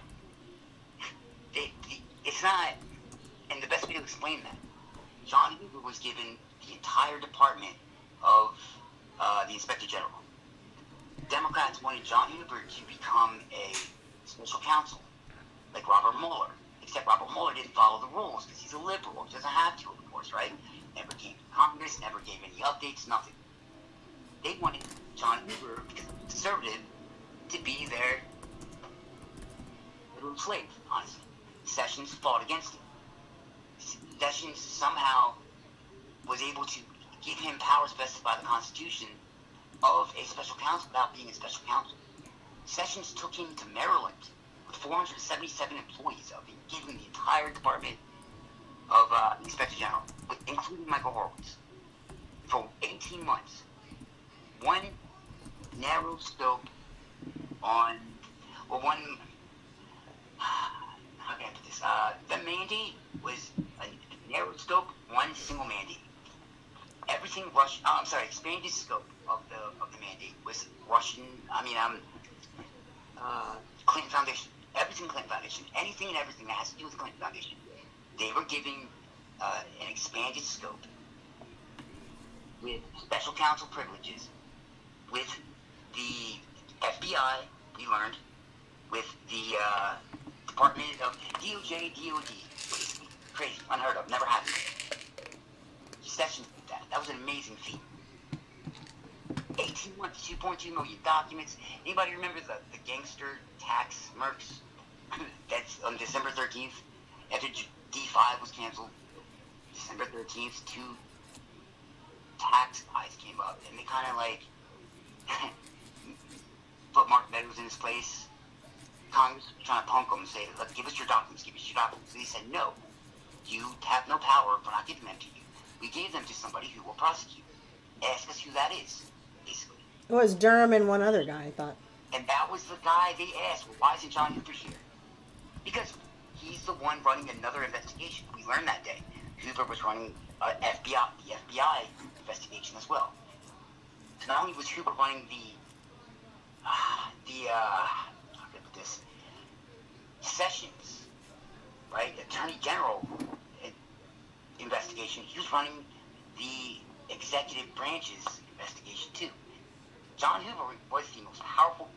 It's not. And the best way to explain that, John Huber was given the entire department of the Inspector General. Democrats wanted John Huber to become a special counsel, like Robert Mueller. Except Robert Mueller didn't follow the rules because he's a liberal. He doesn't have to, of course, right? Never came to Congress, never gave any updates, nothing. they wanted John Hoover, because he was conservative, to be their little slave, honestly. Sessions fought against him. Sessions somehow was able to give him powers vested by the Constitution of a special counsel without being a special counsel. Sessions took him to Maryland with 477 employees of him, giving the entire Department of Inspector General, including Michael Horowitz, for 18 months. One narrow scope on, well, one, how can I put this? The mandate was a narrow scope, one single mandate. Everything Russian, expanded scope of the mandate was Russian, Clinton Foundation. Everything Clinton Foundation. Anything and everything that has to do with Clinton Foundation. They were giving an expanded scope with special counsel privileges, with the FBI, we learned, with the Department of DOJ, DOD. Basically. Crazy, unheard of, never happened. Sessions did that. That was an amazing feat. 18 months, 2.2 million documents. Anybody remember the gangster tax mercs? That's on December 13th, after D5 was canceled. December 13th, 2 tax guys came up, and they kind of like put Mark Meadows in his place. Congress was trying to punk him and say, "Look, give us your documents, give us your documents." And he said, "No, you have no power for not giving them to you. We gave them to somebody who will prosecute. Ask us who that is," basically. It was Durham and one other guy, I thought. And that was the guy they asked, "Well, why isn't John Hoover here?" Because he's the one running another investigation. We learned that day. Hoover was running the FBI investigation as well. So not only was Hoover running how can I put this? Sessions, right? Attorney General investigation. He was running the executive branch's investigation too. John Hoover was the most powerful.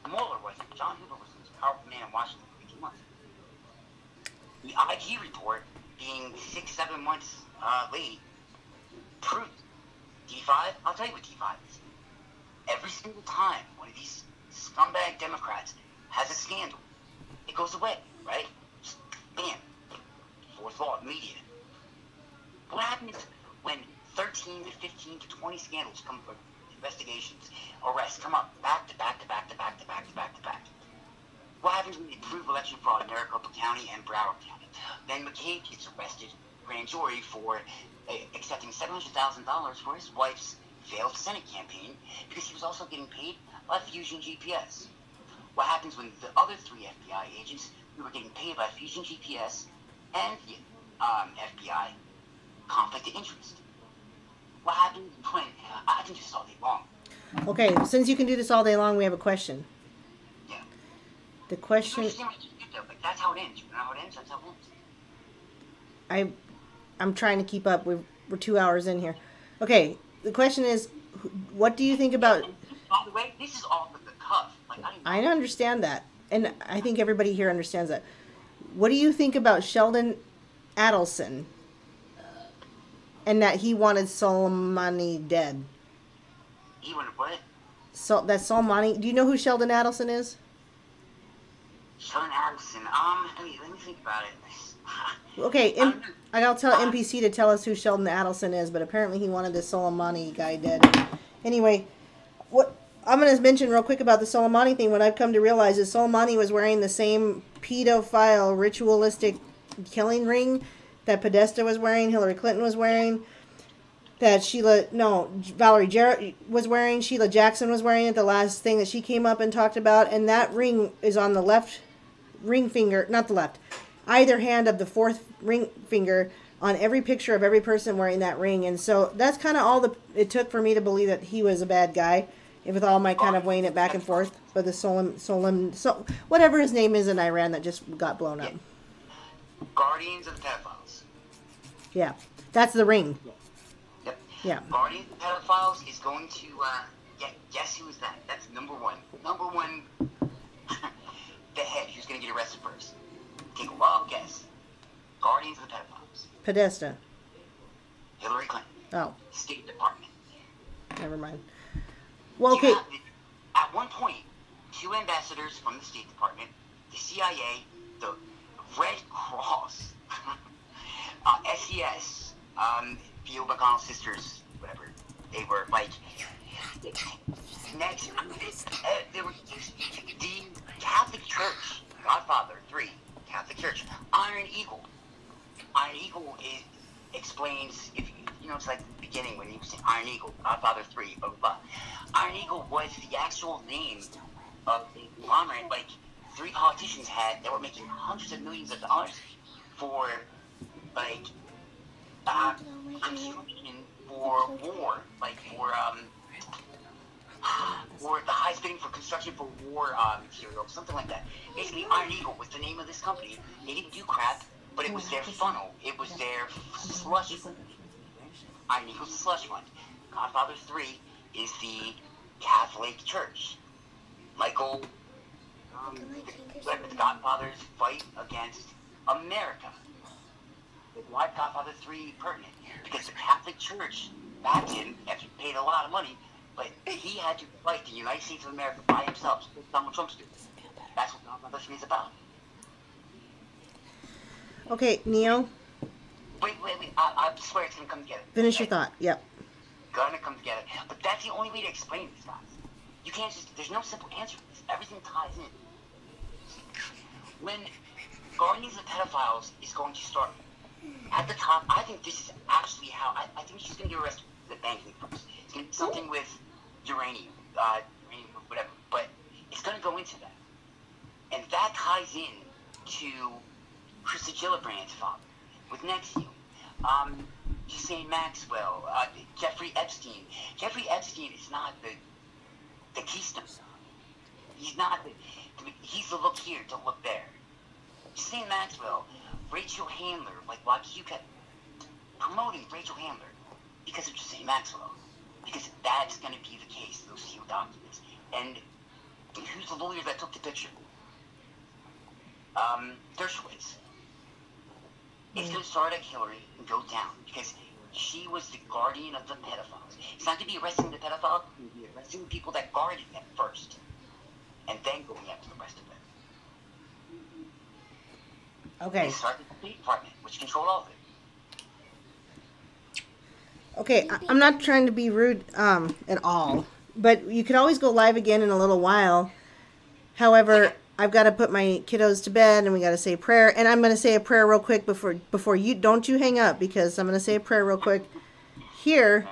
Mueller was. John Hoover was the most powerful man in Washington for 18 months. The IG report, being 6-7 months late, proved D5. I'll tell you what D5 is. Every single time one of these scumbag Democrats has a scandal, it goes away, right? Just bam. Fourth law, media. What happens when 13 to 15 to 20 scandals come from investigations, arrests come up back to back to back to back to back to back to back? What happens when they prove election fraud in Maricopa County and Broward County? Then McCabe gets arrested, grand jury, for accepting $700,000 for his wife's failed Senate campaign because he was also getting paid by Fusion GPS. What happens when the other 3 FBI agents who were getting paid by Fusion GPS and the FBI conflict of interest? What happens when I can do this all day long? Okay, since you can do this all day long, we have a question. Yeah. The question... You understand what you do, though, but that's how it ends. You know how it ends? That's how it ends. I'm trying to keep up. We're 2 hours in here. Okay, the question is, what do you think about... By the way, this is off of the cuff. Like, I understand that, and I think everybody here understands that. What do you think about Sheldon Adelson and that he wanted Soleimani dead? He wanted what? So that Soleimani... Do you know who Sheldon Adelson is? Sheldon Adelson. Let me think about it. Okay, I'll tell NPC to tell us who Sheldon Adelson is, but apparently he wanted the Soleimani guy dead. Anyway, what I'm going to mention real quick about the Soleimani thing, what I've come to realize is Soleimani was wearing the same pedophile ritualistic killing ring that Podesta was wearing, Hillary Clinton was wearing, that Valerie Jarrett was wearing, Sheila Jackson was wearing it, the last thing that she came up and talked about, and that ring is on the left ring finger, not the left, either hand of the fourth ring finger on every picture of every person wearing that ring. And so that's kind of all it took for me to believe that he was a bad guy, with all my kind of weighing it back and forth. But the whatever his name is in Iran that just got blown up. Guardians of the Pedophiles. Yeah, that's the ring. Yep. Yeah. Guardians of the Pedophiles is going to, guess who is that? That's number one. Number one, the head who's going to get arrested first. Take a wild guess. Guardians of the Pedophiles. Podesta. Hillary Clinton. Oh. State Department. Never mind. Well, You okay. have, at one point, 2 ambassadors from the State Department, the CIA, the Red Cross, SES, Theo McConnell's sisters, whatever they were, like, next, there were the Catholic Church, Godfather 3, Catholic Church, Iron Eagle. Iron Eagle explains, if you know, it's like the beginning when you say Iron Eagle, Godfather 3, blah, blah, blah. Iron Eagle was the actual name of the conglomerate, like, 3 politicians had that were making hundreds of millions of dollars for, like, construction for war, like, for the highest bidding for construction for war material, something like that. Basically, Iron Eagle was the name of this company. They didn't do crap, but it was their funnel. It was their slush fund. Iron Eagle's the slush fund. Godfather 3 is the Catholic Church. Michael, the Godfathers fight against America. Why Godfather 3 pertinent? Because the Catholic Church backed him after he paid a lot of money, but he had to fight the United States of America by himself. Donald Trump's doing. That's what Godfather 3 is about. Okay, Neo. Wait. I swear it's going to come together. Finish your thought. Yep. Gonna come together. But that's the only way to explain these guys. You can't just, there's no simple answer to this. Everything ties in. When Guardians of Pedophiles is going to start at the top, I think this is actually how, I think she's going to get arrested with the banking first. It's going to be something with uranium, whatever, but it's going to go into that. And that ties in to Krista Gillibrand's father with Nexium. Ghislaine Maxwell, Jeffrey Epstein. Jeffrey Epstein is not the keystone. He's not he's the look here to look there. Ghislaine Maxwell, Rachel Handler, like why you kept promoting Rachel Handler? Because of Ghislaine Maxwell. Because that's going to be the case, those sealed documents. And who's the lawyer that took the picture? Dershowitz. It's going to start at Hillary and go down because she was the guardian of the pedophiles. It's not to be arresting the pedophiles, it's to be arresting the people that guarded them first, and then going after the rest of them. Okay. They start with the State Department, which controlled all of it. Okay, I'm not trying to be rude at all, but you could always go live again in a little while. However, I've got to put my kiddos to bed, and we got to say prayer. And I'm going to say a prayer real quick before you. Don't you hang up, because I'm going to say a prayer real quick here.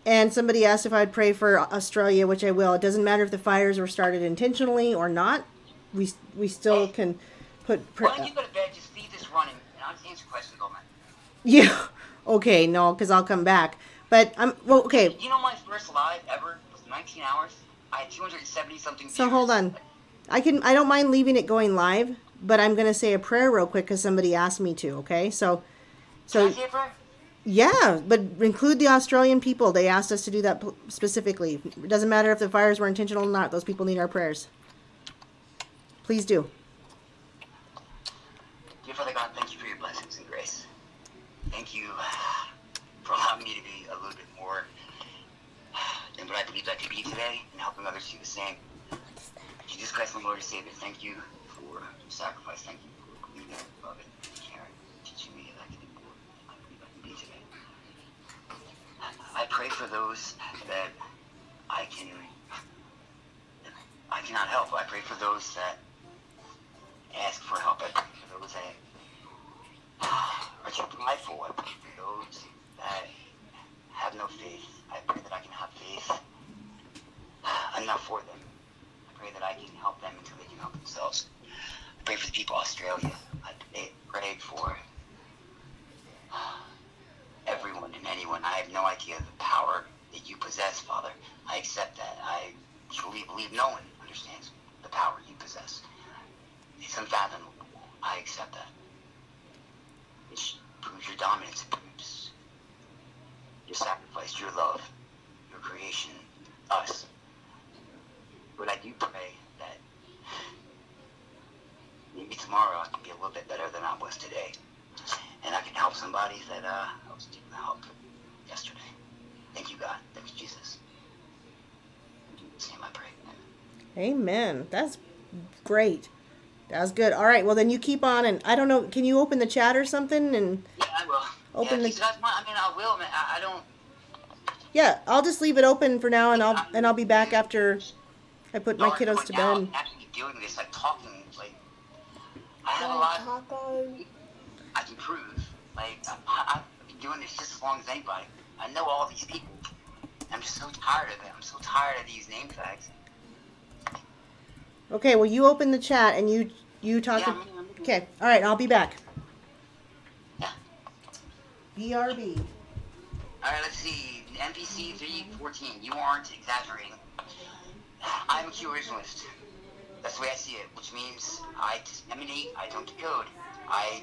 And somebody asked if I'd pray for Australia, which I will. It doesn't matter if the fires were started intentionally or not. We still can put prayer. Why don't you go to bed? Just leave this running, and I'll answer questions all night. Yeah. Okay. No, because I'll come back. But well. Okay. You know, my first live ever was 19 hours. I had 270 something. So hold on. I don't mind leaving it going live, but I'm going to say a prayer real quick because somebody asked me to, okay? So Can I say a prayer? Yeah, but include the Australian people. They asked us to do that specifically. It doesn't matter if the fires were intentional or not. Those people need our prayers. Please do. Dear Father God, thank you for your blessings and grace. Thank you for allowing me to be a little bit more than what I believed I could be today and helping others do the same. Jesus Christ, my Lord and Savior, thank you for your sacrifice. Thank you for believing, loving, and caring, teaching me that I can be more than I believe I can be today. I pray for those that I cannot help. I pray for those that ask for help. I pray for those that are too prideful. I pray for those that have no faith. I pray that I can have faith enough for them. I pray that I can help them until they can help themselves. I pray for the people of Australia. I pray for everyone and anyone. I have no idea the power that you possess, Father. I accept that. I truly believe no one understands the power you possess. It's unfathomable. I accept that. It proves your dominance. It proves your sacrifice, your love, your creation, us. But I do pray that maybe tomorrow I can be a little bit better than I was today. And I can help somebody that I wasn't able to help yesterday. Thank you, God. Thank you, Jesus. Am I pregnant? Amen. That's great. That's good. All right. Well, then you keep on, and I don't know. Can you open the chat or something and Yeah, I will. Yeah, open if the? you guys want, I mean, I will, man. I don't. Yeah, I'll just leave it open for now, and I, I'll be back after I put my start kiddos going to out bed. and actually doing this, like talking, like I have a Want lot taco? I can prove. Like I've been doing this just as long as anybody. I know all these people. I'm just so tired of it. I'm so tired of these name tags. Okay. Well, you open the chat and you talk Yeah, to. Okay. All right. I'll be back. Yeah. BRB. All right. Let's see. NPC 314. You aren't exaggerating. I'm a Q originalist. That's the way I see it, which means I disseminate. I don't decode. I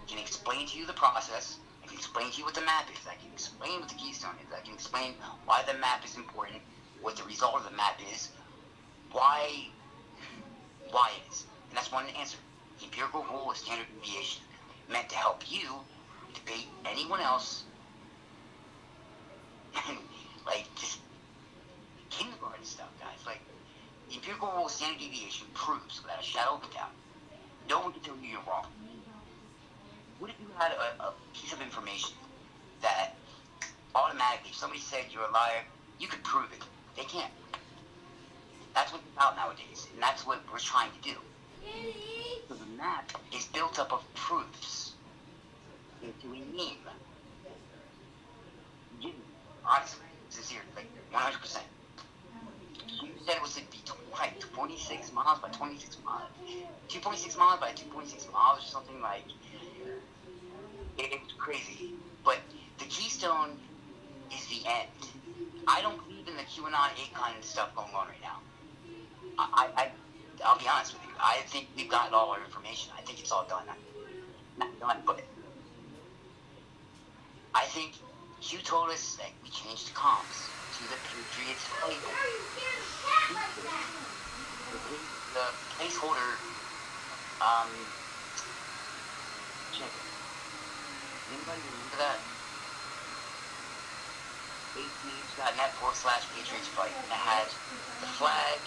can explain to you the process. I can explain to you what the map is. I can explain what the keystone is. I can explain why the map is important, what the result of the map is, why it is. And that's one answer. The empirical rule of standard deviation, meant to help you debate anyone else and like just kindergarten stuff, guys. Like the empirical rule of standard deviation proves without a shadow of a doubt, no one can tell you you're wrong. What if you had a piece of information that automatically, if somebody said you're a liar, you could prove it? They can't. That's what it's about nowadays, and that's what we're trying to do. So the map is built up of proofs into a meme. Honestly, sincerely, like 100%. You said it was to be like 26 miles by 26 miles, 2.6 miles by 2.6 miles, or something like. It's crazy. But the keystone is the end. I don't believe in the QAnon ACON stuff going on right now. I'll be honest with you. I think we've gotten all our information. I think it's all done. Not done, but I think Q told us that we changed the comms to the Patriots flag. The placeholder, check it. Anybody remember that? 8news.net/Patriots flight. And it had the flag,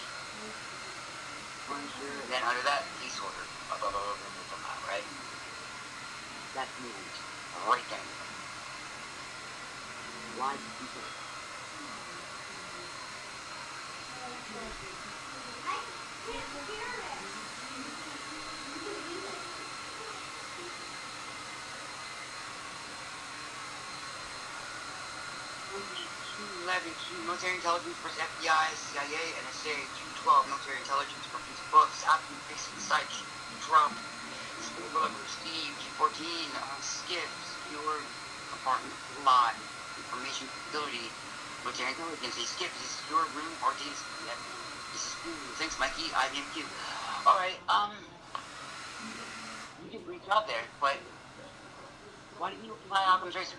and then under that, placeholder. Right? That's moved right there. Why do people? Q11, military intelligence versus FBI, CIA, NSA, Q12, military intelligence versus books, after fixing sites, Trump, Steve, Q14, Skip, secure apartment lot, information facility, military intelligence, a Skip, is a secure room, RTs, yeah, this is cool, thanks Mikey, IBMQ. Alright, you did a great job there, but why didn't you apply Occam's razor?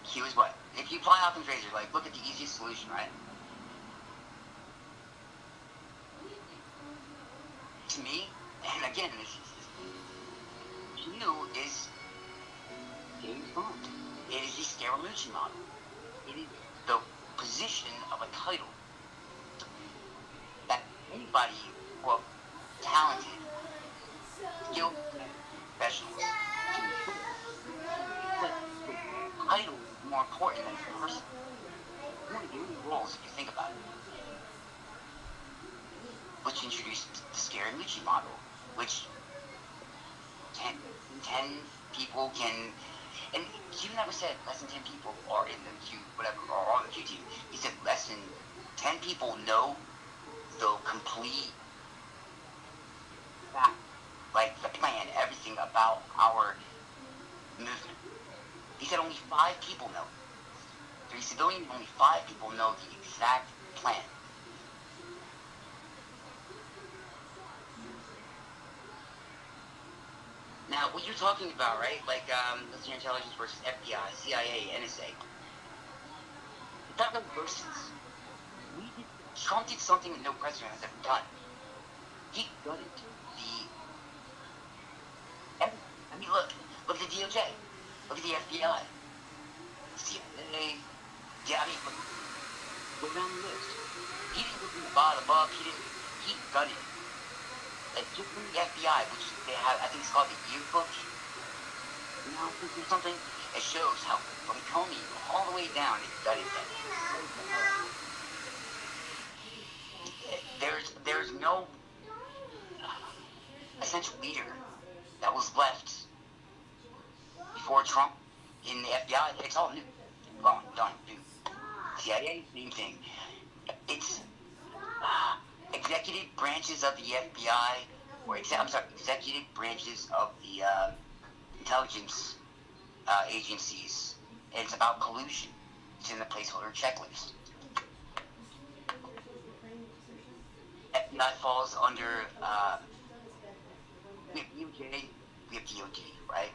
Q is what? If you apply Occam's razor, like, look at the easiest solution, right? To me, and again, Q is James Bond. It is the Scaramucci model. It is the position of a title that anybody, well, talented, skilled professionals can put. But the title is more important than the person. You want to do any roles if you think about it. Which introduced the Scaramucci model, which 10 people can, and Q never said less than 10 people are in the Q, whatever, or on the Q team. He said less than 10 people know the complete fact, like the plan, everything about our movement. He said only 5 people know. For a civilian, only 5 people know the exact plan. Now, what you're talking about, right? Like, military intelligence versus FBI, CIA, NSA. It's not versus. Trump did something that no president has ever done. He gutted the I mean, look at the DOJ. Look at the FBI. CIA. Yeah, I mean, go down the list. He didn't go from the bottom up. He gutted it. Like, just from the FBI, which they have, I think it's called the yearbook. You know, or something. It shows how, from Comey all the way down, they gutted that. There's no essential leader that was left before Trump in the FBI. It's all new. Gone, done, new. CIA, same thing. It's executive branches of the FBI, or executive branches of the intelligence agencies. And it's about collusion. It's in the placeholder checklist. FBI falls under, we have DOJ, we have DOD, right?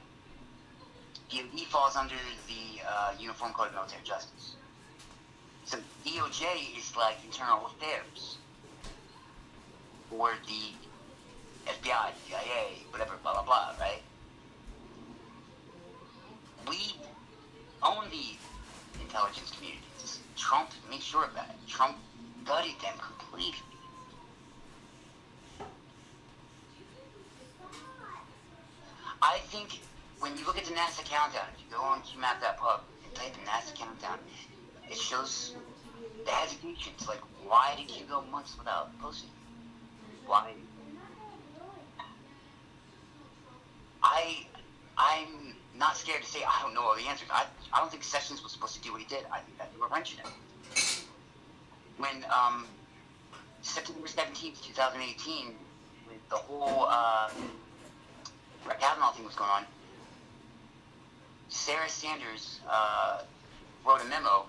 DOD falls under the Uniform Code of Military Justice. So DOJ is like internal affairs for the FBI, CIA, whatever, blah, blah, blah, right? We own the intelligence communities. Trump made sure of that. Trump gutted them completely. I think when you look at the NASA countdown, if you go on QMap.pub and type in NASA countdown, it shows the hesitations. Like, why did you go months without posting? Why? I'm not scared to say I don't know all the answers. I don't think Sessions was supposed to do what he did. I think that they were wrenching him. When September 17th, 2018, with the whole Brett Kavanaugh thing was going on, Sarah Sanders wrote a memo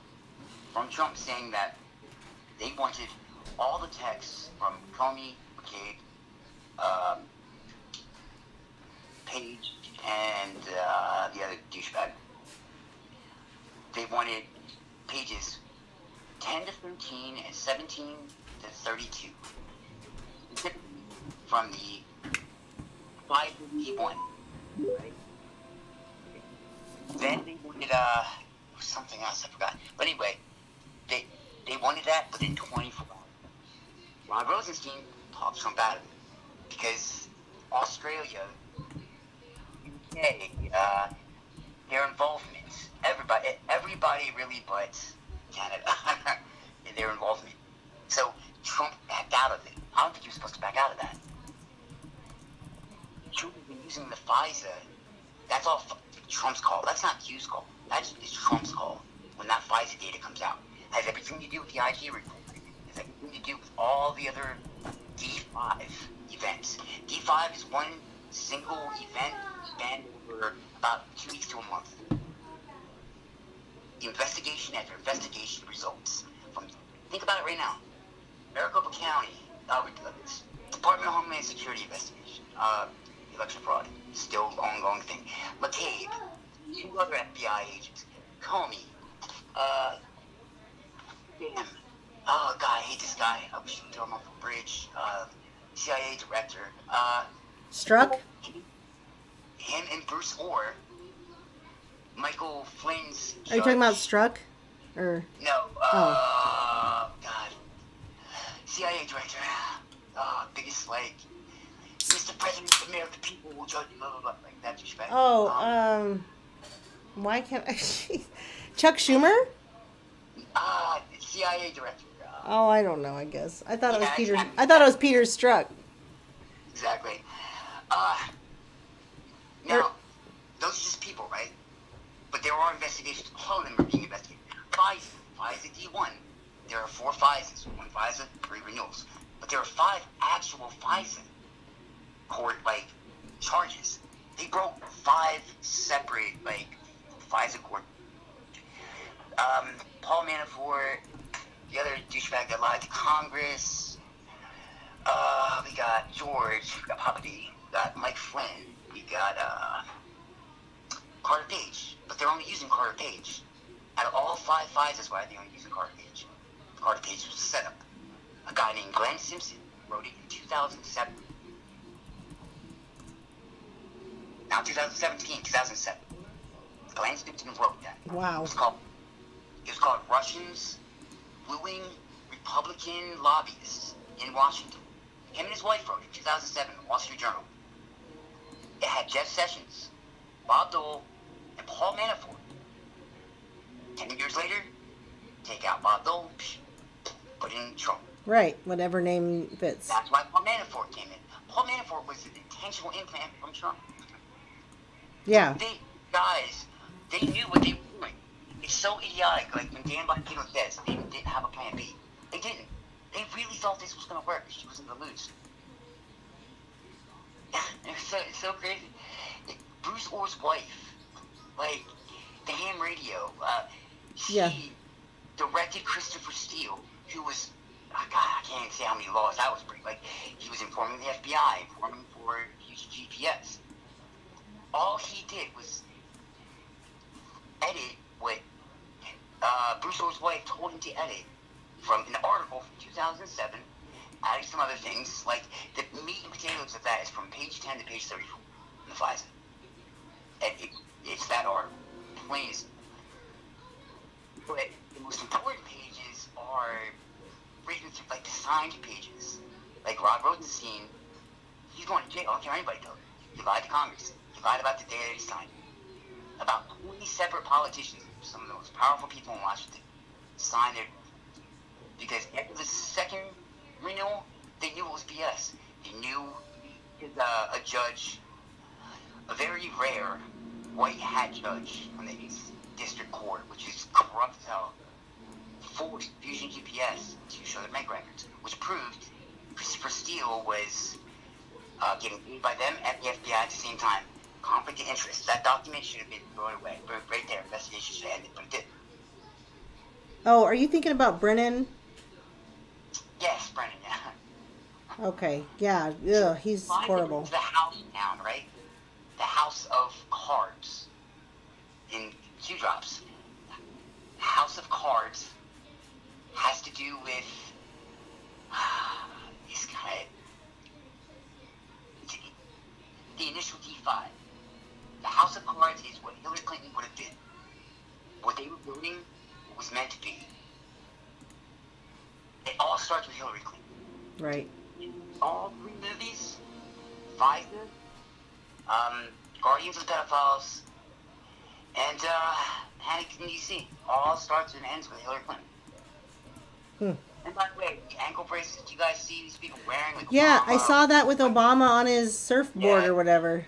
from Trump saying that they wanted all the texts from Comey, McCabe, Page, and the other douchebag. They wanted pages 10 to 13 and 17 to 32 from the 551. Right? Then they wanted something else I forgot. But anyway, they wanted that within 24 hours. Ron Rosenstein talked Trump out of it because Australia, UK, their involvement, everybody really but Canada, their involvement. So Trump backed out of it. I don't think he was supposed to back out of that. Trump has been using the FISA. That's all Trump's call. That's not Q's call. That's Trump's call. When that FISA data comes out, it has everything to do with the IG report. It has everything to do with all the other D5 events. D5 is one single event spanned over about 2 weeks to a month. Investigation after investigation results from. Think about it right now. Maricopa County, Department of Homeland Security investigation, election fraud, still ongoing thing. McCabe, 2 other FBI agents, Comey, damn, oh god, I hate this guy. I wish I could throw him off a bridge. CIA director, Struck? Him and Bruce Orr, Michael Flynn's judge. Are you talking about Struck? Or No, God. CIA director. Biggest, like, Mr. President of the American people will judge you, blah, blah, blah, like that respect. Why can't I... Chuck Schumer? CIA director. I don't know, I guess. I thought it was Peter. Exactly. I thought it was Peter Strzok. Exactly. Now, those are just people, right? But there are investigations. All of them are being investigated. FISA D1. There are 4 FISAs. 1 FISA, 3 renewals. But there are 5 actual FISA court, charges. They broke 5 separate, FISA court. Paul Manafort, the other douchebag that lied to Congress. We got George, we got Papa D, we got Mike Flynn, we got Carter Page. But they're only using Carter Page. Out of all 5 FISAs, why are they only using Carter Page? Carter Page was set up. A guy named Glenn Simpson wrote it in 2007. Now, 2017, 2007. Glenn Stinson wrote that. Wow. It was called Russians Wooing Republican Lobbyists in Washington. Him and his wife wrote it in 2007, Wall Street Journal. It had Jeff Sessions, Bob Dole, and Paul Manafort. 10 years later, take out Bob Dole, put in Trump. Right, whatever name fits. That's why Paul Manafort came in. Paul Manafort was an intentional implant from Trump. Yeah. They knew what they were doing. It's so idiotic. Like when Dan Bongino says they didn't have a plan B. They didn't. They really thought this was going to work. She wasn't going to lose. It's so crazy. Bruce Orr's wife, like the ham radio, she directed Christopher Steele, who was, God, I can't even say how many laws that was breaking. Like, he was informing the FBI, informing for using GPS. All he did was edit what Bruce Orr's wife told him to edit from an article from 2007, adding some other things. Like, the meat and potatoes of that is from page 10 to page 34 in the FISA. And it's that article. Plain as. But the most important pages are written through, like, the signed pages. Like Rod Rosenstein, he's going to jail. I don't care anybody does. He lied to Congress. He lied about the day that he signed. About 20 separate politicians, some of the most powerful people in Washington, signed it. Because after the second renewal, they knew it was BS. They knew a judge, a very rare white hat judge from the district court, which is corrupt as hell, forced Fusion GPS to show their bank records, which proved Christopher Steele was getting paid by them at the FBI at the same time. Conflict of interest. That document should have been thrown away. Right there. Investigation should have ended, but it didn't. Oh, are you thinking about Brennan? Yes, Brennan, yeah. Okay, yeah. Ugh, he's horrible. The house down, right? The House of Cards in Q-Drops. House of Cards has to do with this guy. The initial D5. The House of Cards is what Hillary Clinton would have been. What they were building was meant to be. It all starts with Hillary Clinton. Right. All three movies, FISA, Guardians of the Pedophiles, and Hannigan DC, all starts and ends with Hillary Clinton. And by the way, the ankle braces you guys see these people wearing, like Yeah, Obama, I saw that with Obama on his surfboard or whatever.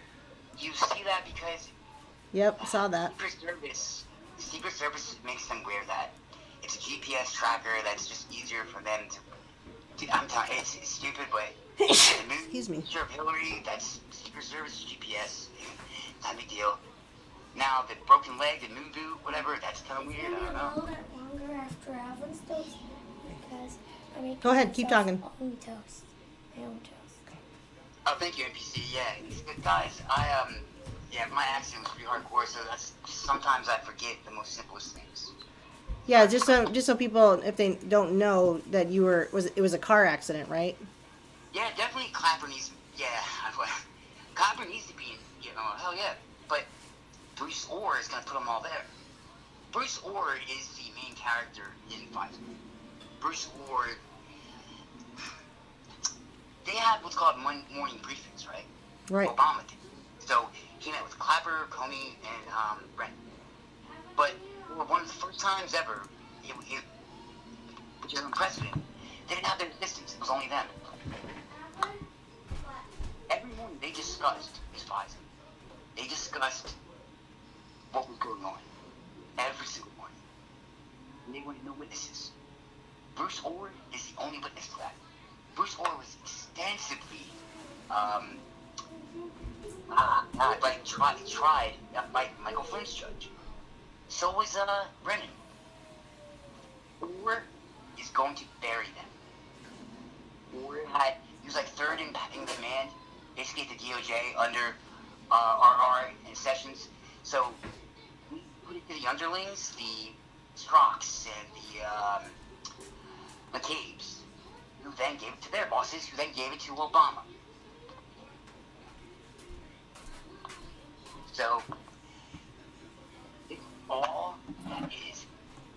You see that because Yep, saw that. Secret Service makes them wear that. It's a GPS tracker that's just easier for them to I'm telling you, it's stupid, but Excuse me. Picture of Hillary, that's Secret Service GPS. Not a big deal. Now, the broken leg, the moon boot, whatever, that's kind of weird. I don't know. Longer after Alvin's toast because I mean. Go ahead, keep talking. Only toast. My own toast. Oh, thank you, NPC. Yeah, these good guys. My accent was pretty hardcore, so that's sometimes I forget the most simplest things. Yeah, just so people, if they don't know that it was a car accident, right? Yeah, definitely Clapper needs. Yeah, Clapper needs to be in. Hell yeah. But Bruce Orr is gonna put them all there. Bruce Orr is the main character in FISA. Bruce Orr. They had what's called morning briefings, right? Right. Obama did. So he met with Clapper, Comey, and Brent. But one of the first times ever, which is unprecedented, they didn't have their assistants. It was only them. Every morning they discussed his FISA. They discussed what was going on. Every single morning. And they wanted no witnesses. Bruce Orr is the only witness to that. Bruce Orr was extensively tried by Michael Flynn's judge. So was Brennan. Orr is going to bury them. Orr he was like third in command, basically at the DOJ under RR and Sessions. So we put it to the underlings, the Strocks and the McCabe's, who then gave it to their bosses, who then gave it to Obama. So, it's all that is.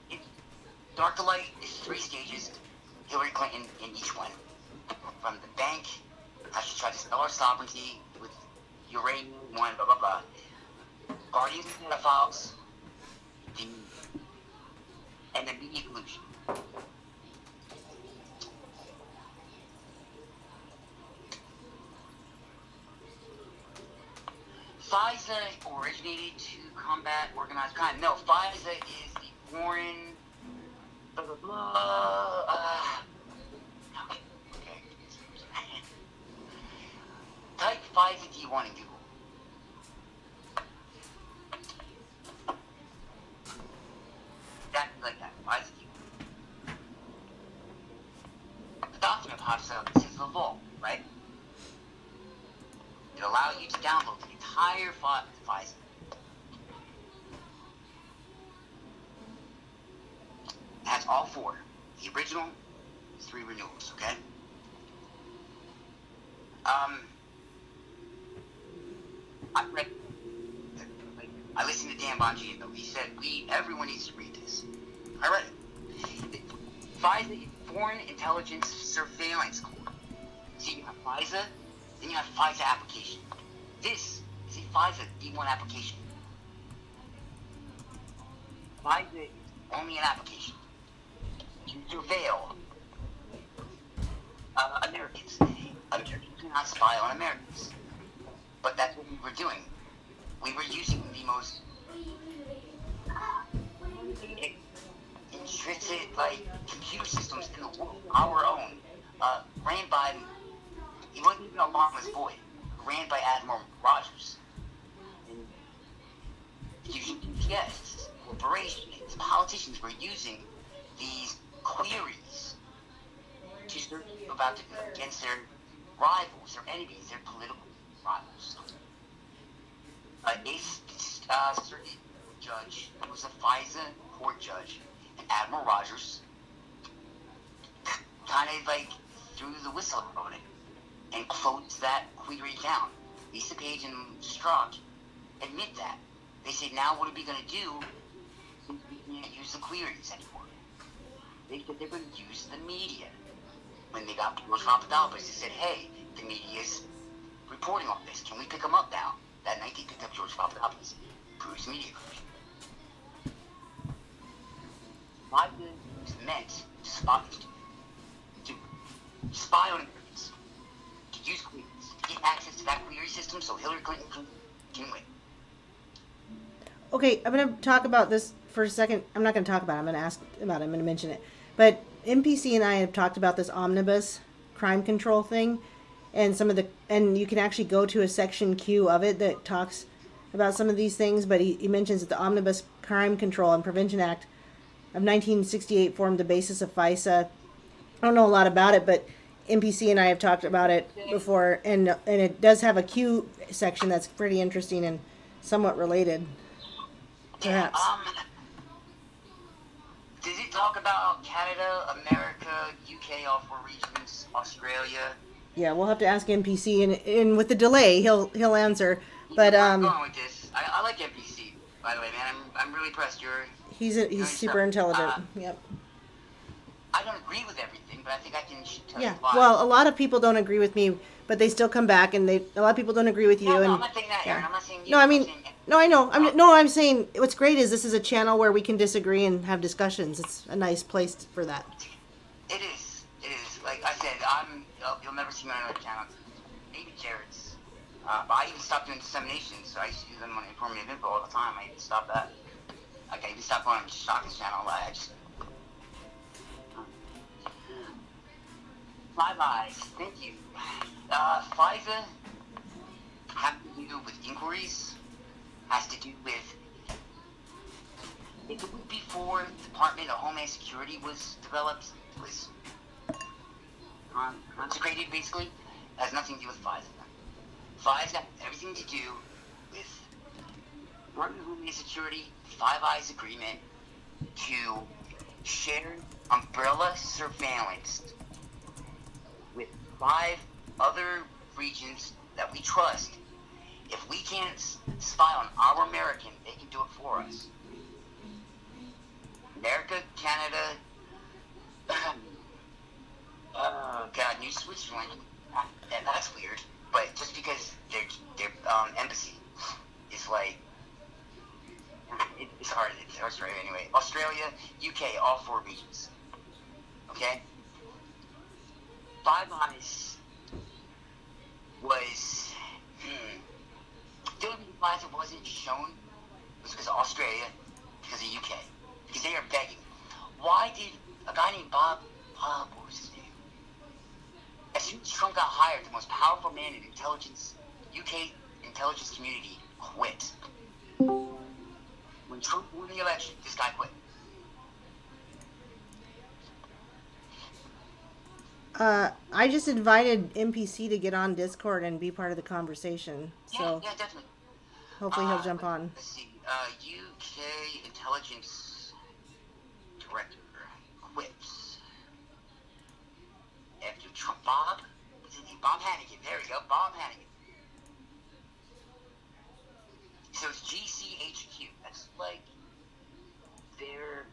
It's dark to light is 3 stages. Hillary Clinton in each one. From the bank, how she tried to spell our sovereignty with uranium, blah, blah, blah. Guardians and pedophiles, and the media collusion. FISA originated to combat organized crime. No, FISA is the foreign blah blah blah. Okay. Type FISA D1 in Google. Exactly like that. FISA D1. The document pops up and says the vault, right? It allows you to download the entire FISA. It has all 4. The original, 3 renewals, okay? I listened to Dan Bongino. He said, everyone needs to read this. I read it. FISA is Foreign Intelligence Surveillance Corps. So you have FISA, then you have FISA application. This is a FISA D1 application. FISA is only an application to surveil Americans. Americans cannot spy on Americans. But that's what we were doing. We were using the most intrinsic, computer systems in the world, our own, ran by, he wasn't even a lawless boy, ran by Admiral Rogers. And using GPS, corporations, politicians were using these queries to search against their rivals, their enemies, their political rivals. A circuit judge who was a FISA court judge, and Admiral Rogers, kind of threw the whistle on it and closed that query down. Lisa Page and Strzok admit that. They said, now what are we going to do since we can't use the queries anymore? They said they're going to use the media. When they got George Papadopoulos, they said, hey, the media is reporting on this. Can we pick them up now? That night they picked up George Papadopoulos. Proves media collusion. FISA is meant to spy on Americans, to use queries, to get access to that query system so Hillary Clinton can win. Okay, I'm going to talk about this for a second. I'm not going to talk about it. I'm going to ask about it. I'm going to mention it. But MPC and I have talked about this omnibus crime control thing, and and you can actually go to a section Q of it that talks about some of these things, but he mentions that the Omnibus Crime Control and Prevention Act of 1968 formed the basis of FISA. I don't know a lot about it, but MPC and I have talked about it before, and it does have a Q section that's pretty interesting and somewhat related, perhaps. Does it talk about Canada, America, UK, all 4 regions, Australia? Yeah, we'll have to ask MPC, and with the delay, he'll answer. But I'm going with this. I like MPC, by the way, man. I'm really impressed. He's super intelligent. Yep. I don't agree with everything, but I think I can tell Yeah. you why. Well, a lot of people don't agree with me, but they still come back, and a lot of people don't agree with you. No, and I'm not saying that, Aaron. I'm not saying you. No, I mean, no, I know. I'm saying what's great is this is a channel where we can disagree and have discussions. It's a nice place for that. It is. It is. Like I said, you'll never see me on another channel. Maybe Jared's. But I even stopped doing disseminations, so I used to do them on informative info all the time. I even stopped that. Like, I even stopped going on Shaka's channel. I just... My eyes. Thank you. FISA has to do with inquiries, has to do with... If the week before the Department of Homeland Security was developed, was consecrated, basically, it has nothing to do with FISA. FISA has everything to do with Department of Homeland Security, Five Eyes Agreement to share umbrella surveillance with 5 other regions that we trust If we can't spy on our American, they can do it for us. America, Canada, God, New Switzerland. That's weird. But just because their embassy is like, it's hard. It's hard anyway. Australia, UK, all 4 regions. Okay. Five Eyes was the only reason why it wasn't shown was because of Australia, because of UK, because they are begging. Why did a guy named Bob, what was his name? As soon as Trump got hired, the most powerful man in UK intelligence community quit. When Trump won the election, this guy quit. I just invited MPC to get on Discord and be part of the conversation. So yeah, definitely. Hopefully he'll jump on. Let's see. UK intelligence director quits after Trump. Bob Hannigan. There we go. Bob Hannigan. So it's GCHQ. That's like their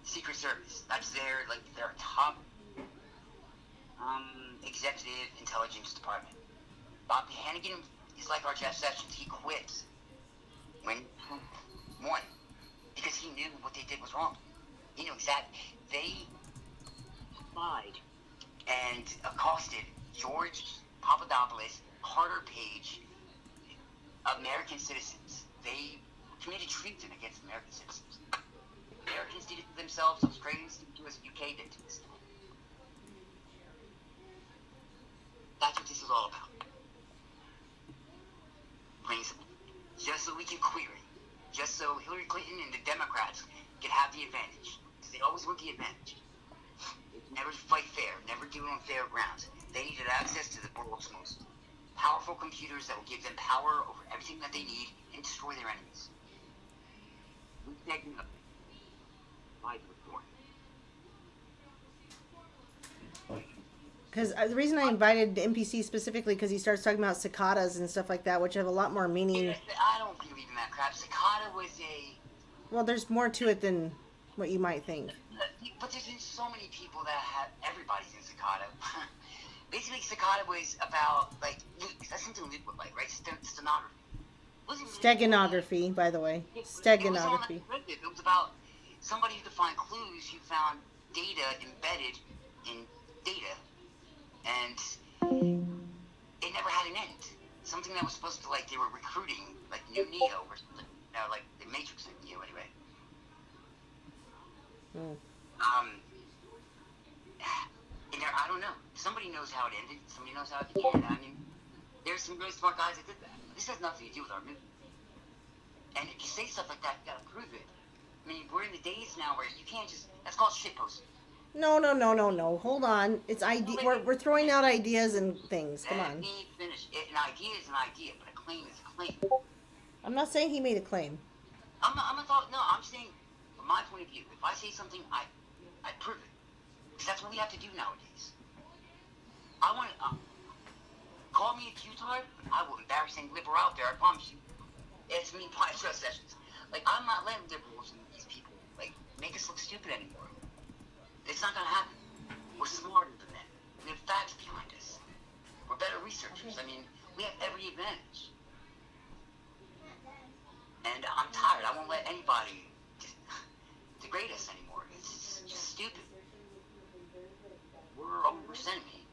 Secret Service. That's their top executive intelligence department. Bob Hannigan is like our Jeff Sessions. He quit when Trump won because he knew what they did was wrong. He knew exactly. They lied and accosted George Papadopoulos, Carter Page, American citizens. They committed treason against American citizens. Americans did it to themselves. Australians did it to us. UK did it to us. That's what this is all about. Just so we can queer it. Just so Hillary Clinton and the Democrats can have the advantage. Because they always want the advantage. They never fight fair. Never do it on fair grounds. They needed access to the world's most powerful computers that will give them power over everything that they need and destroy their enemies. We've taken up live report. Because the reason I invited MPC specifically because he starts talking about cicadas and stuff like that, which have a lot more meaning. Yeah, I don't believe in that crap. Cicada was a... Well, there's more to it than what you might think. But there's been so many people that have... Everybody's in cicada. Basically, cicada was about, like... That's something Luke would like, right? Stenography. Steganography, by the way. Steganography. It was about somebody who could find clues who found data embedded in data. And it never had an end. Something that was supposed to, like, they were recruiting, like, new Neo or something. No, like, the Matrix and Neo, anyway. I don't know. Somebody knows how it ended. Somebody knows how it began. I mean, there's some really smart guys that did that. This has nothing to do with our movie. And if you say stuff like that, you gotta prove it. I mean, we're in the days now where you can't just... That's called shitposting. No. Hold on. It's we're throwing out ideas and things. Come on. Let me finish. An idea is an idea, but a claim is a claim. I'm not saying he made a claim. I'm saying, from my point of view, if I say something, I prove it. Because that's what we have to do nowadays. I want to... call me a Q-tard, I will embarrass any liberal out there, I promise you. It's me, Pine Trust Sessions. Like, I'm not letting liberals and these people, like, make us look stupid anymore. It's not gonna happen. We're smarter than them. We have facts behind us. We're better researchers. I mean, we have every advantage. And I'm tired. I won't let anybody degrade us anymore. It's just stupid. We're over enemy.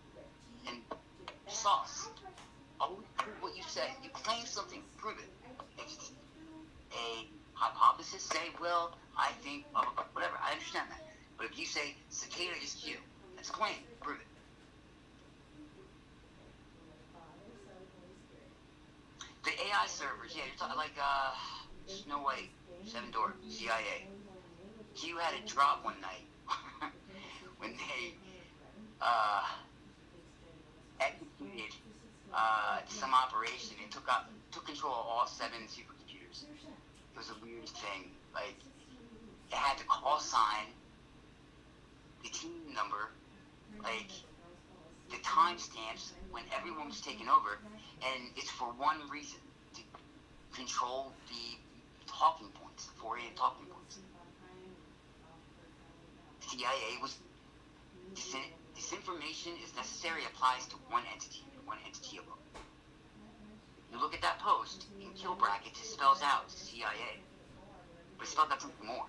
And sauce. Always prove what you say. You claim something, prove it. If it's a hypothesis, say, well, I think, whatever. I understand that. But if you say cicada is Q, that's a claim. Prove it. The AI servers, yeah, you're talking like Snow White, Seven Door, CIA. Q had a drop one night when they executed some operation and took control of all 7 supercomputers. It was the weirdest thing. Like, it had to call sign the team number, like the timestamps when everyone was taken over, and it's for one reason: to control the talking points, the 4 a.m. talking points. CIA was disinformation is necessary applies to one entity alone. You look at that post in kill brackets, it spells out CIA, but it spells out something more.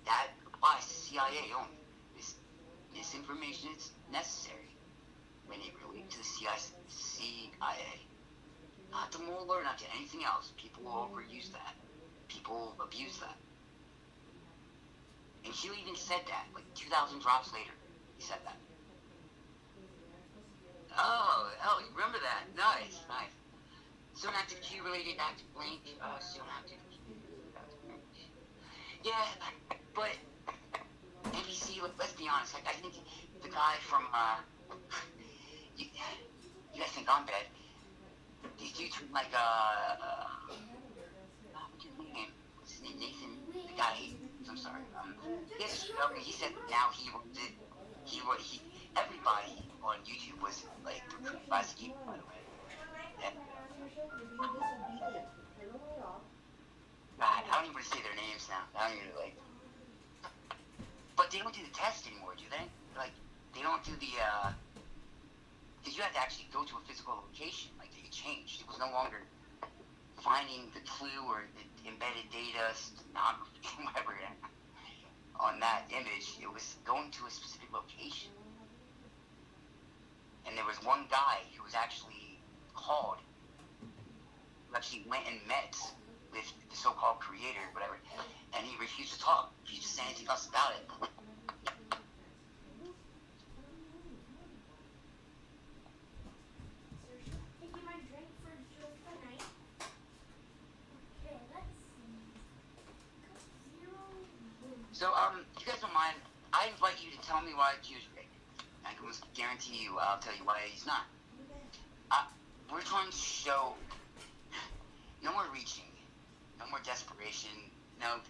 That applies to CIA only. This information is necessary when it relates to the CIA. Not to Mueller, not to anything else. People will overuse that. People abuse that. And Q even said that, like 2,000 drops later, he said that. Oh, you remember that? Nice. Soon after Q-related active link, soon after yeah, but NBC, let's be honest, like, I think the guy from, you guys think I'm bad. These dudes from, like, what's his name? Nathan, the guy, I'm sorry, yes, he said now everybody on YouTube was, like, recruited by Ski, by the way. And, God, I don't even want to say their names now. I don't even, like, but they don't do the test anymore, do they? Like, they don't do the, because you have to actually go to a physical location, like, they changed. It was no longer finding the clue or the embedded data, whatever, on that image. It was going to a specific location. And there was one guy who was actually called, who actually went and met with the so-called creator, whatever, and he refused to talk. He just said anything else about it. Taking my drink for just the night. Okay, let's see. So, if you guys don't mind, I invite you to tell me why Q's fake. I can almost guarantee you I'll tell you why he's not. We're trying to show no more reaching, no more desperation, no,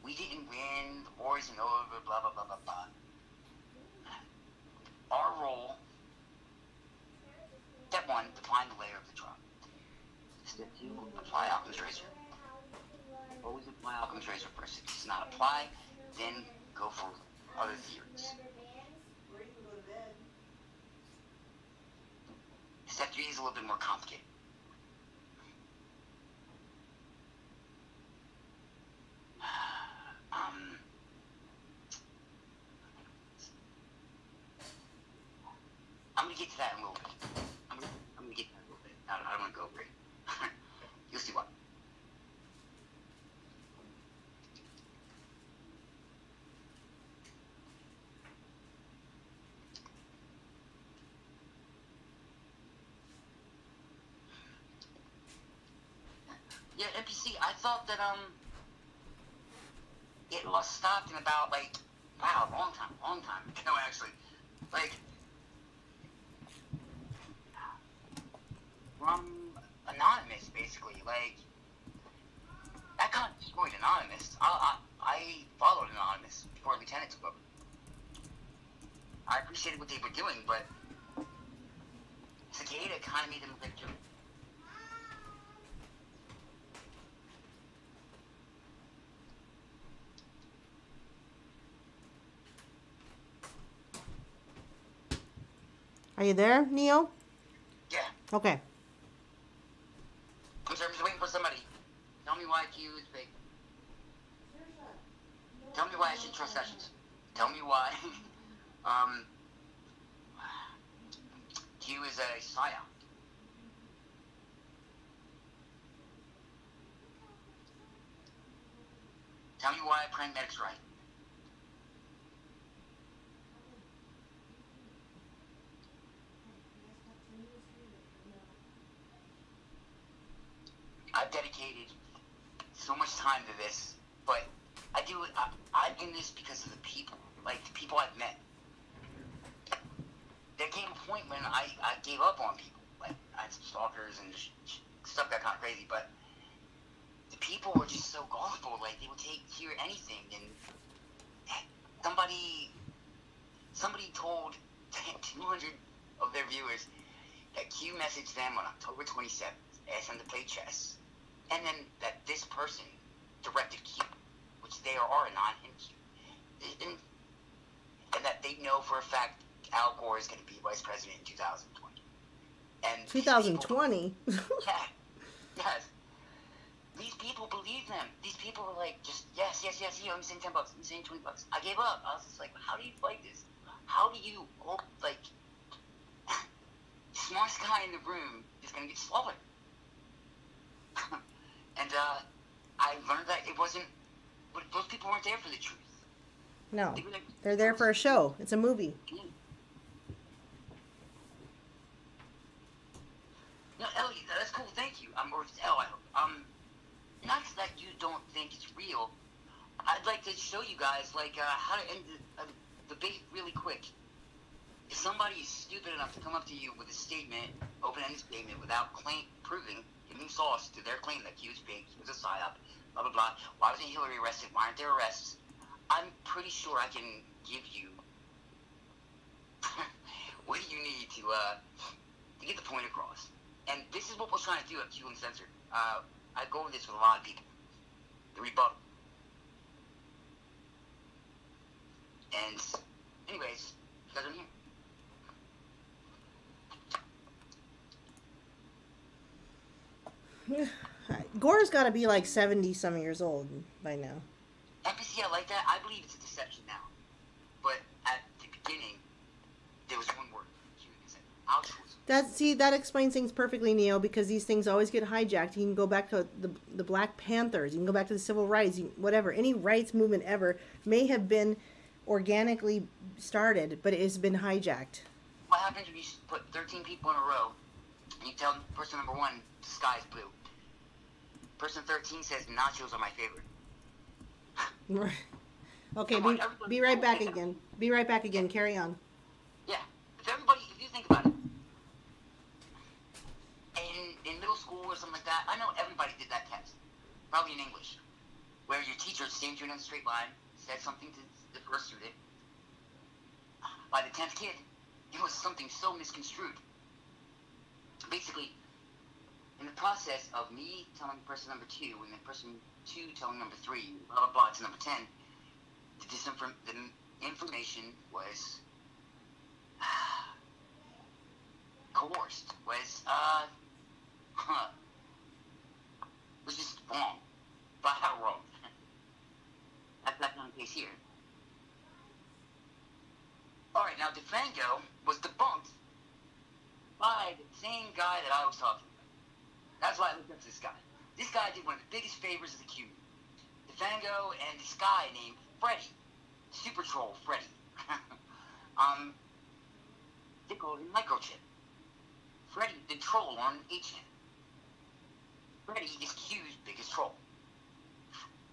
we didn't win, the war isn't over, blah, blah, blah, blah, blah. Our role, step 1, define the layer of the drop. Step 2, apply Occam's razor. Always apply Occam's razor first. If it's not apply, then go for other theories. Step 3 is a little bit more complicated. I'm going to get to that in a little bit. I'm going to get to that in a little bit. I don't want to go over it. You'll see why. Yeah, NPC, I thought that, it was stopped in about, like, wow, long time. No, actually, like, from Anonymous, basically, like, that kind of destroyed Anonymous. I followed Anonymous before Lieutenant took over. I appreciated what they were doing, but Cicada kind of made them look like Are you there, Neo? yeah. Okay. I'm sorry, I'm just waiting for somebody. Tell me why Q is fake. Tell me why I should trust Sessions. Tell me why Q is a psyop. Tell me why Prime Medic's right. I've dedicated so much time to this, but I'm in this because of the people, like the people I've met. There came a point when I gave up on people. Like, I had some stalkers and stuff got kind of crazy, but the people were just so gullible. Like, they would hear anything, and somebody told 200 of their viewers that Q messaged them on October 27th asked them to play chess, and then that this person directed Q, which they are not in Q, and that they know for a fact Al Gore is going to be vice president in 2020. And 2020. Yeah, yes. These people believe them. These people are like, just yes, here, I'm saying $10, I'm saying $20. I gave up. I was just like, how do you fight this? How do you hope, like, the smartest guy in the room is going to get slaughtered? And I learned that it wasn't, but those people weren't there for the truth. No, they're there for a show. It's a movie. No, Ellie, that's cool. Thank you. Or I hope. Not that you don't think it's real. I'd like to show you guys, like, how to end the debate really quick. If somebody is stupid enough to come up to you with a statement, open-ended statement, without proving, giving sauce to their claim that Q was fake, Q was a psyop, blah, blah, blah. Why wasn't Hillary arrested? Why aren't there arrests? I'm pretty sure I can give you what do you need to get the point across. And this is what we're trying to do at Q Uncensored. I go over this with a lot of people. The rebuttal. And, anyways, you guys are here. Gore's got to be like 70-some years old by now. NPC, I like that. I believe it's a deception now. But at the beginning, there was one word. That explains things perfectly, Neo, because these things always get hijacked. You can go back to the Black Panthers. You can go back to the civil rights. Whatever. Any rights movement ever may have been organically started, but it has been hijacked. What happens when you put 13 people in a row, and you tell person number 1, the sky is blue. Person 13 says, nachos are my favorite. Right. Okay, be right back again. Be right back again. Carry on. Yeah. If you think about it, in middle school or something like that, I know everybody did that test. Probably in English. Where your teacher stands you in a straight line, said something to the first student. By the 10th kid, it was something so misconstrued. Basically, in the process of me telling person number 2, and then person 2 telling number 3, blah, blah, blah, to number 10, the information was coerced, was just wrong. But how wrong? That's not the case here. Alright, now DeFango was debunked by the same guy that I was talking about. That's why I looked up to this guy. This guy did one of the biggest favors of the Q. DeFango and this guy named Freddy. Super Troll Freddy. They called him Microchip. Freddy did troll on 8chan. Freddy is Q's biggest troll.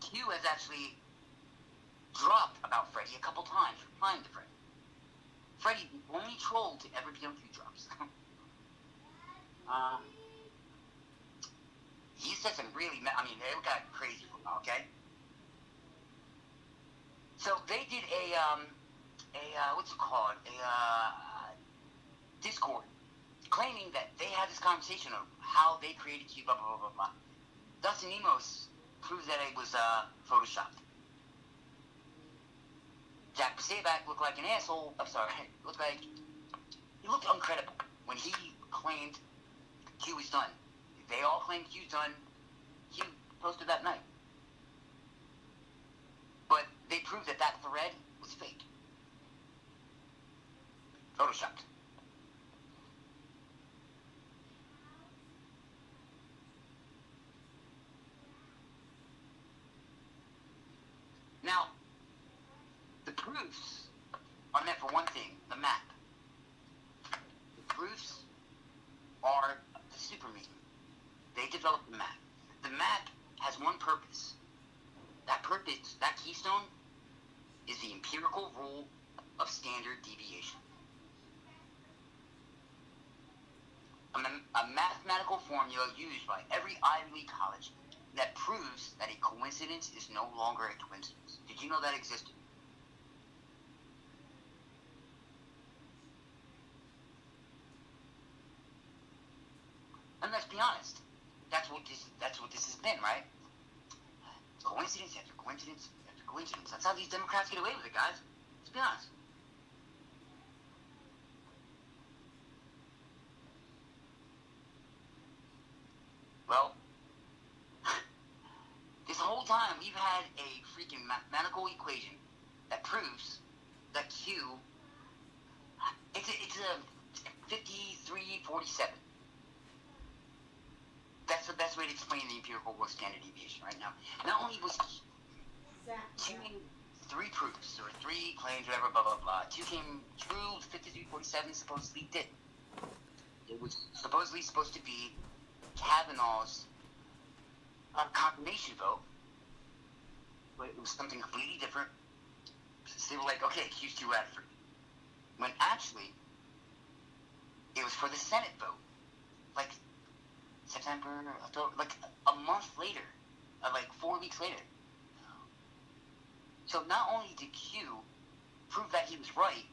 Q has actually dropped about Freddy a couple times, replying to Freddy. Freddy, the only troll to ever be on Q drops. He said some really, they got crazy for him, okay? So they did what's it called? Discord, claiming that they had this conversation of how they created Q, blah, blah, blah, blah, blah. Dustin Nemos proved that it was photoshopped. Jack Pasabak looked like an asshole. I'm sorry. He looked incredible when he claimed Q was done. They all claimed Q's done. Q posted that night. But they proved that that thread was fake. Photoshopped. Now, the proofs are meant for one thing, the map. The proofs are the super meme. They developed the map. The map has one purpose. That purpose, that keystone, is the empirical rule of standard deviation. A mathematical formula used by every Ivy League college that proves that a coincidence is no longer a coincidence. Did you know that existed? And let's be honest, that's what this has been, right? Coincidence after coincidence after coincidence. That's how these Democrats get away with it, guys. Let's be honest. Well, this whole time we've had a freaking mathematical equation that proves that Q, it's a 5347. That's the best way to explain the empirical world standard deviation right now. Not only was Q three proofs or three claims, whatever, blah blah blah. Two came true. 5347 supposedly did. It was supposedly supposed to be Kavanaugh's confirmation vote, but it was something completely different. So they were like, okay, Q's 2 out of 3. When actually, it was for the Senate vote. Like, September, October, like a month later, like 4 weeks later. So not only did Q prove that he was right,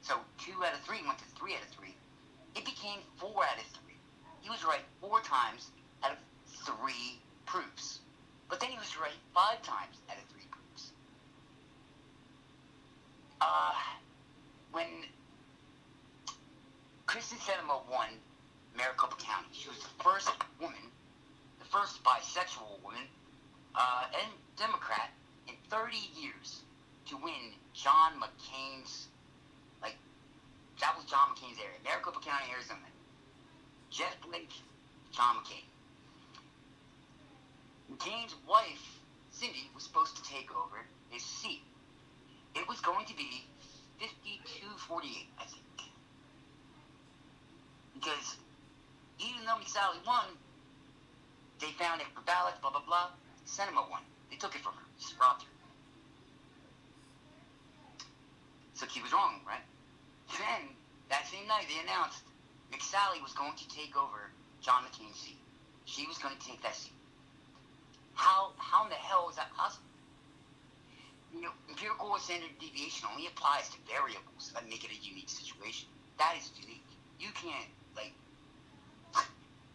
so 2 out of 3 went to 3 out of 3, it became 4 out of 3. He was right 4 times out of 3 proofs. But then he was right 5 times out of 3 proofs. When Kristen Sinema won Maricopa County, she was the first woman, the first bisexual woman, and Democrat in 30 years to win John McCain's, like, that was John McCain's area, Maricopa County, Arizona. Jeff Blake, John McCain. McCain's wife, Cindy, was supposed to take over his seat. It was going to be 52-48, I think. Because even though Sally won, they found it for ballots, blah, blah, blah. Sinema won. They took it from her. Just robbed her. So he was wrong, right? Then, that same night, they announced McSally was going to take over John McCain's seat. She was going to take that seat. How in the hell is that possible? You know, empirical standard deviation only applies to variables that make it a unique situation. That is unique. You can't, like,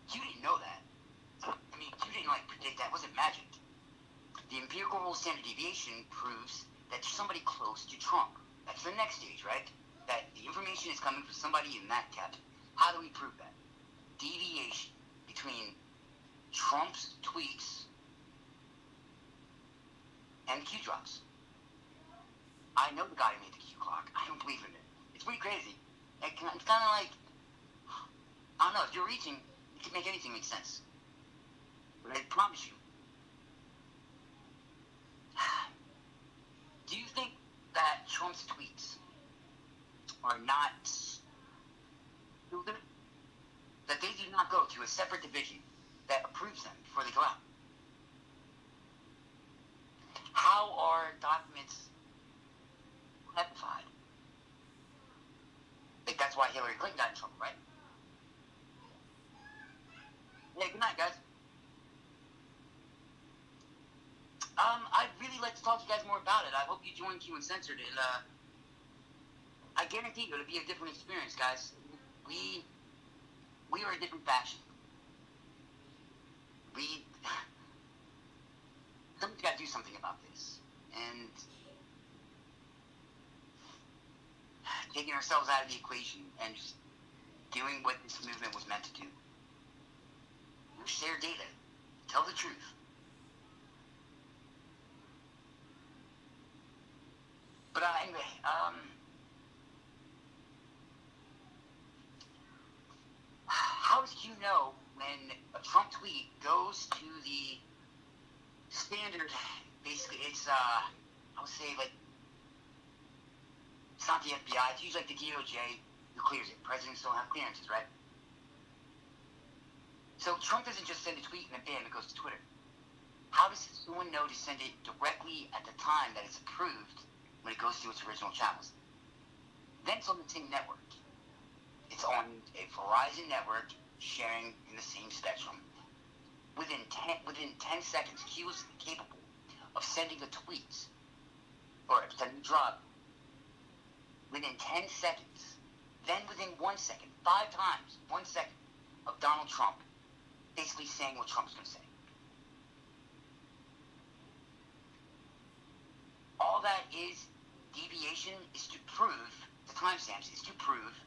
you didn't know that. I mean, you didn't, like, predict that. It wasn't magic. The empirical rule standard deviation proves that somebody close to Trump. That's the next stage, right? That the information is coming from somebody in that cabinet. How do we prove that? Deviation between Trump's tweets and Q drops. I know the guy who made the Q clock. I don't believe in it. It's pretty crazy. It's kind of like, I don't know, if you're reaching, you can make anything make sense. But I promise you, do you think that Trump's tweets are not stupid? That they do not go to a separate division that approves them before they go out? How are documents classified? Like, that's why Hillary Clinton got in trouble, right? Yeah, good night, guys. I'd really like to talk to you guys more about it. I hope you join Q-Uncensored. I guarantee you it'll be a different experience, guys. We are a different faction. Somebody's got to do something about this. And taking ourselves out of the equation and just doing what this movement was meant to do. Share data. Tell the truth. But anyway, how does Q know when a Trump tweet goes to the standard? Basically, it's I would say, like, it's not the FBI. It's usually like the DOJ who clears it. Presidents don't have clearances, right? So Trump doesn't just send a tweet and then bam, it goes to Twitter. How does someone know to send it directly at the time that it's approved when it goes to its original channels? Then it's on the same network. It's on a Verizon network sharing in the same spectrum. Within 10 seconds, Q is capable of sending a tweet or sending a drop within 10 seconds. Then within 1 second, 5 times, 1 second of Donald Trump basically saying what Trump's going to say. All that is deviation is to prove, the timestamps is to prove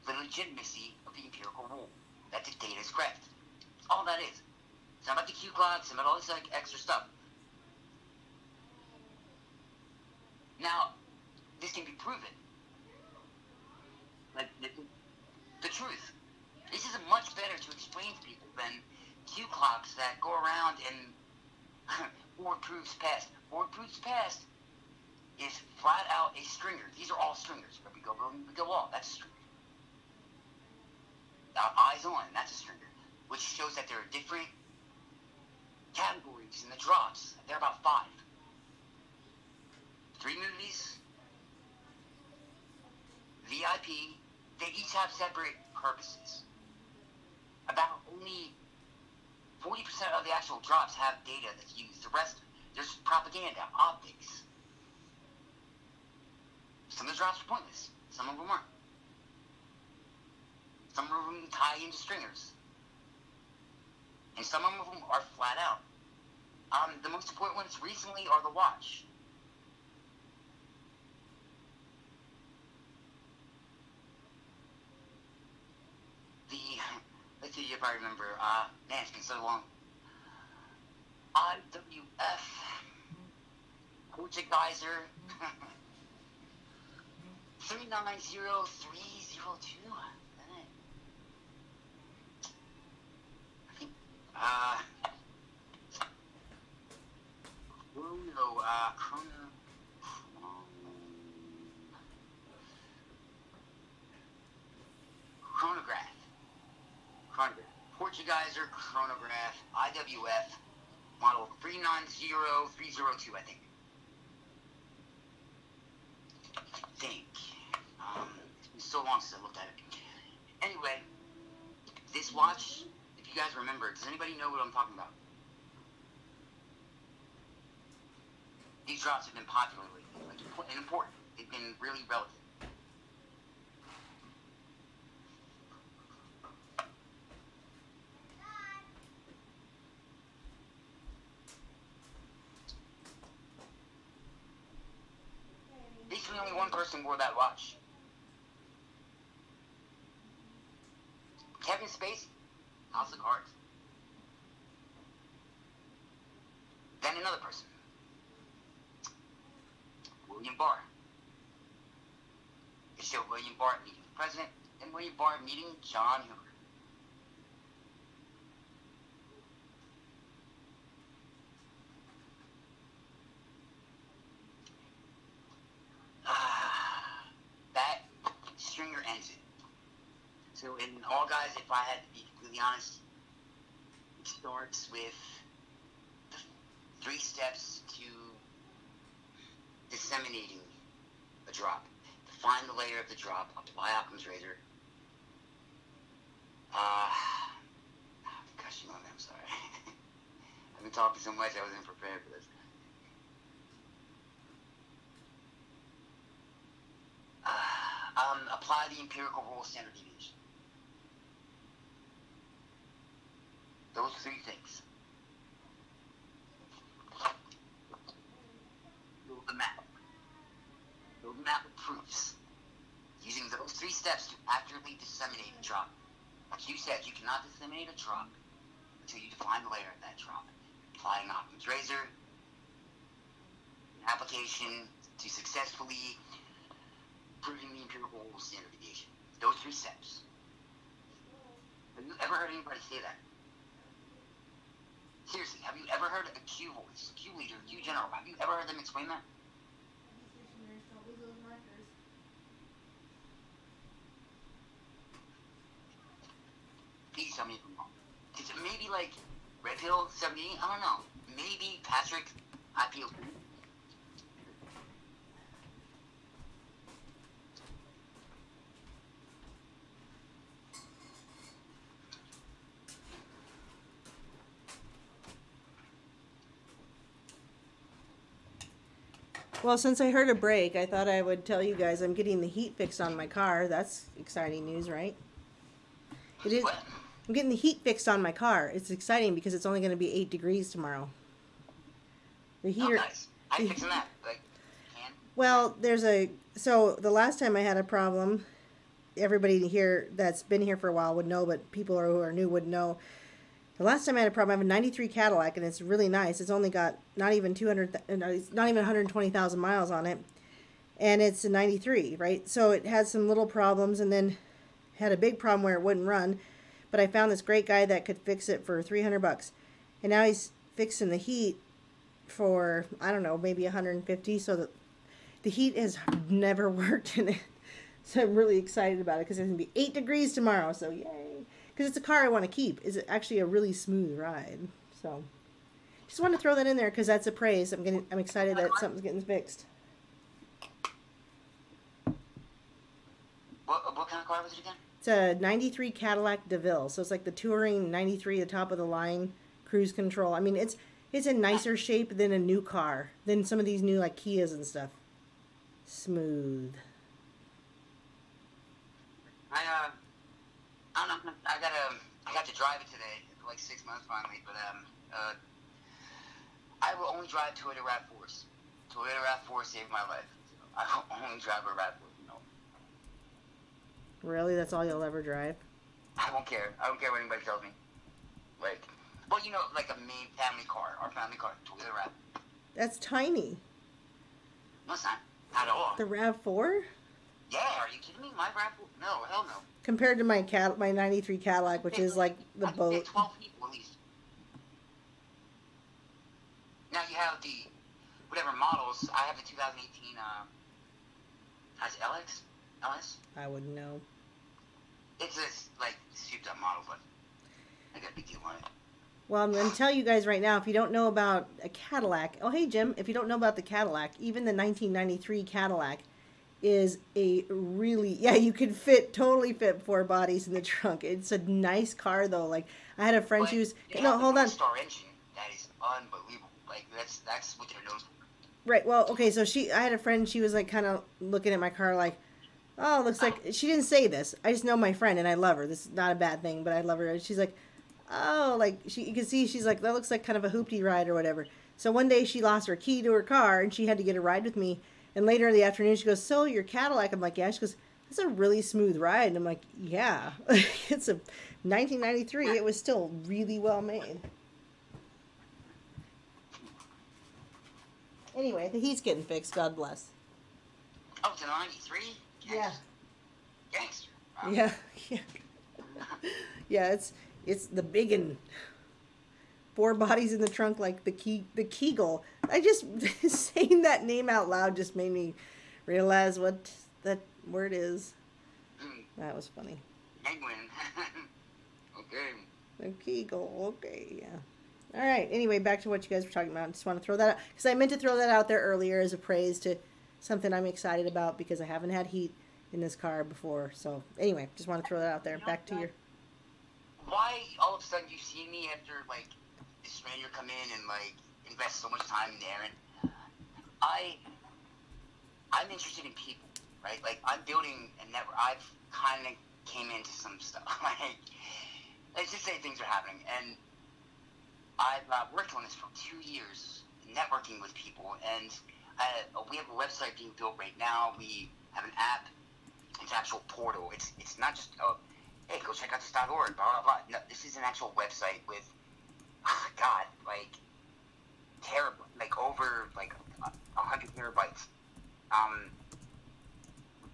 the legitimacy of the empirical rule, that the data is correct. All that is. It's not about the Q clock, it's not about all this like extra stuff. Now, this can be proven. Like the truth. This is much better to explain to people than Q clocks that go around and Ford proves past. Ford proves past is flat out a stringer. These are all stringers. Where we go all. That's a stringer. Eyes on, that's a stringer. Which shows that there are different categories in the drops. There are about 5. 3 movies, VIP, they each have separate purposes. About only 40% of the actual drops have data that's used. The rest, there's propaganda, optics. Some of the drops are pointless. Some of them aren't. Some of them tie into stringers. And some of them are flat out. The most important ones recently are the watch. Let's see if I remember. Man, it's been so long. IWF. Geyser. 390302. Chronograph. Portugizer chronograph, IWF, model 390302, I think. It's been so long since I looked at it. Anyway, this watch, if you guys remember, does anybody know what I'm talking about? These drops have been popular lately, like important. They've been really relevant. Basically, only one person wore that watch. Kevin Spacey, House of Cards. Then another person. William Barr. It showed William Barr meeting the president, and William Barr meeting John Hoover. That stringer ends it. So in all, guys, if I had to be completely honest, it starts with the 3 steps to disseminating a drop. Define the layer of the drop, apply Occam's razor. Gosh, you know me, I'm sorry. I've been talking so much I wasn't prepared for this. Apply the empirical rule of standard deviation. Those 3 things. Build the map. Build the map of proofs. Using those 3 steps to accurately disseminate a drop. Like you said, you cannot disseminate a drop until you define the layer of that drop. Applying Occam's razor, an application to successfully proving the empirical rule of standard deviation. Those 3 steps. Have you ever heard anybody say that? Seriously, have you ever heard a Q voice, Q leader, Q general? Have you ever heard them explain that? Please tell me if I'm wrong. Is it maybe like Red Pill 78? I don't know. Maybe Patrick IPO. Well, since I heard a break, I thought I would tell you guys I'm getting the heat fixed on my car. That's exciting news, right? It is. What? I'm getting the heat fixed on my car. It's exciting because it's only going to be 8 degrees tomorrow. The Oh, heater. nice. I'm fixing that. Like, can? Well, so the last time I had a problem, everybody here that's been here for a while would know, but people who are new wouldn't know. The last time I had a problem, I have a 93 Cadillac, and it's really nice. It's only got not even 120,000 miles on it, and it's a 93, right? So it had some little problems, and then had a big problem where it wouldn't run. But I found this great guy that could fix it for $300, and now he's fixing the heat for, I don't know, maybe 150. So the heat has never worked in it. So I'm really excited about it because it's gonna be 8 degrees tomorrow. So yay! Because it's a car I want to keep. It's actually a really smooth ride. So just want to throw that in there because that's a praise. I'm excited that something's getting fixed. What kind of car was it again? It's a 93 Cadillac DeVille. So it's like the touring 93, the top of the line, cruise control. I mean, it's in nicer shape than a new car, than some of these new like Kias and stuff. Smooth. I don't know. I got to drive it today for like 6 months finally, but I will only drive Toyota RAV4s. Toyota RAV4 saved my life. I will only drive a RAV4. No, Really? That's all you'll ever drive? I won't care. I don't care what anybody tells me. Like, well, you know, like a main family car, our family car, Toyota RAV. That's tiny. No, it's not. Not at all. The RAV4? Yeah, are you kidding me? My RAV4? No, hell no. Compared to my 93 Cadillac, which is like the I can boat. fit 12 people at least. Now you have the whatever models. I have the 2018 has LX? LS? I wouldn't know. It's this like souped up model, but I got a big deal on it. Well, I'm going to tell you guys right now, if you don't know about a Cadillac, oh, hey, Jim, if you don't know about the Cadillac, even the 1993 Cadillac is a really, yeah, you could totally fit 4 bodies in the trunk. It's a nice car, though. Like, I had a friend, she was, no, hold on. Star engine, that is unbelievable. Like, that's what they're known for. Right, well, okay, so I had a friend, she was, like, kind of looking at my car like, oh, looks like, she didn't say this. I just know my friend, and I love her. This is not a bad thing, but I love her. She's like, oh, like, you can see, she's like, that looks like kind of a hoopty ride or whatever. So one day she lost her key to her car, and she had to get a ride with me. And later in the afternoon, she goes, so your Cadillac? I'm like, yeah. She goes, that's a really smooth ride. And I'm like, yeah. It's a 1993. It was still really well made. Anyway, the heat's getting fixed. God bless. Oh, it's a 93? Yeah. Gangster. Wow. Yeah. Yeah. Yeah, it's the big one. 4 bodies in the trunk like the Kegel. I just, saying that name out loud just made me realize what that word is. That was funny. Penguin. Okay. The Kegel, okay, yeah. All right, anyway, back to what you guys were talking about. I just want to throw that out, because I meant to throw that out there earlier as a praise to something I'm excited about, because I haven't had heat in this car before. So, anyway, just want to throw that out there. Back to your... Why all of a sudden you see me after, like, this stranger come in and, like, invest so much time in there, and I'm interested in people, right? Like, I'm building a network. I've kind of came into some stuff. Like, let's just say things are happening, and I've worked on this for 2 years, networking with people, and we have a website being built right now. We have an app. It's an actual portal. It's not just hey, go check out this .org, blah, blah, blah. No, this is an actual website with, God, like, terrible, like, over, like, 100 terabytes.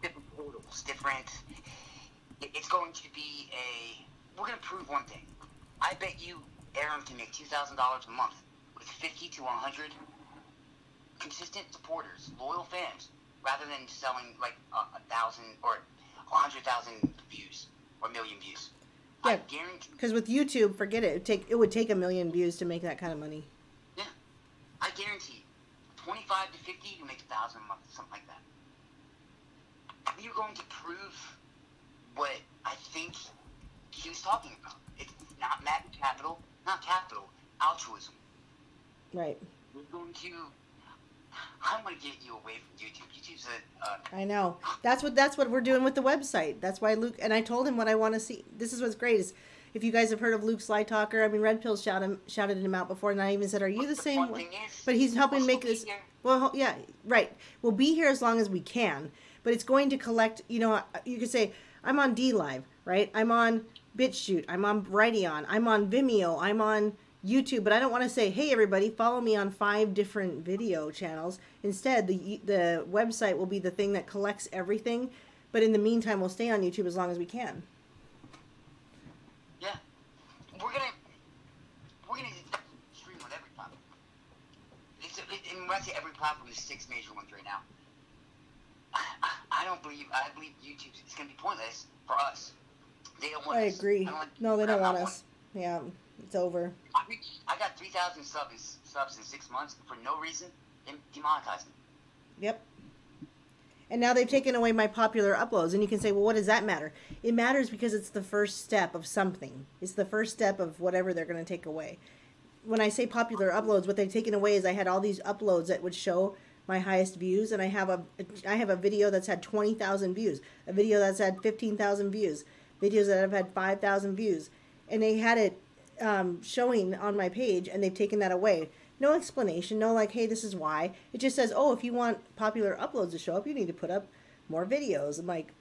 Different portals, different, it's going to be we're going to prove one thing. I bet you Aaron can make $2,000 a month with 50 to 100 consistent supporters, loyal fans, rather than selling, like, 1,000 or 100,000 views. Or 1 million views. Yeah, I guarantee. Because with YouTube, forget it. It would take 1 million views to make that kind of money. Yeah, I guarantee. 25 to 50, you make 1,000 a month, something like that. We are going to prove what I think he was talking about. It's not capital, altruism. Right. We're going to. I want to get you away from YouTube. YouTube's I know. That's what we're doing with the website. That's why Luke and I told him what I want to see. This is what's great is if you guys have heard of Luke Sly Talker, I mean, Red Pill shouted him out before, and I even said, "Are you the same way?" But he's helping make this. Well, yeah, right. We'll be here as long as we can, but it's going to collect. You know, you could say, "I'm on D Live," right? I'm on BitChute. I'm on Brighteon. I'm on Vimeo. I'm on YouTube, but I don't want to say, "Hey, everybody, follow me on 5 different video channels." Instead, the website will be the thing that collects everything. But in the meantime, we'll stay on YouTube as long as we can. Yeah, we're gonna stream on every platform. And when I say every platform, there's 6 major ones right now. I believe YouTube is gonna be pointless for us. They don't want us. I agree. No, they don't want us. Yeah, it's over. I got 3,000 subs in 6 months for no reason. They demonetized me. Yep. And now they've taken away my popular uploads. And you can say, well, what does that matter? It matters because it's the first step of something. It's the first step of whatever they're going to take away. When I say popular uploads, what they've taken away is I had all these uploads that would show my highest views. And I have a video that's had 20,000 views. A video that's had 15,000 views. Videos that have had 5,000 views. And they had it showing on my page, and they've taken that away. No explanation, no like, hey, this is why. It just says, oh, if you want popular uploads to show up, you need to put up more videos. I'm like,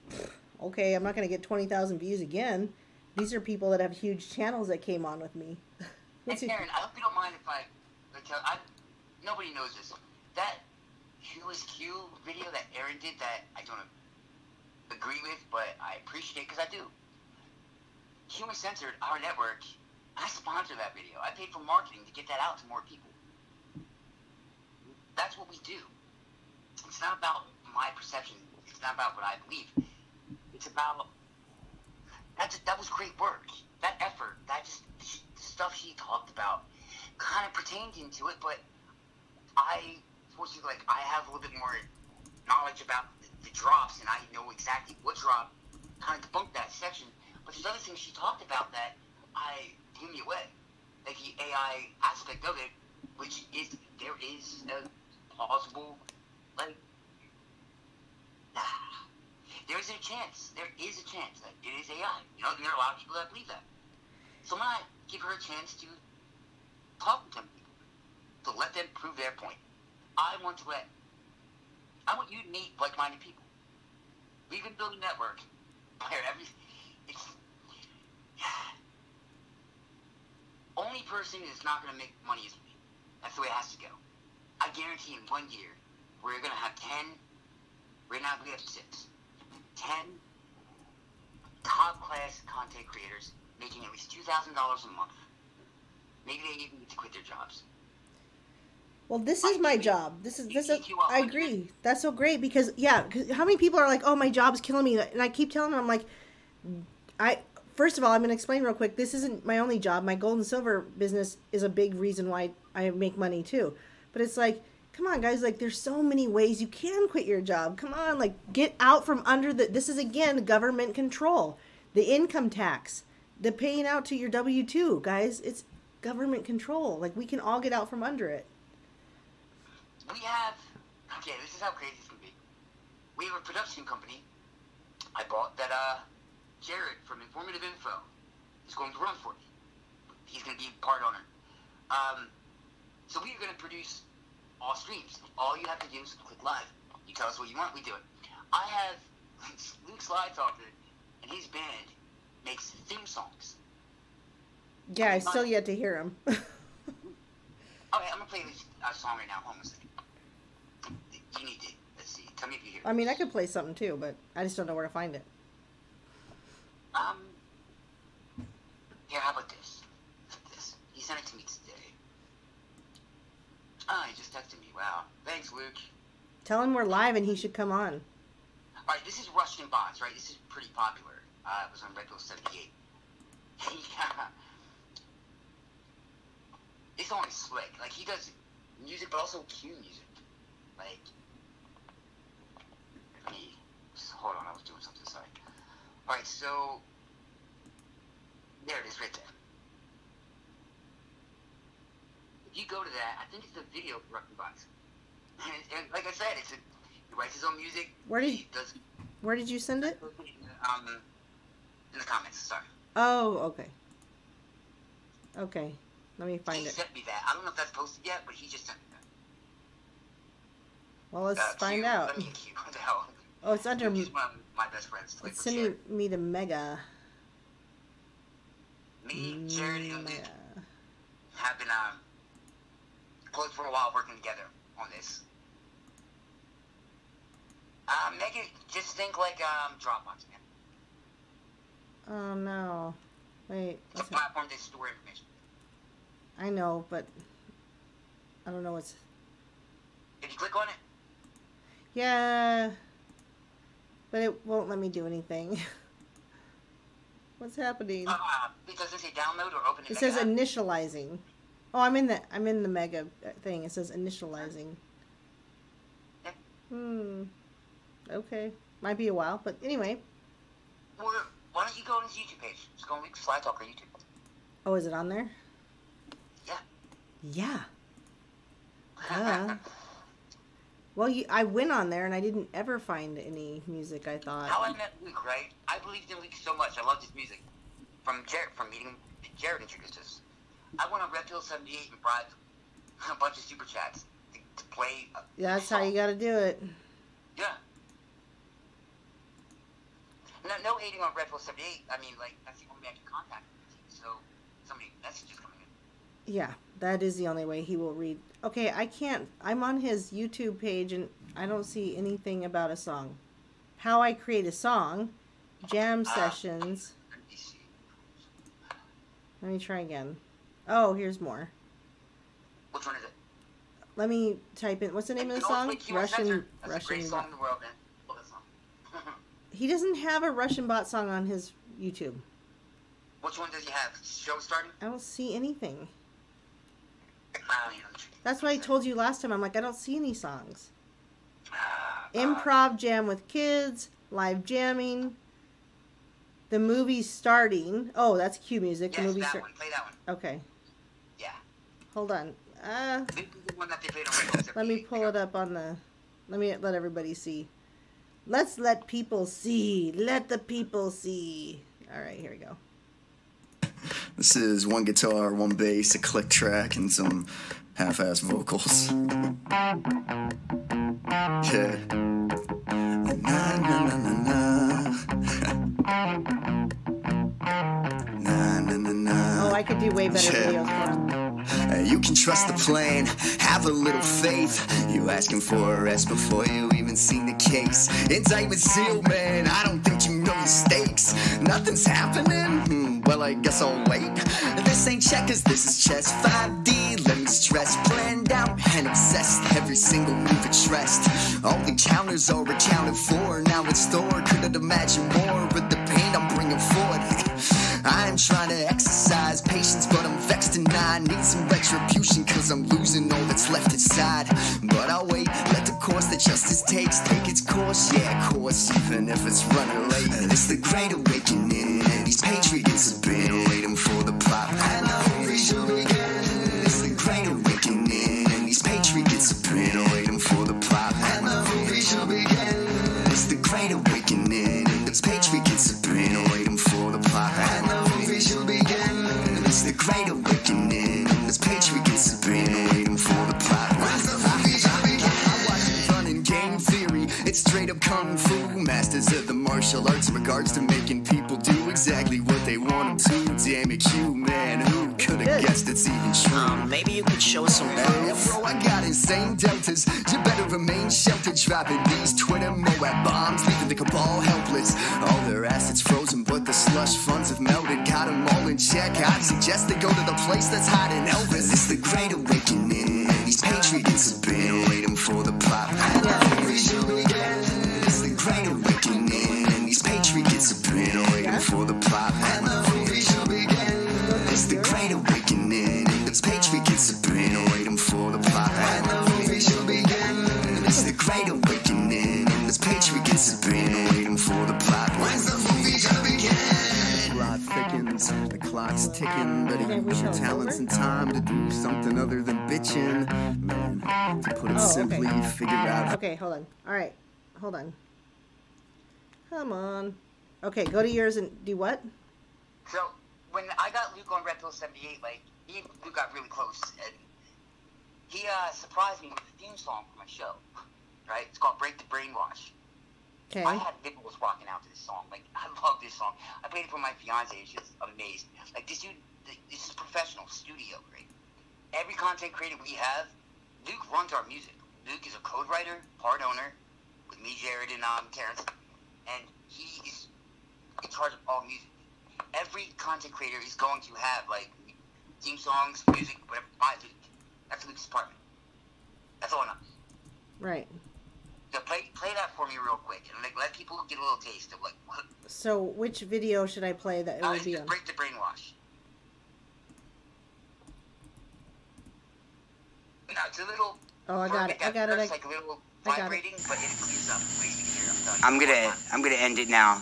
okay, I'm not going to get 20,000 views again. These are people that have huge channels that came on with me. And Aaron, I hope you don't mind if I tell. Nobody knows this. That Q video that Aaron did that I don't agree with, but I appreciate because I do. Q-Uncensored, our network, I sponsored that video. I paid for marketing to get that out to more people. That's what we do. It's not about my perception. It's not about what I believe. It's about that was great work. That effort, the stuff she talked about, kind of pertained into it. But I have a little bit more knowledge about the drops, and I know exactly what drop kind of debunked that section. But there's other things she talked about that blew me away, like the AI aspect of it, which is there is a plausible, like, there is a chance that it is AI. You know, there are a lot of people that believe that. So why not give her a chance to talk to them, to let them prove their point. I want you to meet like-minded people. We've been building a network where only person who's not going to make money is me. That's the way it has to go. I guarantee in 1 year, we're going to have 10, right now we have 6, 10 top-class content creators making at least $2,000 a month. Maybe they even need to quit their jobs. Well, this is my job. This is I agree. That's so great because how many people are like, "Oh, my job's killing me," and I keep telling them, I'm like, first of all, I'm going to explain real quick. This isn't my only job. My gold and silver business is a big reason why I make money too. But it's like, come on, guys. Like, there's so many ways you can quit your job. Come on, like, get out from under this is, again, government control. The income tax, the paying out to your W-2, guys. It's government control. Like, we can all get out from under it. This is how crazy this can be. We have a production company I bought that, Jared from Informative Info is going to run for me. He's going to be part owner. So we are going to produce all streams. All you have to do is click live. You tell us what you want, we do it. I have Luke Sly Talker, and his band makes theme songs. Yeah, I still yet to hear him. Okay, I'm going to play this song right now. Hold on a second. You need to, let's see, tell me if you hear it. I mean, I could play something too, but I just don't know where to find it. Here, how about this? He sent it to me today. He just texted me. Wow. Thanks, Luke. Tell him we're live and he should come on. Alright, this is Russian Bots, right? This is pretty popular. It was on Red Pill 78. This song is slick. Like, he does music, but also Q music. Like, hold on, I was doing something, sorry. Alright, so, there it is right there. If you go to that, I think it's the video for Russian Bots. And like I said, he writes his own music. Where did you send it? In the comments, sorry. Oh, okay. Okay. Let me find He it. sent me that. I don't know if that's posted yet, but he just sent me that. Well, let's find out. I mean, Q, what the hell? Oh, it's under. He's one of my best friends. It's sending me to Mega. Me, Jared, and Luke Mega. have been close for a while working together on this. Mega, just think like Dropbox, man. Oh no. Wait. It's a platform that store information. I know, but I don't know what's. If you click on it, Yeah. But it won't let me do anything. What's happening? it doesn't say download or open. It says initializing. Oh, I'm in the Mega thing. It says initializing. Yeah. Okay. Might be a while, but anyway. Well, why don't you go on his YouTube page? Just go on Fly Talker YouTube. Oh, is it on there? Yeah. Yeah. Well, I went on there and I didn't ever find any music. I thought. How I met Luke, right? I believed in Luke so much. I loved his music. From meeting Jared introduced us. I went on Red Pill 78 and bribed a bunch of super chats to play. Yeah, that's how you got to do it. Yeah. No hating on Red Pill 78. I mean, like, that's the only way I can contact him. So, somebody messages coming in. Yeah, that is the only way he will read. Okay, I can't. I'm on his YouTube page and I don't see anything about a song. How I create a song, jam sessions. Let me try again. Oh, here's more. Which one is it? Let me type in. What's the name of the song? Russian. That's a great song in the world, man. Love that song. He doesn't have a Russian bot song on his YouTube. Which one does he have? Show starting? I don't see anything. I don't even know. That's why I told you last time. I'm like, I don't see any songs. Improv jam with kids, live jamming, the movie's starting. Oh, that's cue music. Yes, the movie that one. Play that one. Okay. Yeah. Hold on. This is the one that they played on Radio Let me pull it up on the. Let everybody see. Let's let people see. Let the people see. All right, here we go. This is one guitar, one bass, a click track, and some half-ass vocals. Yeah. Na na na na na. Na na na na. Oh, I could do way better videos for him. You can trust the plan, have a little faith. You asking for a rest before you even seen the case. Indictment sealed, man, I don't think you know the stakes. Nothing's happening, well I guess I'll wait. This ain't checkers, this is chess 5D, let me stress. Planned out and obsessed, every single move addressed. All the counters are accounted for, now it's stored. Couldn't imagine more with the pain I'm bringing forward. I am trying to exercise patience, but I'm vexed and I need some retribution, cause I'm losing all that's left inside. But I'll wait, let the course that justice takes take its course, yeah, of course, even if it's running late. It's the great awakening, and these patriots have been waiting for the pop. And the movie shall begin. It's the great awakening, and these patriots have been waiting for the pop. And the movie shall begin. It's the great awakening, and these patriots have been waiting for the pop. And the movie shall begin. It's the great awakening, and these patriots have been waiting for the plot. I'm watching fun and game theory. It's straight up kung fu. Masters of the martial arts in regards to making people do exactly what they want them to. Damn it, Q, man, who could have guessed it's even true? Maybe you could show us some proof. Bro, I got insane deltas. You better remain sheltered. Dropping these Twitter Moab bombs, leaving the cabal helpless. All their assets frozen, but the slush funds have melted. Got them all in check. I'd suggest they go to the place that's hiding Elvis. It's the great awakening, and these patriots have been waiting for the pop. And the movie shall begin. It's the great awakening, and these patriots have been waiting for the pop. And the movie shall begin. It's the great awakening, and these patriots have been waiting for the pop. And the movie shall begin. It's the great awakening, and these patriots have been waiting for the plot. When's the movie gonna begin? The plot thickens, the clock's ticking. Better use your talents and time to do something other than bitching. Man, to put it simply, figure out. Okay, hold on. All right, hold on. Come on. Okay, go to yours and do what? So, when I got Luke on Red Pill 78, like, he and Luke got really close, and he surprised me with a theme song for my show, right? It's called Break the Brainwash. Okay. I had nipples rocking out to this song. Like, I love this song. I played it for my fiance. She's amazing. Like, this dude, this is professional studio, right? Every content creator we have, Luke runs our music. Luke is a code writer, part owner, with me, Jared, and Terrence, and he is in charge of all music. Every content creator is going to have, like, theme songs, music, whatever, by Luke. That's Luke's department. That's all I know. Right. So play that for me real quick, and like, let people get a little taste of like what. So which video should I play that it would be on? Break the Brainwash. No, it's a little. Oh, I got it. I got it. It's like a little vibrating, but it clears up. Wait, you can hear it. I'm gonna end it now.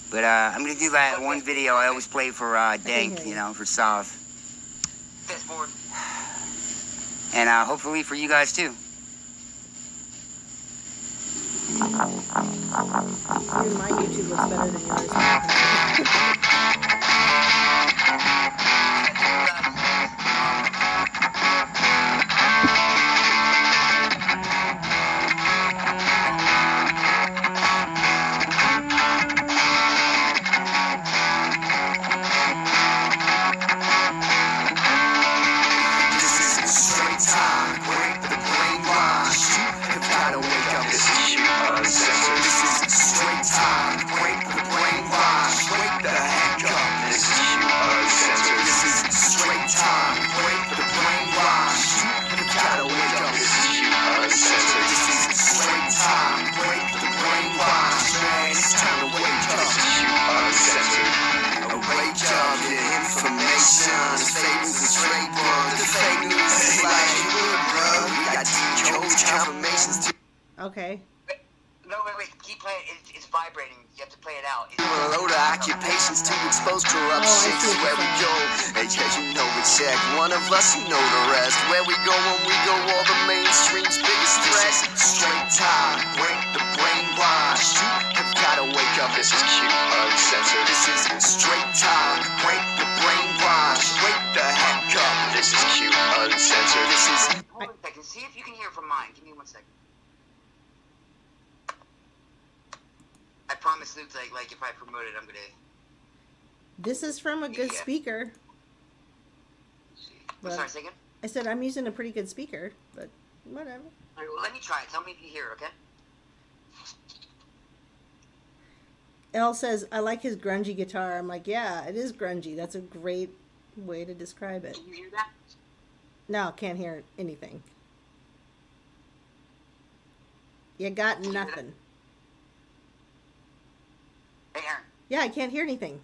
But I'm gonna do that one video I always play for Dank, you know, for South. Fast forward. And hopefully for you guys too. Dude, my YouTube looks better than yours. Okay. No, wait. Keep playing. It's vibrating. You have to play it out. A load of occupations to expose corruption. This is where we go. Hey, yeah, you know it's Jack. One of us, you know the rest. Where we go when we go, all the mainstream's biggest threat. Straight time, break the brainwash. You've gotta wake up. This is Q-Uncensored. This is straight time, break the brainwash. Wake the heck up. This is Q-Uncensored. This is. Hold on a second. See if you can hear it from mine. Give me 1 second. I promise Luke, like if I promote it, I'm gonna. This is from a good speaker. I'm sorry, say again? I said I'm using a pretty good speaker, but whatever. All right, well, let me try it. Tell me if you hear it, okay? Elle says, I like his grungy guitar. I'm like, yeah, it is grungy. That's a great way to describe it. Can you hear that? No, can't hear anything. You got nothing. Hey, Aaron. Yeah, I can't hear anything.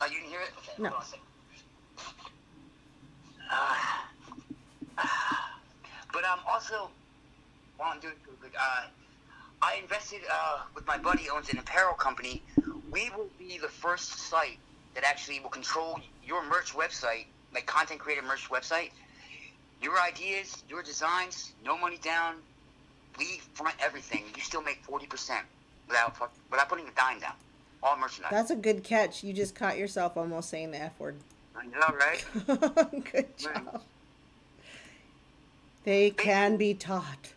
Oh, you didn't hear it? Okay, No. hold on a second. But also, while I'm doing good, I invested with my buddy owns an apparel company. We will be the first site that actually will control your merch website, like content creator merch website. Your ideas, your designs, no money down. We front everything. You still make 40% without putting a dime down. All merchandise. That's a good catch. You just caught yourself almost saying the F word. I know, right? Good job. They can be taught.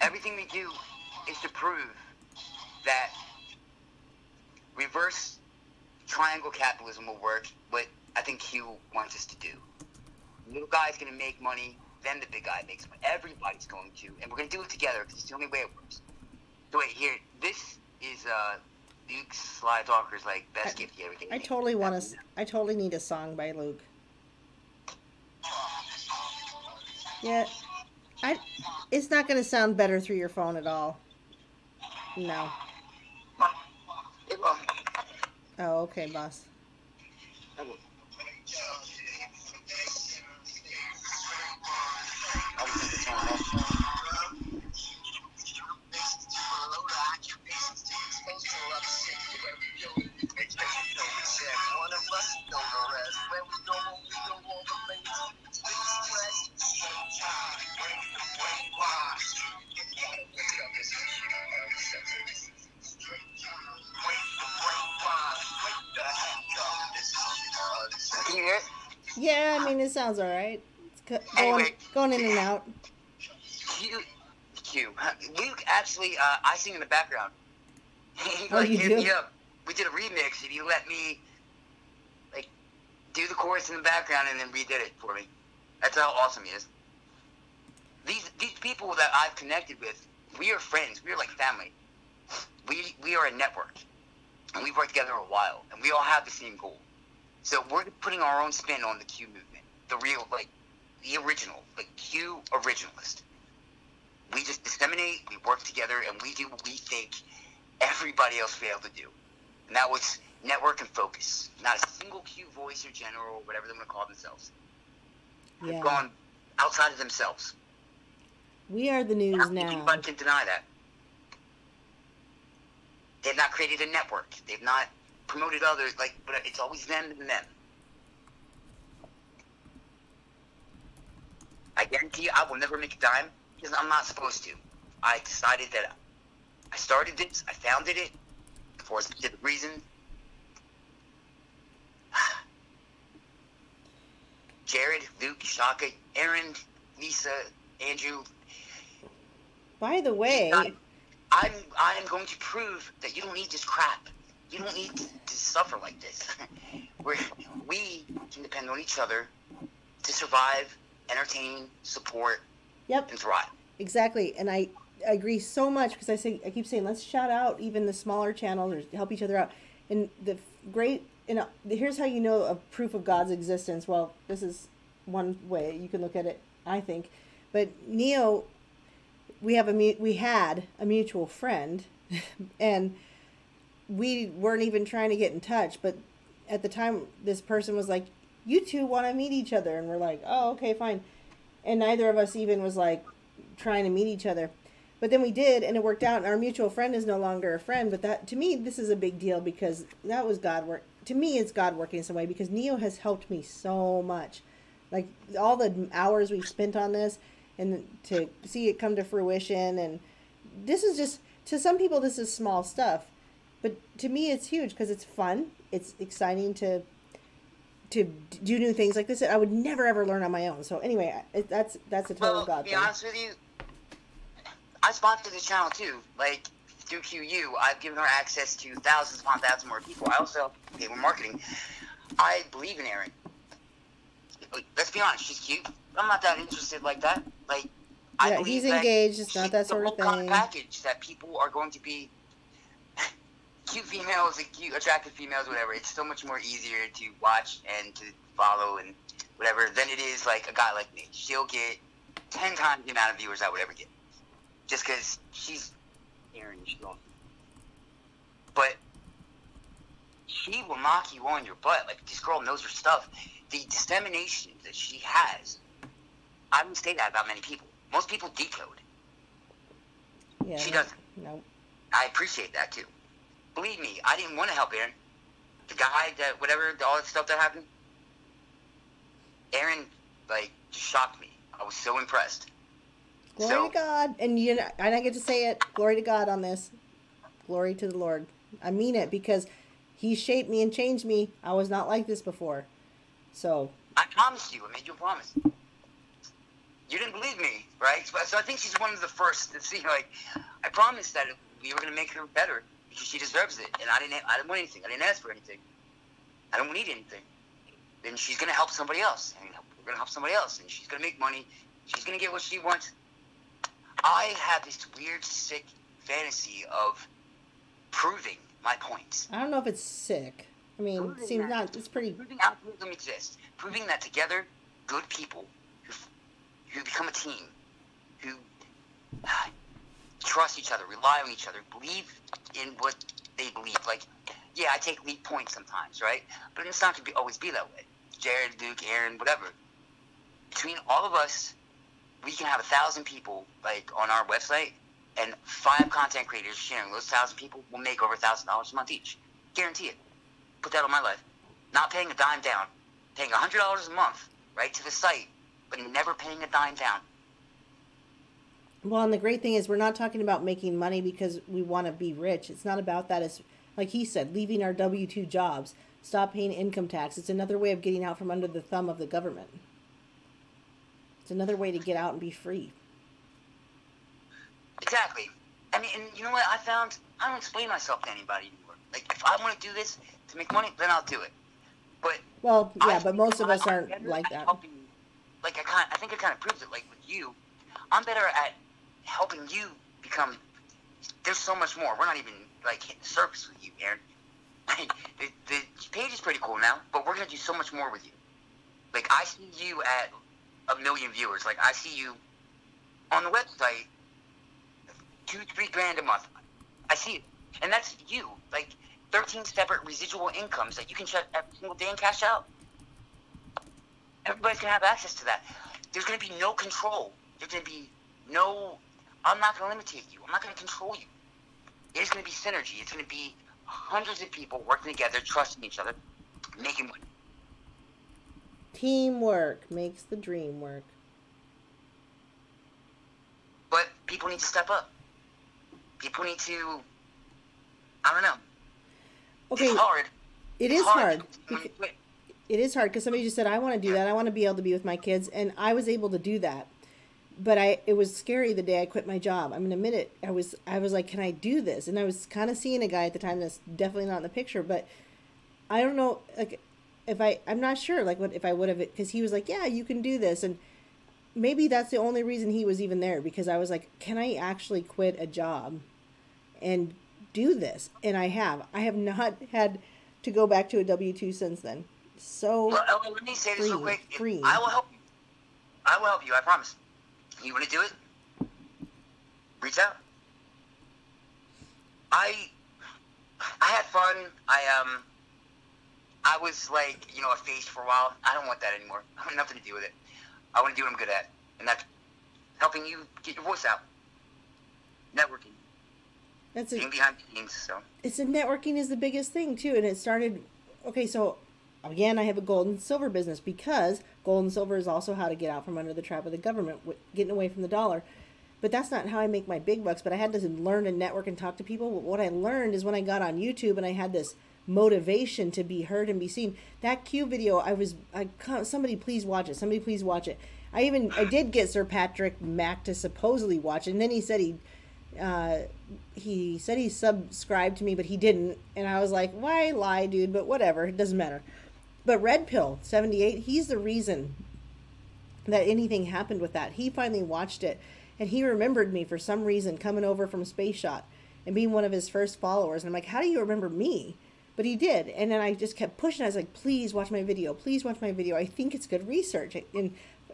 Everything we do is to prove that reverse triangle capitalism will work, what I think Q wants us to do. The little guy's going to make money, then the big guy makes money. Everybody's going to, and we're going to do it together because it's the only way it works. So wait, here, this is Luke's Sly Talker's like best gift he ever gave me. I totally need a song by Luke. Yeah, it's not going to sound better through your phone at all. No. It will. Oh, okay, boss. Okay. Yeah, I mean, it sounds all right. It's Anyway. going in and out. Q. Luke actually, I sing in the background. He Oh, you hit do? me up. We did a remix, and he let me like do the chorus in the background and then redid it for me. That's how awesome he is. These people that I've connected with, we are friends. We are like family. We are a network, and we've worked together a while, and we all have the same goal. So we're putting our own spin on the Q movement, the real, like the original, like Q originalist. We just disseminate, we work together, and we do what we think everybody else failed to do. And that was network and focus. Not a single Q voice or general or whatever they're going to call themselves. Yeah. They've gone outside of themselves. We are the news I don't now. think anybody can deny that. They've not created a network. They've not promoted others. Like, but it's always them and them. I guarantee you, I will never make a dime because I'm not supposed to. I decided that I started this, I founded it for a specific reason. Jared, Luke, Shaka, Aaron, Lisa, Andrew. By the way, I'm going to prove that you don't need this crap. You don't need to suffer like this. We can depend on each other to survive, entertain, support, yep, and thrive. exactly. And I agree so much because I keep saying let's shout out even the smaller channels or help each other out. And the great, here's how you know a proof of God's existence. Well, this is one way you can look at it, I think. But Neo, we had a mutual friend, and we weren't even trying to get in touch. But at the time, this person was like, "You two want to meet each other," and we're like, "Oh, okay, fine." And neither of us even was like trying to meet each other. But then we did, and it worked out, and our mutual friend is no longer a friend. But that, to me, this is a big deal because that was God work. To me, it's God working in some way because Neo has helped me so much. Like, all the hours we've spent on this and to see it come to fruition. And this is just, to some people, this is small stuff. But to me, it's huge because it's fun. It's exciting to do new things like this. I would never, ever learn on my own. So anyway, that's a total God thing. To be honest with you, I sponsored this channel too. Like, through QU, I've given her access to thousands upon thousands more people. I also pay with marketing. I believe in Erin. Let's be honest, she's cute. I'm not that interested like that. Like, I believe he's engaged. It's not that sort of the whole thing. kind of package that people are going to be cute females and cute, attractive females, whatever. It's so much more easier to watch and to follow and whatever than it is like a guy like me. She'll get 10 times the amount of viewers I would ever get. Just because she's Erin, she's awesome. But she will knock you on your butt. Like, this girl knows her stuff. The dissemination that she has, I wouldn't say that about many people. Most people decode. Yeah, She doesn't. No. I appreciate that too. Believe me, I didn't want to help Erin. The guy that, whatever, all that stuff that happened, Erin, like, just shocked me. I was so impressed. Glory to God. And I get to say it. Glory to God on this. Glory to the Lord. I mean it because He shaped me and changed me. I was not like this before. So. I promised you. I made you a promise. You didn't believe me, right? So I think she's one of the first to see, like, I promised that we were going to make her better because she deserves it. And I didn't want anything. I didn't ask for anything. I don't need anything. Then she's going to help somebody else. And we're going to help somebody else. And she's going to make money. She's going to get what she wants. I have this weird, sick fantasy of proving my points. I don't know if it's sick. I mean, it seems not. It's pretty. Proving altruism exists. Proving that together, good people who become a team, who trust each other, rely on each other, believe in what they believe. Like, yeah, I take lead points sometimes, right? But it's not going to always be that way. Jared, Luke, Aaron, whatever. Between all of us, we can have 1,000 people, like, on our website, and 5 content creators sharing those 1,000 people will make over $1,000 a month each. Guarantee it. Put that on my life. Not paying a dime down. Paying $100 a month, right, to the site, but never paying a dime down. Well, and the great thing is we're not talking about making money because we want to be rich. It's not about that. It's Like he said, leaving our W-2 jobs, stop paying income tax. It's another way of getting out from under the thumb of the government. It's another way to get out and be free. Exactly. I mean, and you know what I found? I don't explain myself to anybody anymore. Like, if I want to do this to make money, then I'll do it. But well, yeah, but most of us aren't like that. Like I think it kind of proves it. Like with you, I'm better at helping you become. There's so much more. We're not even like hitting the surface with you, Aaron. The page is pretty cool now, but we're gonna do so much more with you. Like I see you at 1 million viewers. Like I see you on the website, 2-3 grand a month. I see it, and that's you. Like 13 separate residual incomes that you can check every single day and cash out. Everybody's gonna have access to that. There's gonna be no control. There's gonna be no. I'm not gonna limitate you. I'm not gonna control you. It's gonna be synergy. It's gonna be hundreds of people working together, trusting each other, making money. Teamwork makes the dream work. But people need to step up. People need to. I don't know. Okay. It's hard. It is hard. It is hard because somebody just said, I want to do that. I want to be able to be with my kids. And I was able to do that. But it was scary the day I quit my job. I'm going to admit it. I was like, can I do this? And I was kind of seeing a guy at the time that's definitely not in the picture. But I don't know, like, I'm not sure, like, what if I would have, because he was like, yeah, you can do this. And maybe that's the only reason he was even there, because I was like, can I actually quit a job and do this? And I have not had to go back to a W-2 since then. So let me say this real quick. I will help you. I will help you, I promise. You want to do it? Reach out. I had fun. I was like, a face for a while. I don't want that anymore. I want nothing to do with it. I want to do what I'm good at, and that's helping you get your voice out. Networking. Being behind the scenes. So networking is the biggest thing too, and it started. Okay, so again, I have a gold and silver business, because gold and silver is also how to get out from under the trap of the government, getting away from the dollar. But that's not how I make my big bucks. But I had to learn to network and talk to people. What I learned is when I got on YouTube and I had this motivation to be heard and be seen. That Q video, somebody please watch it. Somebody please watch it. I did get Sir Patrick Mack to supposedly watch it, and then he said he subscribed to me, but he didn't. And I was like, why lie, dude? But whatever, it doesn't matter. But Red Pill 78, he's the reason that anything happened with that. He finally watched it, and he remembered me for some reason, coming over from Space Shot and being one of his first followers. And I'm like, how do you remember me? But he did. And then I just kept pushing. I was like, please watch my video. Please watch my video. I think it's good research.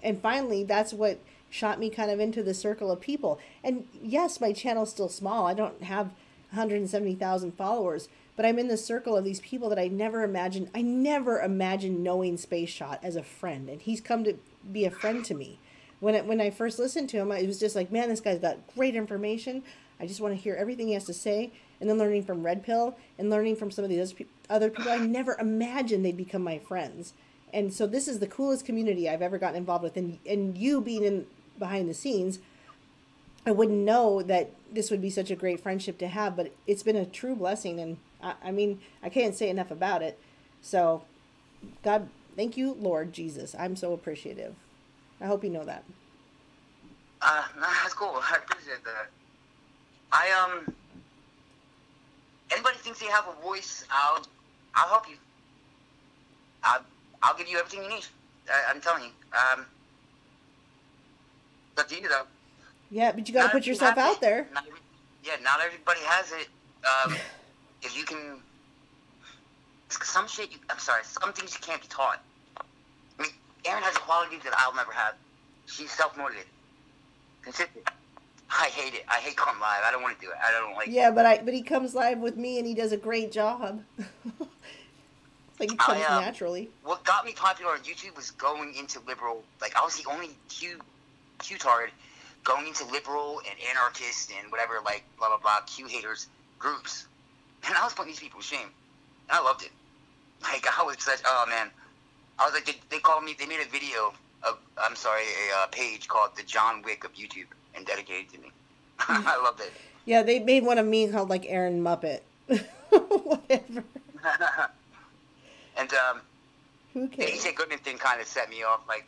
And finally, that's what shot me kind of into the circle of people. And yes, my channel's still small. I don't have 170,000 followers, but I'm in the circle of these people that I never imagined knowing Space Shot as a friend. And he's come to be a friend to me. When I first listened to him, it was just like, man, this guy's got great information. I just want to hear everything he has to say. And then learning from Red Pill and learning from some of these other people, I never imagined they'd become my friends. And so this is the coolest community I've ever gotten involved with. And you being behind the scenes, I wouldn't know that this would be such a great friendship to have, but it's been a true blessing. And I mean, I can't say enough about it. So God, thank you, Lord Jesus. I'm so appreciative. I hope you know that. That's cool. I appreciate that. Anybody thinks they have a voice, I'll help you. I'll give you everything you need. I'm telling you. It's up to you, though. Yeah, but you got to put yourself out there. Not everybody has it. If you can, some shit. Some things you can't be taught. I mean, Erin has a quality that I'll never have. She's self-motivated, consistent. I hate it. I hate coming live. I don't want to do it. I don't like. Yeah, but he comes live with me and he does a great job. It's like it comes naturally. What got me popular on YouTube was going into liberal. Like I was the only Q-tard going into liberal and anarchist and whatever, like blah blah blah Q haters groups, and I was putting these people to shame. And I loved it. Like I was such. Oh man, I was like they called me. They made a video of a page called the John Wick of YouTube and dedicated to me. I loved it. Yeah, they made one of me called like Aaron Muppet. Whatever. And Who the cares? AJ Goodman thing kind of set me off. Like,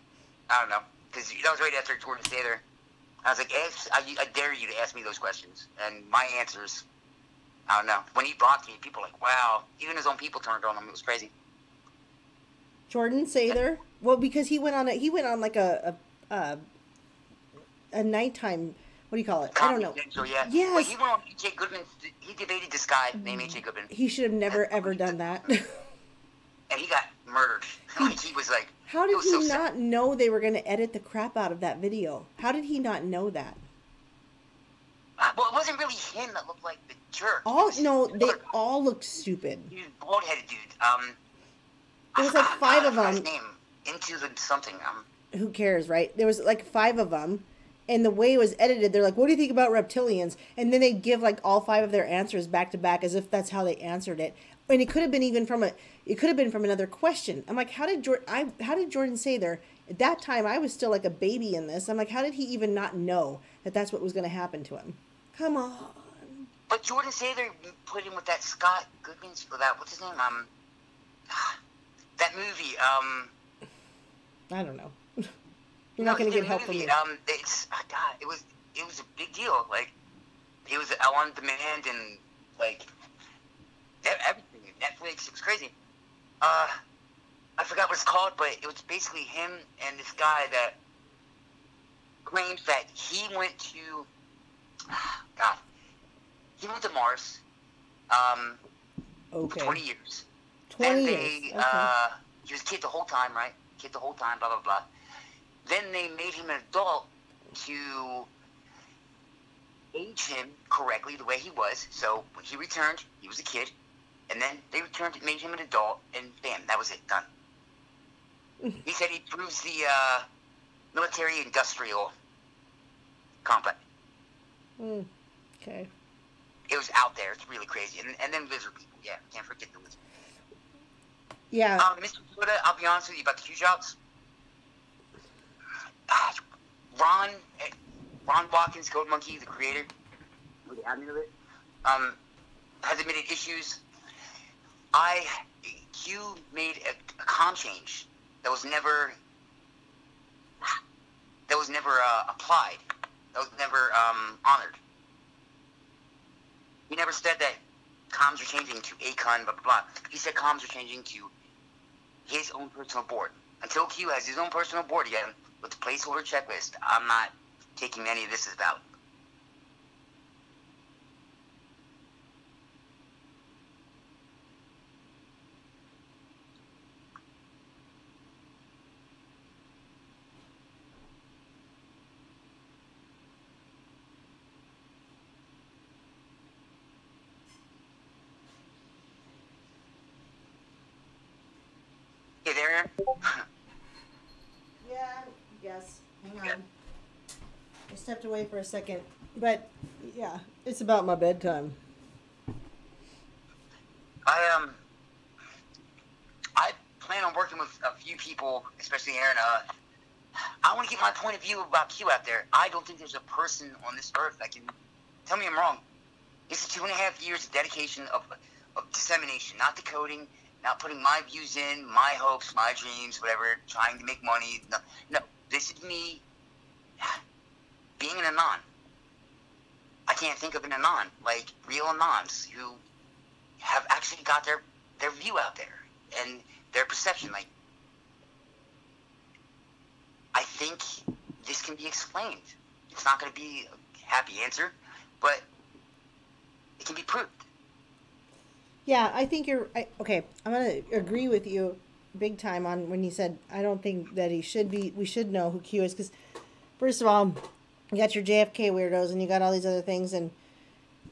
I don't know, because that was right after Jordan Sather. I was like, I dare you to ask me those questions, and my answers, I don't know. When he blocked me, people were like, wow. Even his own people turned on him. It was crazy. Jordan Sather. Well, because he went on like a nighttime. What do you call it? I don't know. So, yeah. Yes. Well, he went on AJ Goodman. He debated this guy named AJ Goodman. He should have never ever done that. And he got murdered. Like, he was like, How did was he so sad. not know they were going to edit the crap out of that video? How did he not know that? Well, it wasn't really him that looked like the jerk. They all looked stupid. He was a bald-headed dude. There was like 5 of His them. name into the something. Who cares, right? There was like 5 of them, and the way it was edited, they're like, "What do you think about reptilians?" And then they give like all 5 of their answers back to back, as if that's how they answered it. And it could have been from another question. I'm like, how did Jordan Sather at that time? I was still like a baby in this. I'm like, how did he even not know that that's what was going to happen to him? Come on. But Jordan Sather put him with that Scott Goodman, what's his name? That movie. I don't know. You're not going to get help from me. God, it was a big deal. Like, it was on demand and like everything. Netflix. It was crazy. I forgot what it's called, but it was basically him and this guy that claims that he went to. God, he went to Mars. Okay. For 20 years. 20 Then years. they, Okay. he was a kid the whole time, right? Kid the whole time, blah, blah, blah. Then they made him an adult to age him correctly the way he was. So when he returned, he was a kid. And then they returned and made him an adult, and bam, that was it, done. He said he proves the military-industrial complex. Okay. It was out there. It's really crazy. And then lizard people. Yeah, can't forget the lizard. Yeah. Mr. Florida, I'll be honest with you about the huge outs. Ron Watkins, Code Monkey, the creator, or the admin of it, has admitted issues. Q made a comm change that was never applied. That was never honored. He never said that comms are changing to ACON, blah, blah, blah. He said comms are changing to his own personal board. Until Q has his own personal board again with the placeholder checklist, I'm not taking any of this as valid. Hey there. Yeah. Yes. Hang on. I stepped away for a second, but yeah, it's about my bedtime. I plan on working with a few people, especially Aaron. I want to get my point of view about Q out there. I don't think there's a person on this earth that can tell me I'm wrong. This is 2.5 years of dedication of dissemination, not decoding, not putting my views in, my hopes, my dreams, whatever, trying to make money. No, this is me being an anon. I can't think of an anon, like real anons who have actually got their view out there and their perception. Like, I think this can be explained. It's not going to be a happy answer, but it can be proved. Yeah, I think okay. I'm going to agree with you big time on when you said I don't think that we should know who Q is, because first of all, you got your JFK weirdos and you got all these other things, and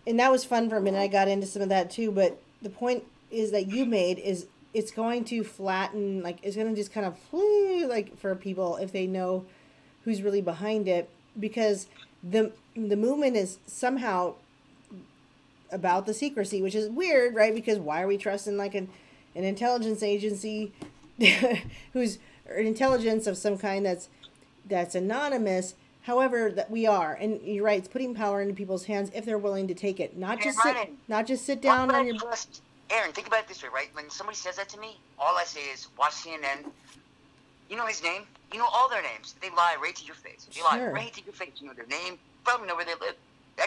that was fun for a minute. I got into some of that too, but the point is that you made is it's going to flatten, like it's going to just kind of like for people if they know who's really behind it, because the movement is somehow about the secrecy, which is weird, right? Because why are we trusting like an intelligence agency who's or an intelligence of some kind that's anonymous? However, that we are, and you're right, it's putting power into people's hands if they're willing to take it. Not just sit down on your Aaron, think about it this way, right? When somebody says that to me, all I say is, watch CNN. You know his name. You know all their names. They lie right to your face. They lie Sure. right to your face. You know their name. Probably know where they live.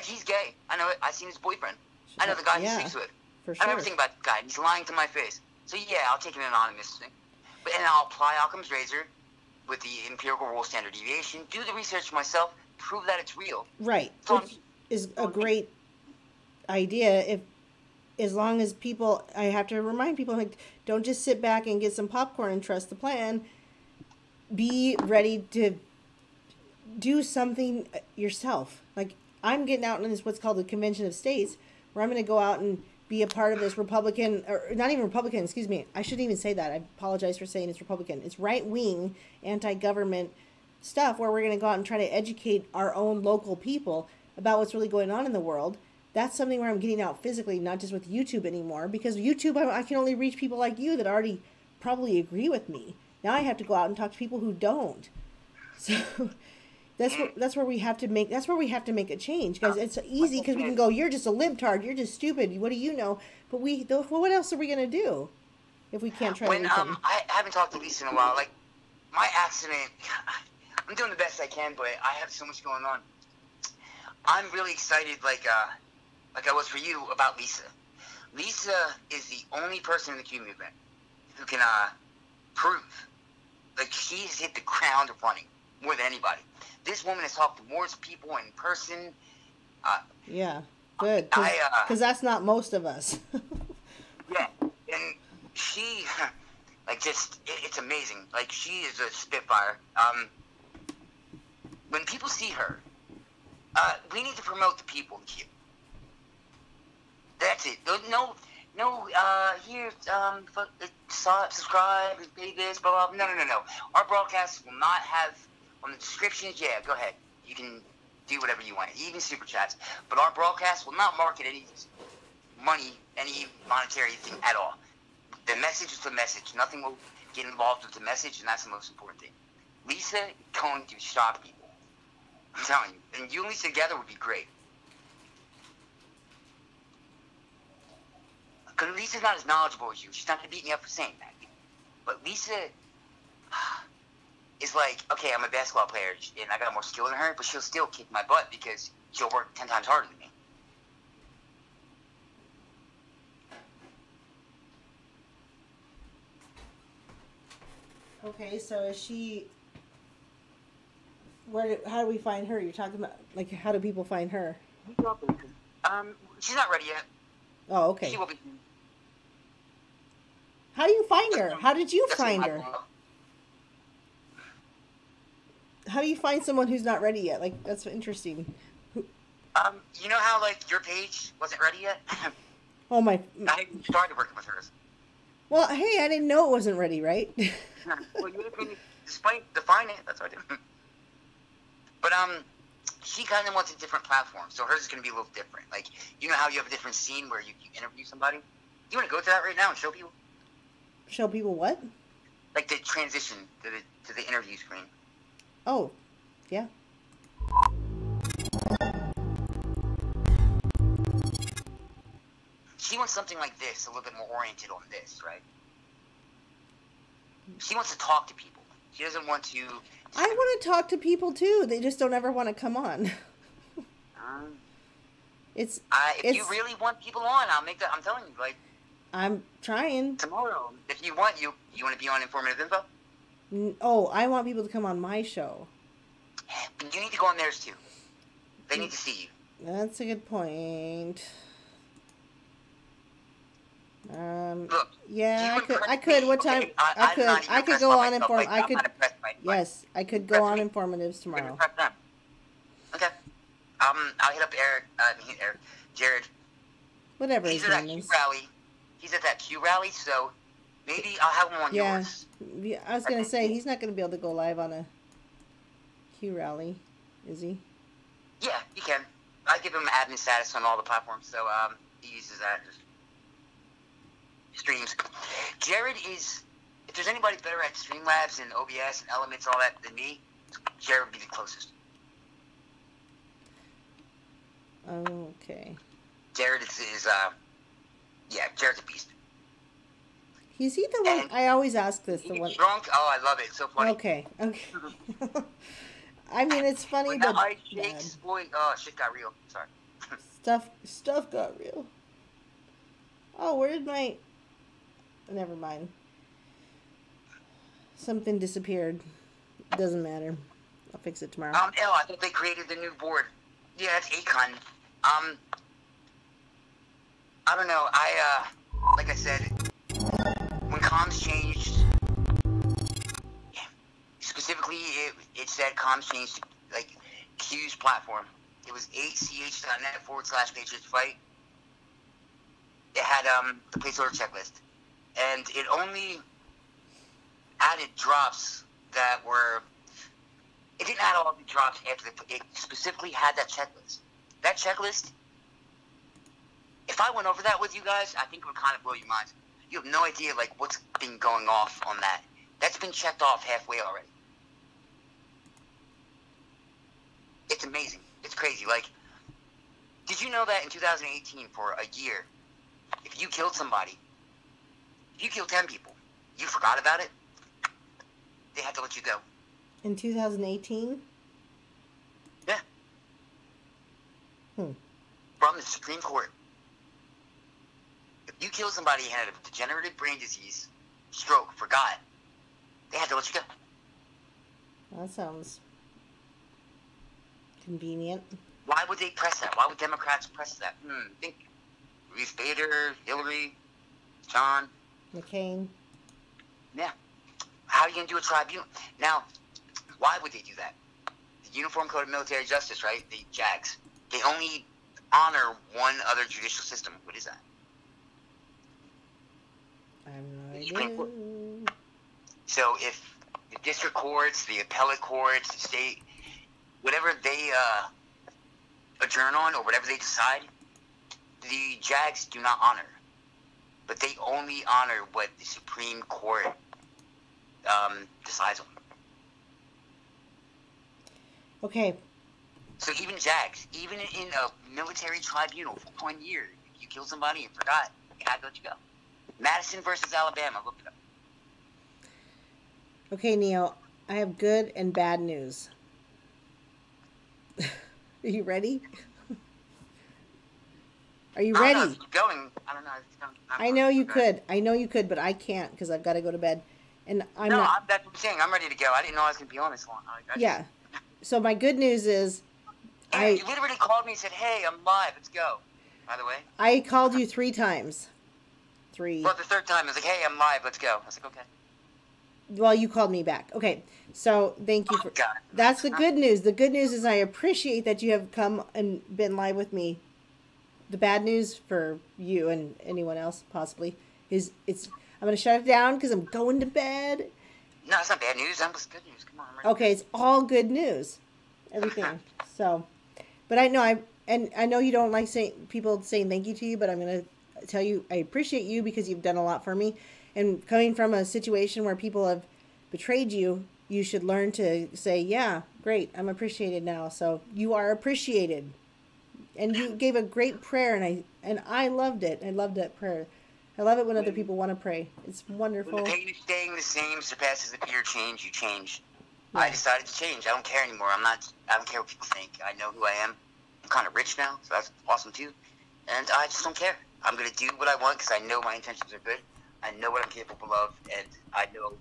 He's gay. I know it. I've seen his boyfriend. I know the guy he Yeah, sleeps with. for I know sure. everything about the guy. He's lying to my face. So yeah, I'll take an anonymous thing. But and I'll apply Occam's razor with the empirical rule standard deviation. Do the research myself. Prove that it's real. Right, So which is a great idea. If as long as people, I have to remind people, like, don't just sit back and get some popcorn and trust the plan. Be ready to do something yourself. Like, I'm getting out in this what's called the Convention of States, where I'm going to go out and be a part of this Republican, or not even Republican, excuse me. I shouldn't even say that. I apologize for saying it's Republican. It's right-wing, anti-government stuff where we're going to go out and try to educate our own local people about what's really going on in the world. That's something where I'm getting out physically, not just with YouTube anymore, because YouTube, I can only reach people like you that already probably agree with me. Now I have to go out and talk to people who don't. So that's where we have to make a change, because it's easy, because we can go, you're just a libtard, you're just stupid, what do you know? But what else are we going to do if we can't try to reach them? I haven't talked to Lisa in a while. Like, my accident, I'm doing the best I can, but I have so much going on. I'm really excited, like I was for you, about Lisa. Lisa is the only person in the Q movement who can prove, like, she's hit the ground running more than anybody. This woman has talked to more people in person. Yeah, good, because that's not most of us. Yeah, and she, like, just, it's amazing. Like, she is a spitfire. When people see her, we need to promote the people in Q. That's it. Here, subscribe, pay this, blah, blah. No. Our broadcasts will not have, on the descriptions, yeah, go ahead. You can do whatever you want, even super chats. But our broadcast will not market any money, any monetary thing at all. The message is the message. Nothing will get involved with the message, and that's the most important thing. Lisa is going to shock people. I'm telling you. And you and Lisa together would be great. Because Lisa's not as knowledgeable as you. She's not going to beat me up for saying that. But Lisa is like, okay, I'm a basketball player, and I got more skill than her, but she'll still kick my butt because she'll work 10 times harder than me. Okay, so is she... how do we find her? You're talking about, like, how do people find her? She's not ready yet. Oh, okay. She will be. How do you find her? How did you find her? How do you find someone who's not ready yet? Like, that's interesting. You know how, like, your page wasn't ready yet? Oh, my... I started working with hers. Well, hey, I didn't know it wasn't ready, right? Well, you have to define it. That's what I do. But, she kind of wants a different platform, so hers is going to be a little different. Like, you know how you have a different scene where you interview somebody? Do you want to go to that right now and show people? Show people what? Like the transition to the interview screen. Oh, yeah. She wants something like this, a little bit more oriented on this, right? She wants to talk to people. She doesn't want to... I want to talk to people, too. They just don't ever want to come on. If you really want people on, I'll make that... I'm telling you, like... I'm trying. Tomorrow, if you want, you want to be on Informative Info? Oh, I want people to come on my show. But you need to go on theirs, too. They need to see you. That's a good point. Look, yeah, I could. What time? I could go on Informative. I could. Yes, I could go on Informatives tomorrow. Okay. I'll hit up Jared. Whatever He's his at that name Q is. rally. He's at that Q rally, so maybe I'll have him on yours. Yeah, I was gonna say he's not gonna be able to go live on a Q rally, is he? Yeah, he can. I give him admin status on all the platforms, so he uses that. Streams. Jared is, if there's anybody better at Streamlabs and OBS and Elements, all that than me, Jared would be the closest. Okay. Jared is Yeah, Jared's a beast. Is he the one? And I always ask this. he The one. gets drunk. Oh, I love it. It's so funny. Okay. Okay. I mean, it's funny, When but that ice bad. shakes, boy, oh, shit got real. Sorry. Stuff got real. Oh, where did my? Never mind. Something disappeared. Doesn't matter. I'll fix it tomorrow. I think they created the new board. Yeah, it's Akon. I don't know. Like I said, when comms changed, specifically, it said comms changed to, like, Q's platform. It was 8ch.net/Patriots Fight. It had, the placeholder checklist. And it only added drops that were... It didn't add all the drops after it specifically had that checklist. That checklist, if I went over that with you guys, I think it would kind of blow your minds. You have no idea, like, what's been going off on that. That's been checked off halfway already. It's amazing. It's crazy. Like, did you know that in 2018, for a year, if you killed somebody, if you killed 10 people, you forgot about it, they had to let you go. In 2018? Yeah. From the Supreme Court. If you kill somebody who had a degenerative brain disease, stroke, forgot, they had to let you go. That sounds convenient. Why would they press that? Why would Democrats press that? Think Ruth Bader, Hillary, John. McCain. Yeah. How are you going to do a tribunal? Now, why would they do that? The Uniform Code of Military Justice, right? The JAGs. They only honor one other judicial system. What is that? I have no The Supreme idea. Court. So if the district courts, the appellate courts, the state, whatever they adjourn on or whatever they decide, the JAGs do not honor. But they only honor what the Supreme Court decides on. Okay. So even JAGs, even in a military tribunal for 1 year, if you killed somebody and forgot, they had to let you go. Madison versus Alabama, look it up. Okay, Neo. I have good and bad news. Are you ready? Are you ready? I don't know if it's going. I don't know. If it's going. I know you could. I know you could, but I can't because I've got to go to bed. And I'm not. That's what I'm saying. I'm ready to go. I didn't know I was going to be on this long. Yeah. So my good news is, You literally called me and said, "Hey, I'm live. Let's go." By the way. I called you 3 times. 3. Well, the third time, I was like, "Hey, I'm live. Let's go." I was like, "Okay." Well, you called me back. Okay. So thank you for. God. That's the good news. The good news is I appreciate that you have come and been live with me. The bad news for you and anyone else possibly is I'm going to shut it down because I'm going to bed. No, it's not bad news. That was good news. Come on. I'm ready. Okay, it's all good news. Everything. So, but I know you don't like people saying thank you to you, but I'm going to tell you I appreciate you because you've done a lot for me. And coming from a situation where people have betrayed you, you should learn to say, yeah, great, I'm appreciated now. So you are appreciated. And you gave a great prayer, and I loved it. I loved that prayer. I love it when other people want to pray. It's wonderful. When the pain is staying the same surpasses the pure change, you change. Yeah. I decided to change. I don't care anymore. I don't care what people think. I know who I am. I'm kind of rich now, so that's awesome too. And I just don't care. I'm going to do what I want because I know my intentions are good. I know what I'm capable of, and I know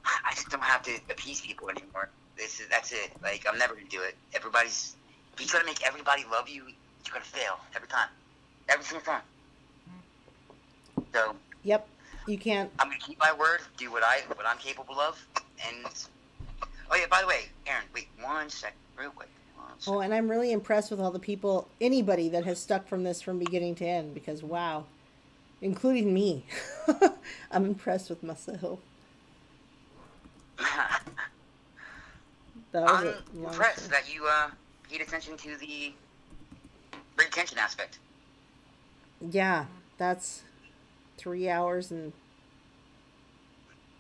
I just don't have to appease people anymore. That's it. Like, I'm never going to do it. If you try to make everybody love you, you're going to fail every time. Every single time. So, Yep, you can't. I'm going to keep my word, do what I'm capable of, and... Oh, yeah, by the way, Aaron, wait 1 second, real quick. Oh, and I'm really impressed with all the people, anybody that has stuck from this from beginning to end, because wow, including me. I'm impressed with myself. That was I'm a long impressed story. that you paid attention to the retention aspect. Yeah, that's 3 hours and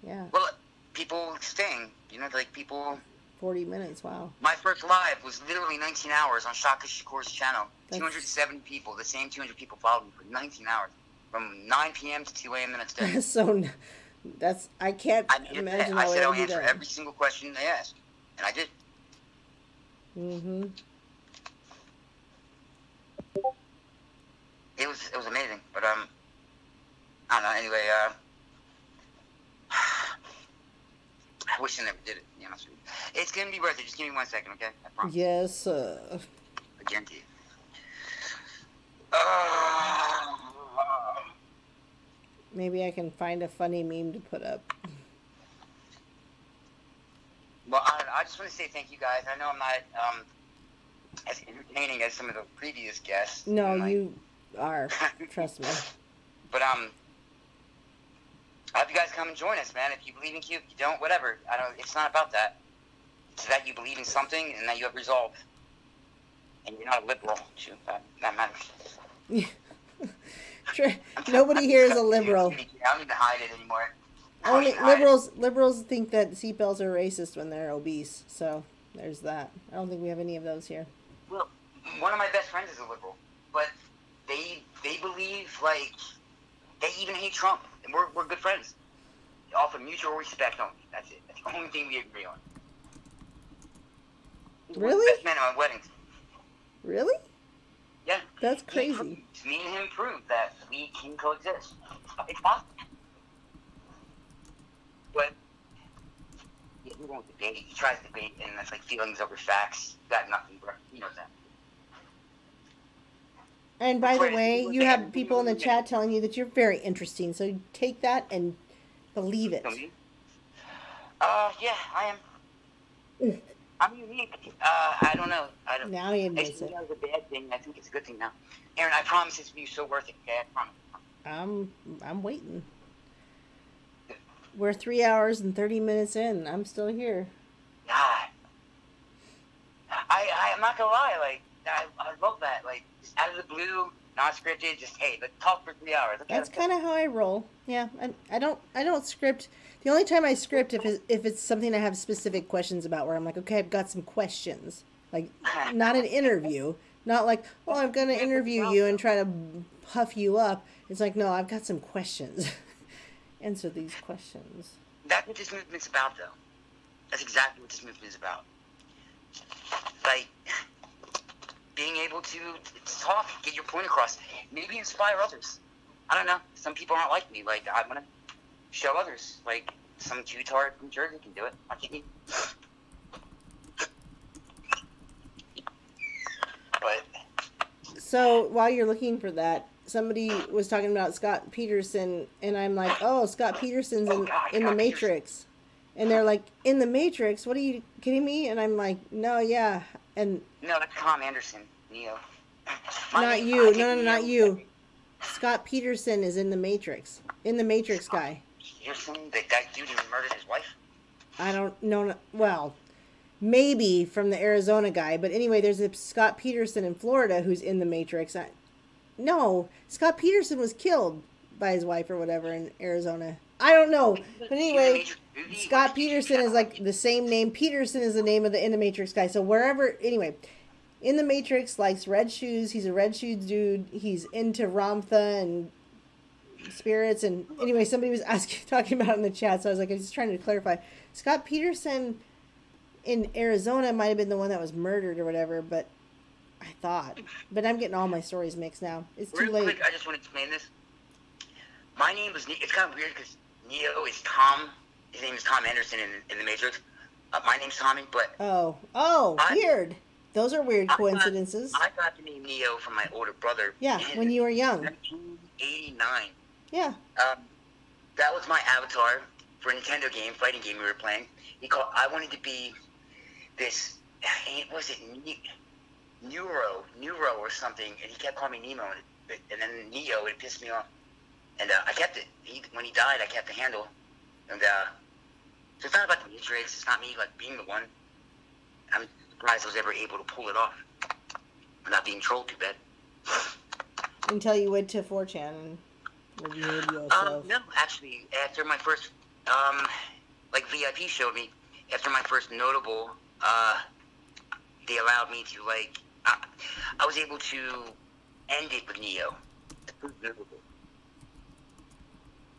yeah, Well, people staying, like people... 40 minutes. Wow. My first live was literally 19 hours on Shaka Shakur's channel. That's- 207 people, the same 200 people followed me for 19 hours. from 9 p.m. to 2 a.m. the next day. So I can't I mean, imagine I I'll said ever I'll do answer that. every single question they ask, and I did. Mm-hmm. It was amazing, but I don't know. Anyway, I wish I never did it. To be honest with you. It's gonna be worth it. Just give me 1 second, okay? I promise. Yes. I guarantee you. Maybe I can find a funny meme to put up. Well, I just want to say thank you guys. I know I'm not as entertaining as some of the previous guests. No, you are. Trust me. But I hope you guys come and join us, man. If you believe in Q, if you don't, whatever. I don't. It's not about that. It's that you believe in something and that you have resolve. And you're not a liberal, too. That matters. Nobody here is a liberal. I don't need to hide it anymore. Only liberals think that seatbelts are racist when they're obese. So there's that. I don't think we have any of those here. Well, one of my best friends is a liberal, but they believe, like, they even hate Trump, and we're good friends. Off of mutual respect only. That's it. That's the only thing we agree on. Really? We're best men at my weddings. Really? Yeah. That's crazy. Me and him proved that we can coexist. It's possible. But he won't debate. He tries to debate, and that's like feelings over facts. Got nothing, bro. He knows that. And by the way, you have people in the chat telling you that you're very interesting. So take that and believe it. Yeah, I am. I'm unique. I don't know. I don't. Now he admits it. It's a bad thing. I think it's a good thing now. Aaron, I promise it's be so worth it. Okay, I promise. I'm waiting. We're 3 hours and 30 minutes in. I'm still here. God. I'm not gonna lie. Like, I love that. Like, just out of the blue, not scripted. Just hey, let's talk for 3 hours. Okay, that's kind of how I roll. Yeah, I don't script. The only time I script if it's something I have specific questions about, where I'm like, okay, I've got some questions. Like, not an interview. Not like, oh, I'm gonna interview you and try to puff you up. It's like, no, I've got some questions. Answer these questions. That's what this movement's about, though. That's exactly what this movement is about. Like, being able to talk, get your point across, maybe inspire others. I don't know. Some people aren't like me. Like, I want to show others. Like, some Q-tard from Jersey can do it. I can't. But. So, while you're looking for that, somebody was talking about Scott Peterson, and I'm like, oh, Scott Peterson's in the Matrix. And they're like, in the Matrix? What are you kidding me? And I'm like, no, yeah. And no, that's Tom Anderson, Neo. Not you. No, not you. Scott Peterson is in the Matrix. In the Matrix guy. Peterson? That dude who murdered his wife? I don't know. Well, maybe from the Arizona guy. But anyway, there's a Scott Peterson in Florida who's in the Matrix. No, Scott Peterson was killed by his wife or whatever in Arizona. I don't know. But anyway, Scott Peterson is like the same name. Peterson is the name of the in the Matrix guy. So wherever, anyway, in the Matrix likes red shoes. He's a red shoes dude. He's into Ramtha and spirits. And anyway, somebody was talking about it in the chat. So I was like, I was just trying to clarify. Scott Peterson in Arizona might have been the one that was murdered or whatever, but I thought. But I'm getting all my stories mixed now. It's too late. Quick, I just want to explain this. My name was, it's kind of weird because Neo is Tom. His name is Tom Anderson in the Matrix. My name's Tommy, but... Oh, weird. Those are weird coincidences. I got the name Neo from my older brother. Yeah, when you were young. 1989. Yeah. That was my avatar for a Nintendo game, fighting game we were playing. I wanted to be this... Was it Neuro or something, and he kept calling me Nemo, and then Neo, it pissed me off. And I kept it. When he died, I kept the handle. And so it's not about the Matrix. It's not me like being the one. I'm surprised I was ever able to pull it off without being trolled too bad. Until you went to 4chan and reviewed yourself. No, actually, after my first like VIP showed me, after my first notable, they allowed me to I was able to end it with Neo.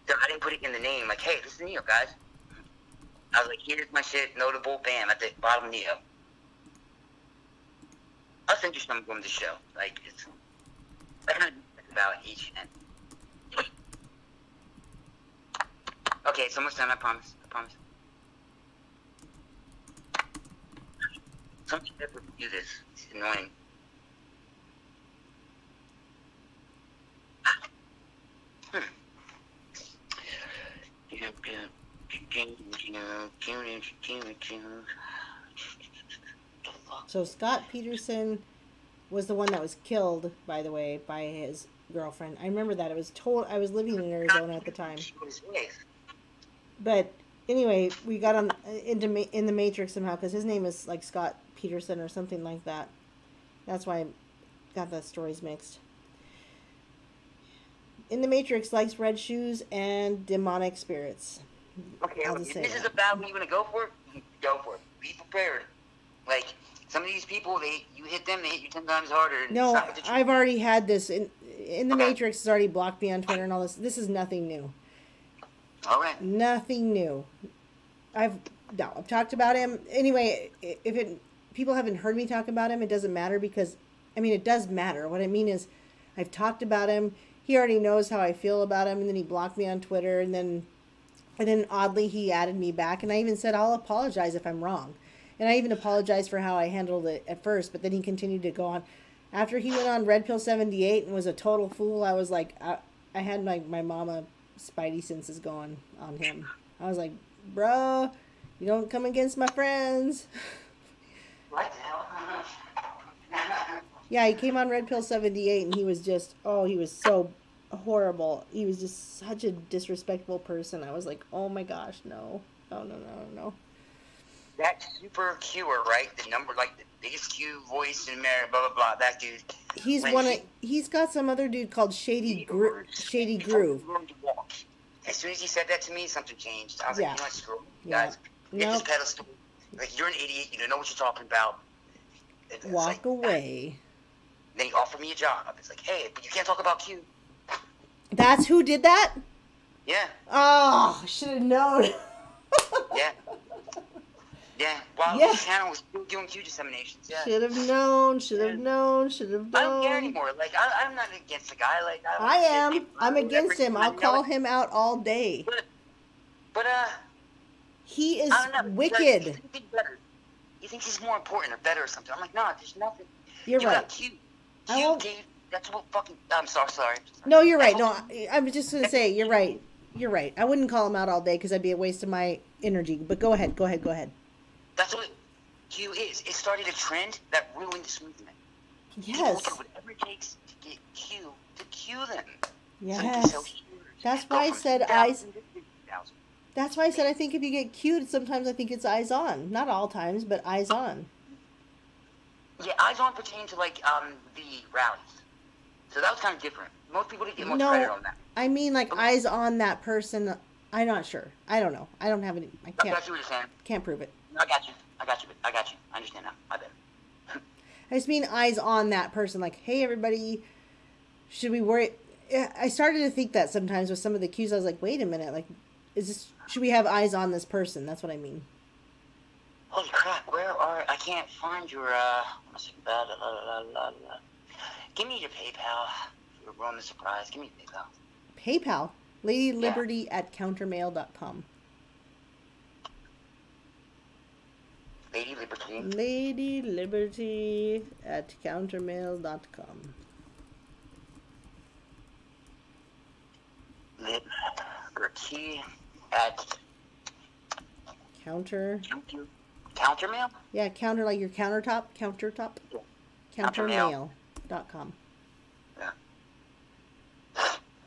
So I didn't put it in the name, like, hey, this is Neo, guys. I was like, here's my shit, notable, bam, at the bottom, Neo. I'll send you some from the show. Like, it's kind of about each end. Okay, it's almost done, I promise. I promise. Somebody never do this. It's annoying. So Scott Peterson was the one that was killed, by the way, by his girlfriend. I remember that. It was told I was living in Arizona at the time. But anyway, we got on in the Matrix somehow because his name is like Scott Peterson or something like that. That's why I got the stories mixed. In the Matrix likes red shoes and demonic spirits. Okay, I'll if just say this is that. a battle you're gonna go for, go for it. Be prepared. Like some of these people, you hit them, they hit you 10 times harder. And No, it's not I've already had this in the Matrix. Has already blocked me on Twitter and all this. This is nothing new. all right. Nothing new. I've talked about him anyway. People haven't heard me talk about him, it doesn't matter because, I mean, it does matter. What I mean is, I've talked about him. He already knows how I feel about him, and then he blocked me on Twitter, and then oddly he added me back, and I even said I'll apologize if I'm wrong, and I even apologized for how I handled it at first, but then he continued to go on. After he went on Red Pill 78 and was a total fool, I was like, I had my mama spidey senses going on him. I was like, bro, you don't come against my friends. What the hell? Yeah, he came on Red Pill 78 and he was just, he was so horrible. He was just such a disrespectful person. I was like, oh my gosh, no. No. That super Qer, right? The number, like the biggest Q voice in America, blah, blah, blah. That dude. He's got some other dude called Shady Groove. As soon as he said that to me, something changed. I was like, you know what, screw it, guys. Get Nope. this pedestal. Like, you're an idiot. You don't know what you're talking about. It's Walk like, away. Then he offered me a job. It's like, hey, but you can't talk about Q. That's who did that? Yeah. Oh, I should have known. Yeah. Yeah. While Yeah. the channel was still doing Q disseminations. Yeah. Should have known. I don't care anymore. Like, I'm not against the guy. Like, I am. people- I'm against him. I'll I know call it. him out all day. But He is I don't know. He wicked. thinks he's better. He thinks he's more important or better or something. I'm like, nah, there's nothing. You're you right. got Q. I Q won't- gave. That's what fucking. I'm sorry. No, you're right. No, I was just gonna say you're right. You're right. I wouldn't call him out all day because that'd be a waste of my energy. But go ahead. That's what Q is. It started a trend that ruined this movement. People Yes. do whatever it takes to get Q to Q them. Yes. That's why I said That's why I said I think if you get cued, sometimes I think it's eyes on. Not all times, but eyes on. Yeah, eyes on pertain to like the rallies. So that was kind of different. Most people didn't get much No, credit on that. I mean like eyes on that person. I'm not sure. I don't know. I don't have any. I I can't. got you what you're saying. Can't prove it. I got you. I understand now. I bet. I just mean eyes on that person. Like, hey, everybody, should we worry? I started to think that sometimes with some of the cues. I was like, wait a minute. Like, should we have eyes on this person? That's what I mean. Holy crap! I can't find your Give me your PayPal. You're ruining the surprise. Give me your PayPal. PayPal. LadyLiberty@countermail.com. Lady Liberty. LadyLiberty@countermail.com. Liberty at Countermail? Yeah, counter like your countertop. Yeah. Countermail.com. Yeah.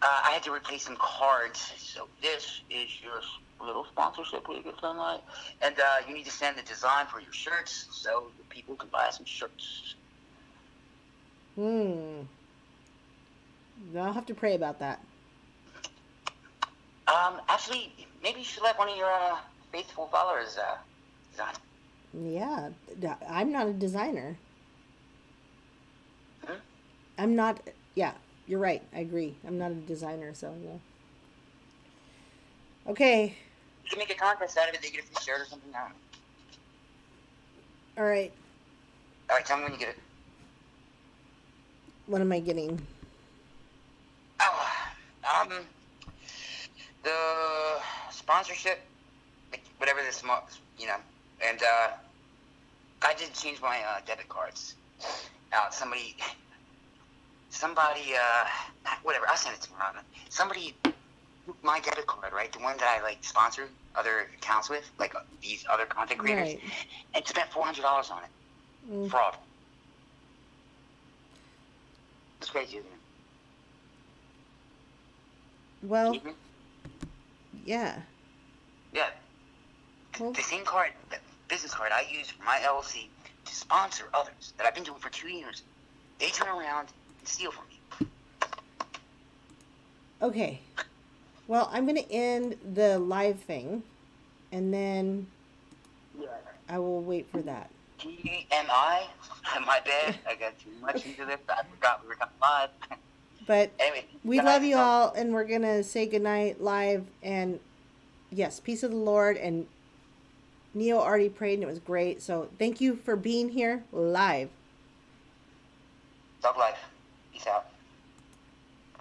I had to replace some cards, so this is your little sponsorship where you get sunlight. And you need to send the design for your shirts so the people can buy some shirts. I'll have to pray about that. Actually, maybe you should let one of your faithful followers design. Yeah, I'm not a designer. Hmm? I'm not. Yeah, you're right. I agree. I'm not a designer, so yeah. Okay. You can make a contest out of it. They get a free shirt or something. I don't know. All right. All right, tell me when you get it. What am I getting? Oh, the sponsorship, like whatever this month, you know, and I did change my debit cards. Somebody, whatever. I'll send it to Ron. Somebody took my debit card, right, the one that I like sponsor other accounts with, like these other content creators, Right. and spent $400 on it. Fraud. It's crazy, isn't it? Well, Mhm. yeah. Yeah. Well, The same card, the business card I use for my LLC to sponsor others that I've been doing for 2 years, they turn around and steal from me. okay. Well, I'm going to end the live thing, and then I will wait for that. TMI? My bad. I got too much into this. I forgot we were coming live. But Anyway, we guys, love you all, and we're going to say goodnight live. And yes, peace of the Lord. And Neo already prayed, and it was great. So thank you for being here live. Talk live.